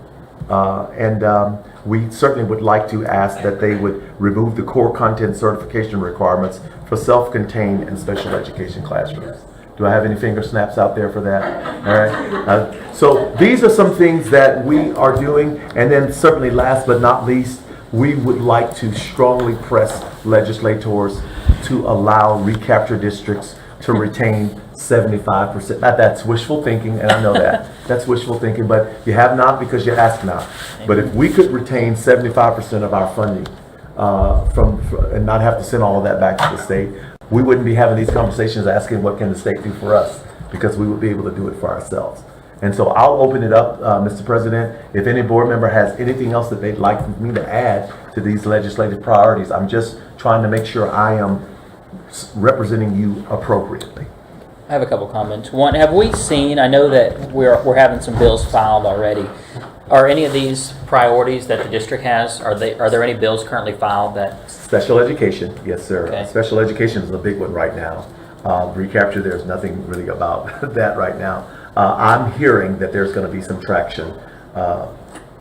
We certainly would like to ask that they would remove the core content certification requirements for self-contained and special education classrooms. Do I have any finger snaps out there for that? All right. So these are some things that we are doing. And then certainly last but not least, we would like to strongly press legislators to allow recapture districts to retain 75%. That's wishful thinking, and I know that. That's wishful thinking, but you have not because you ask not. But if we could retain 75% of our funding and not have to send all of that back to the state, we wouldn't be having these conversations asking what can the state do for us, because we would be able to do it for ourselves. And so I'll open it up, Mr. President. If any board member has anything else that they'd like me to add to these legislative priorities, I'm just trying to make sure I am representing you appropriately. I have a couple comments. One, have we seen, I know that we're having some bills filed already. Are any of these priorities that the district has, are there any bills currently filed that? Special education, yes sir. Okay. Special education is a big one right now. Recapture, there's nothing really about that right now. I'm hearing that there's going to be some traction,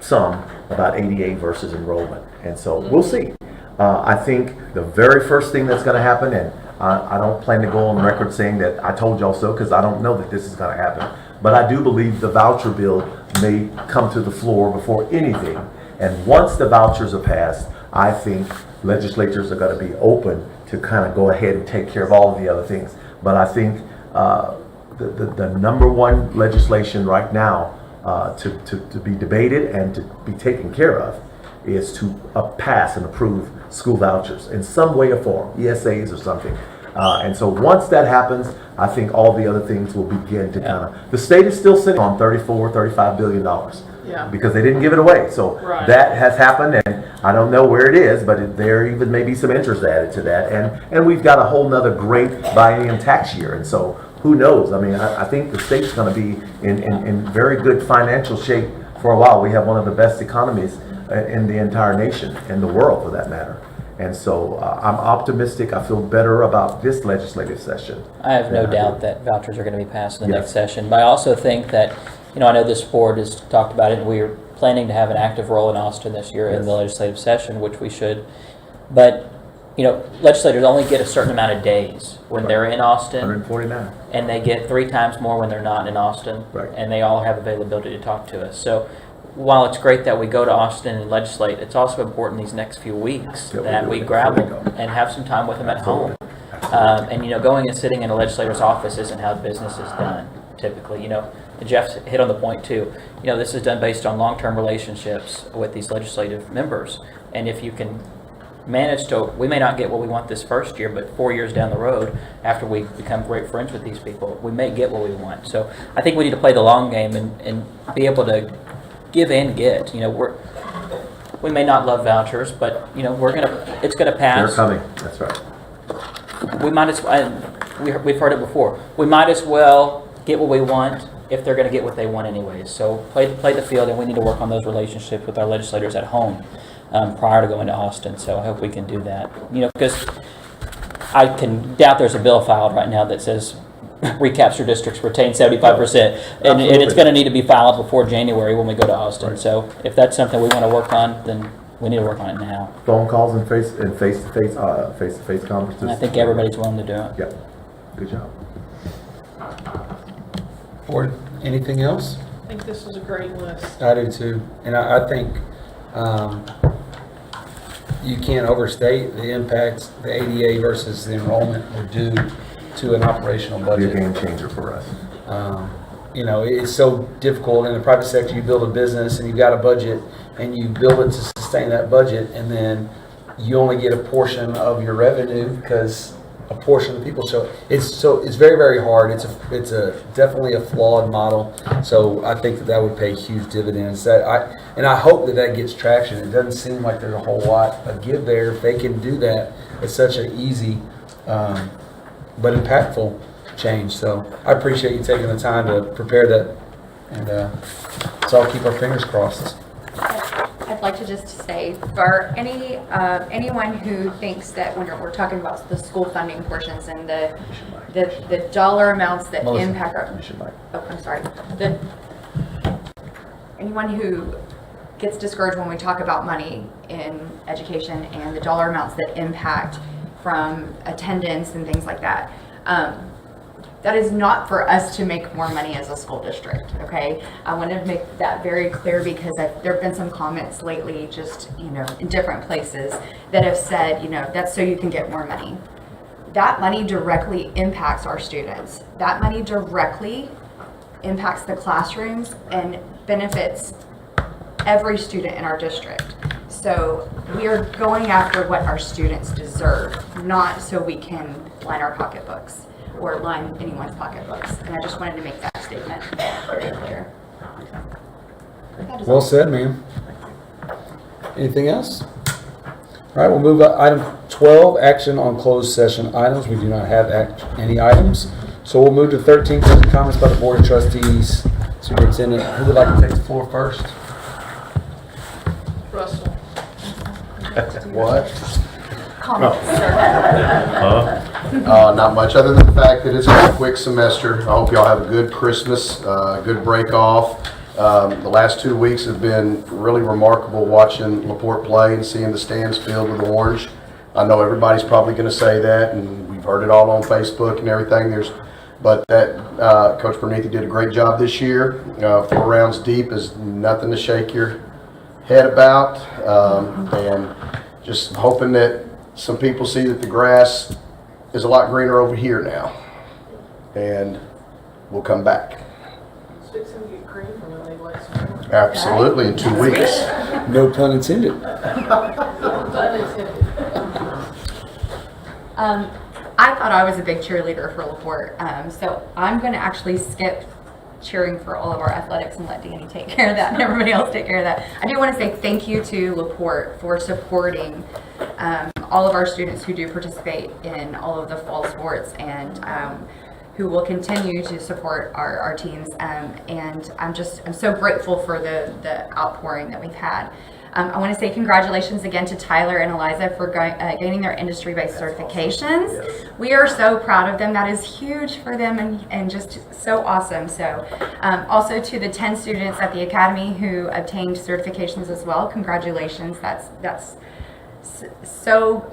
some about ADA versus enrollment. And so we'll see. I think the very first thing that's going to happen, and I don't plan to go on record saying that I told y'all so, because I don't know that this is going to happen. But I do believe the voucher bill may come to the floor before anything. And once the vouchers are passed, I think legislatures are going to be open to kind of go ahead and take care of all of the other things. But I think the number one legislation right now to be debated and to be taken care of is to pass and approve school vouchers in some way or form, ESAs or something. And so once that happens, I think all the other things will begin to kind of, the state is still sitting on $35 billion. Yeah. Because they didn't give it away. So Right. that has happened, and I don't know where it is, but there even may be some interest added to that. And we've got a whole nother great biennium tax year. And so who knows? I mean, I think the state's going to be in very good financial shape for a while. We have one of the best economies in the entire nation, in the world for that matter. And so I'm optimistic. I feel better about this legislative session. I have no doubt that vouchers are going to be passed in the next session. But I also think that, I know this board has talked about it, and we're planning to have an active role in Austin this year in the legislative session, which we should. But, legislators only get a certain amount of days when they're in Austin. 149. And they get 3 times more when they're not in Austin. Right. And they all have availability to talk to us. So while it's great that we go to Austin and legislate, it's also important these next few weeks that we grab them and have some time with them at home. And going and sitting in a legislator's office isn't how business is done typically. Jeff hit on the point too. This is done based on long-term relationships with these legislative members. And if you can manage to, we may not get what we want this first year, but 4 years down the road, after we become great friends with these people, we may get what we want. So I think we need to play the long game and be able to give and get. We may not love vouchers, but it's gonna pass. They're coming. That's right. We might as well. We've heard it before. We might as well get what we want if they're going to get what they want anyways. So play the field, and we need to work on those relationships with our legislators at home prior to going to Austin. So I hope we can do that. Because I can doubt there's a bill filed right now that says recapture districts retain 75%, and it's going to need to be filed before January when we go to Austin. Right. So if that's something we want to work on, then we need to work on it now. Phone calls and face-to-face conferences. And I think everybody's willing to do it. Yep. Good job. Board, anything else? I think this is a great list. I do too. And I think you can't overstate the impacts the ADA versus the enrollment would do to an operational budget. It'll be a game changer for us. It's so difficult in the private sector. You build a business and you've got a budget and you build it to sustain that budget, and then you only get a portion of your revenue because a portion of the people show. It's very, very hard. It's definitely a flawed model. So I think that would pay huge dividends. I hope that gets traction. It doesn't seem like there's a whole lot of give there. If they can do that, it's such an easy but impactful change. So I appreciate you taking the time to prepare that, and so I'll keep our fingers crossed. I'd like to just say, for anyone who thinks that when we're talking about the school funding portions and the dollar amounts that impact our, anyone who gets discouraged when we talk about money in education and the dollar amounts that impact from attendance and things like that. That is not for us to make more money as a school district, okay? I want to make that very clear because there have been some comments lately just, in different places that have said, that's so you can get more money. That money directly impacts our students. That money directly impacts the classrooms and benefits every student in our district. So we are going after what our students deserve, not so we can line our pocketbooks or line anyone's pocketbooks. And I just wanted to make that statement very clear. Well said, ma'am. Anything else? All right, we'll move to item 12, action on closed session items. We do not have any items. So we'll move to 13, comments by the Board of Trustees. Superintendent, who would like to take the floor first? Russell. What? Comments. Not much other than the fact that it's a quick semester. I hope y'all have a good Christmas, good break off. The last 2 weeks have been really remarkable watching LaPorte play and seeing the stands filled with orange. I know everybody's probably going to say that, and we've heard it all on Facebook and everything. But Coach Bernethi did a great job this year. 4 rounds deep is nothing to shake your head about, and just hoping that some people see that the grass is a lot greener over here now, and we'll come back. It's fixing to get green from LA West. Absolutely, in 2 weeks. No pun intended. I thought I was a big cheerleader for LaPorte, so I'm going to actually skip cheering for all of our athletics and let Danny take care of that and everybody else take care of that. I do want to say thank you to LaPorte for supporting all of our students who do participate in all of the fall sports and who will continue to support our teams. And I'm so grateful for the outpouring that we've had. I want to say congratulations again to Tyler and Eliza for gaining their industry-based certifications. Yes. We are so proud of them. That is huge for them and just so awesome. So also to the 10 students at the Academy who obtained certifications as well, congratulations. That's so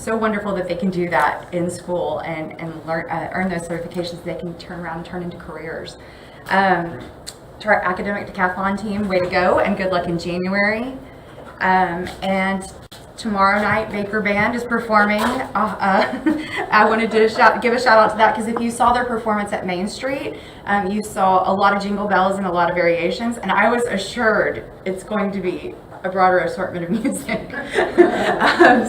wonderful that they can do that in school and earn those certifications they can turn around and turn into careers. To our academic decathlon team, way to go and good luck in January. And tomorrow night, Baker Band is performing. I wanted to give a shout out to that because if you saw their performance at Main Street, you saw a lot of jingle bells and a lot of variations, and I was assured it's going to be a broader assortment of music.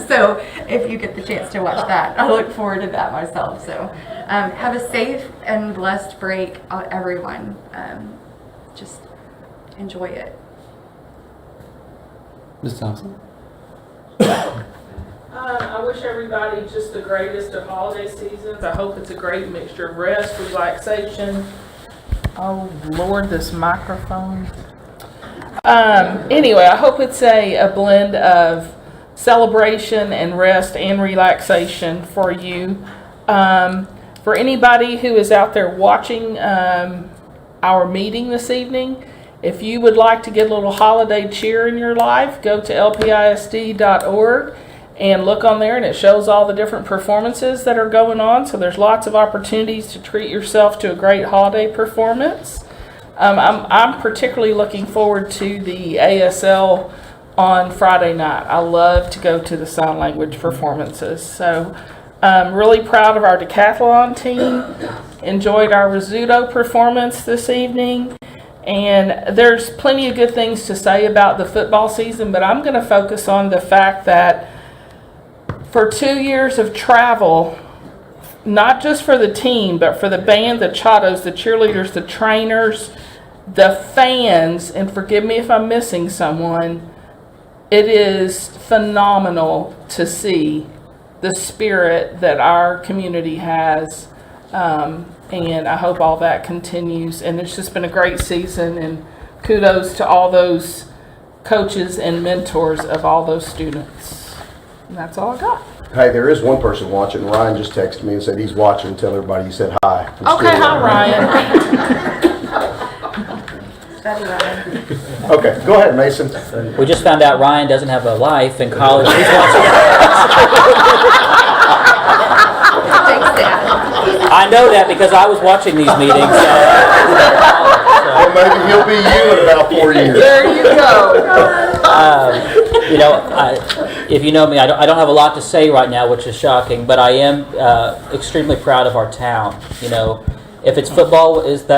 So if you get the chance to watch that, I look forward to that myself. So have a safe and blessed break, everyone. Just enjoy it. Ms. Thompson? I wish everybody just the greatest of holiday seasons. I hope it's a great mixture of rest, relaxation. Oh Lord, this microphone. Anyway, I hope it's a blend of celebration and rest and relaxation for you. For anybody who is out there watching our meeting this evening, if you would like to get a little holiday cheer in your life, go to lpisd.org and look on there, and it shows all the different performances that are going on. So there's lots of opportunities to treat yourself to a great holiday performance. I'm particularly looking forward to the ASL on Friday night. I love to go to the sign language performances. So I'm really proud of our decathlon team. Enjoyed our Rizzuto performance this evening. And there's plenty of good things to say about the football season, but I'm going to focus on the fact that for 2 years of travel, not just for the team, but for the band, the Chatos, the cheerleaders, the trainers, the fans, and forgive me if I'm missing someone, it is phenomenal to see the spirit that our community has. And I hope all that continues. And it's just been a great season, and kudos to all those coaches and mentors of all those students. And that's all I got. Hey, there is one person watching. Ryan just texted me and said he's watching. Tell everybody you said hi. Okay, hi Ryan. Okay, go ahead, Mason. We just found out Ryan doesn't have a life in college. He's watching. I know that because I was watching these meetings. Well, maybe he'll be you in about 4 years. There you go. If you know me, I don't have a lot to say right now, which is shocking, but I am extremely proud of our town. You know, if it's football, if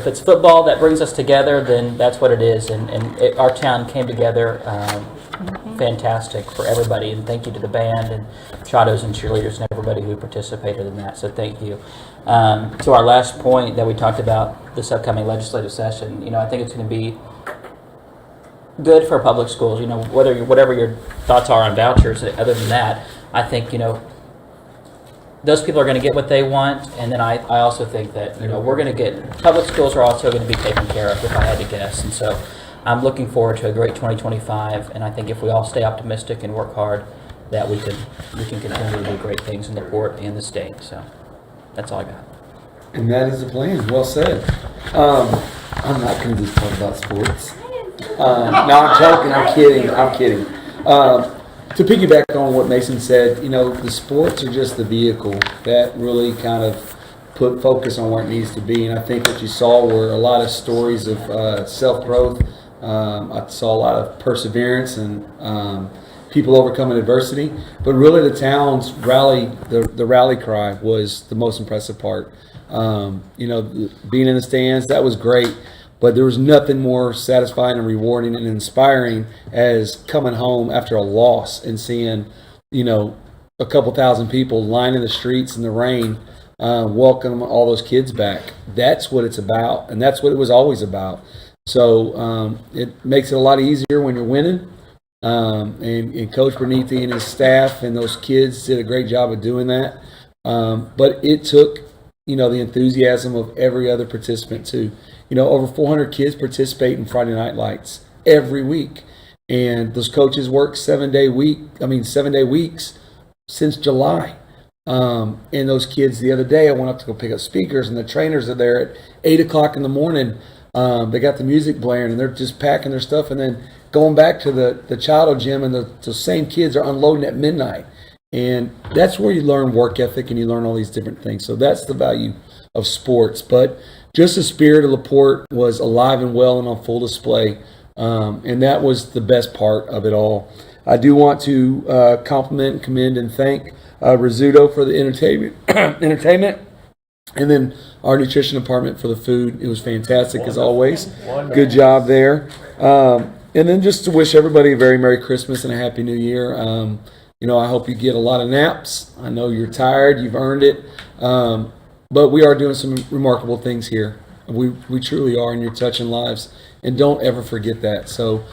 it's football that brings us together, then that's what it is. And our town came together fantastic for everybody. And thank you to the band and Chatos and cheerleaders and everybody who participated in that. So thank you. To our last point that we talked about this upcoming legislative session, you know, I think it's going to be good for public schools. You know, whatever your thoughts are on vouchers, other than that, I think, you know, those people are going to get what they want, and then I also think that, you know, we're going to get, public schools are also going to be taken care of, if I had to guess. And so I'm looking forward to a great 2025, and I think if we all stay optimistic and work hard, that we can continue to do great things in the port and the state. So that's all I got. And that is the plan. Well said. I'm not going to just talk about sports. No, I'm joking. I'm kidding. To piggyback on what Mason said, you know, the sports are just the vehicle that really kind of put focus on where it needs to be. And I think what you saw were a lot of stories of self-growth. I saw a lot of perseverance and people overcoming adversity. But really the town's rally, the rally cry was the most impressive part. You know, being in the stands, that was great. But there was nothing more satisfying and rewarding and inspiring as coming home after a loss and seeing, a couple thousand people lining the streets in the rain, welcome all those kids back. That's what it's about, and that's what it was always about. So it makes it a lot easier when you're winning. And Coach Bernithi and his staff and those kids did a great job of doing that. But it took, the enthusiasm of every other participant too. Over 400 kids participate in Friday Night Lights every week. And those coaches work 7-day weeks since July. And those kids, the other day, I went up to go pick up speakers, and the trainers are there at 8 o'clock in the morning. They got the music blaring, and they're just packing their stuff and then going back to the Childo gym, and the same kids are unloading at midnight. And that's where you learn work ethic and you learn all these different things. So that's the value of sports. But just the spirit of LaPorte was alive and well and on full display. And that was the best part of it all. I do want to compliment, commend, and thank Rizzuto for the entertainment. And then our nutrition department for the food. It was fantastic as always. Good job there. And then just to wish everybody a very Merry Christmas and a Happy New Year. I hope you get a lot of naps. I know you're tired. You've earned it. But we are doing some remarkable things here. We truly are, and you're touching lives. And don't ever forget that. So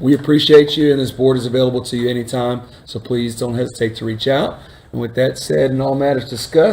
we appreciate you, and this board is available to you anytime. So please don't hesitate to reach out. And with that said and all matters discussed,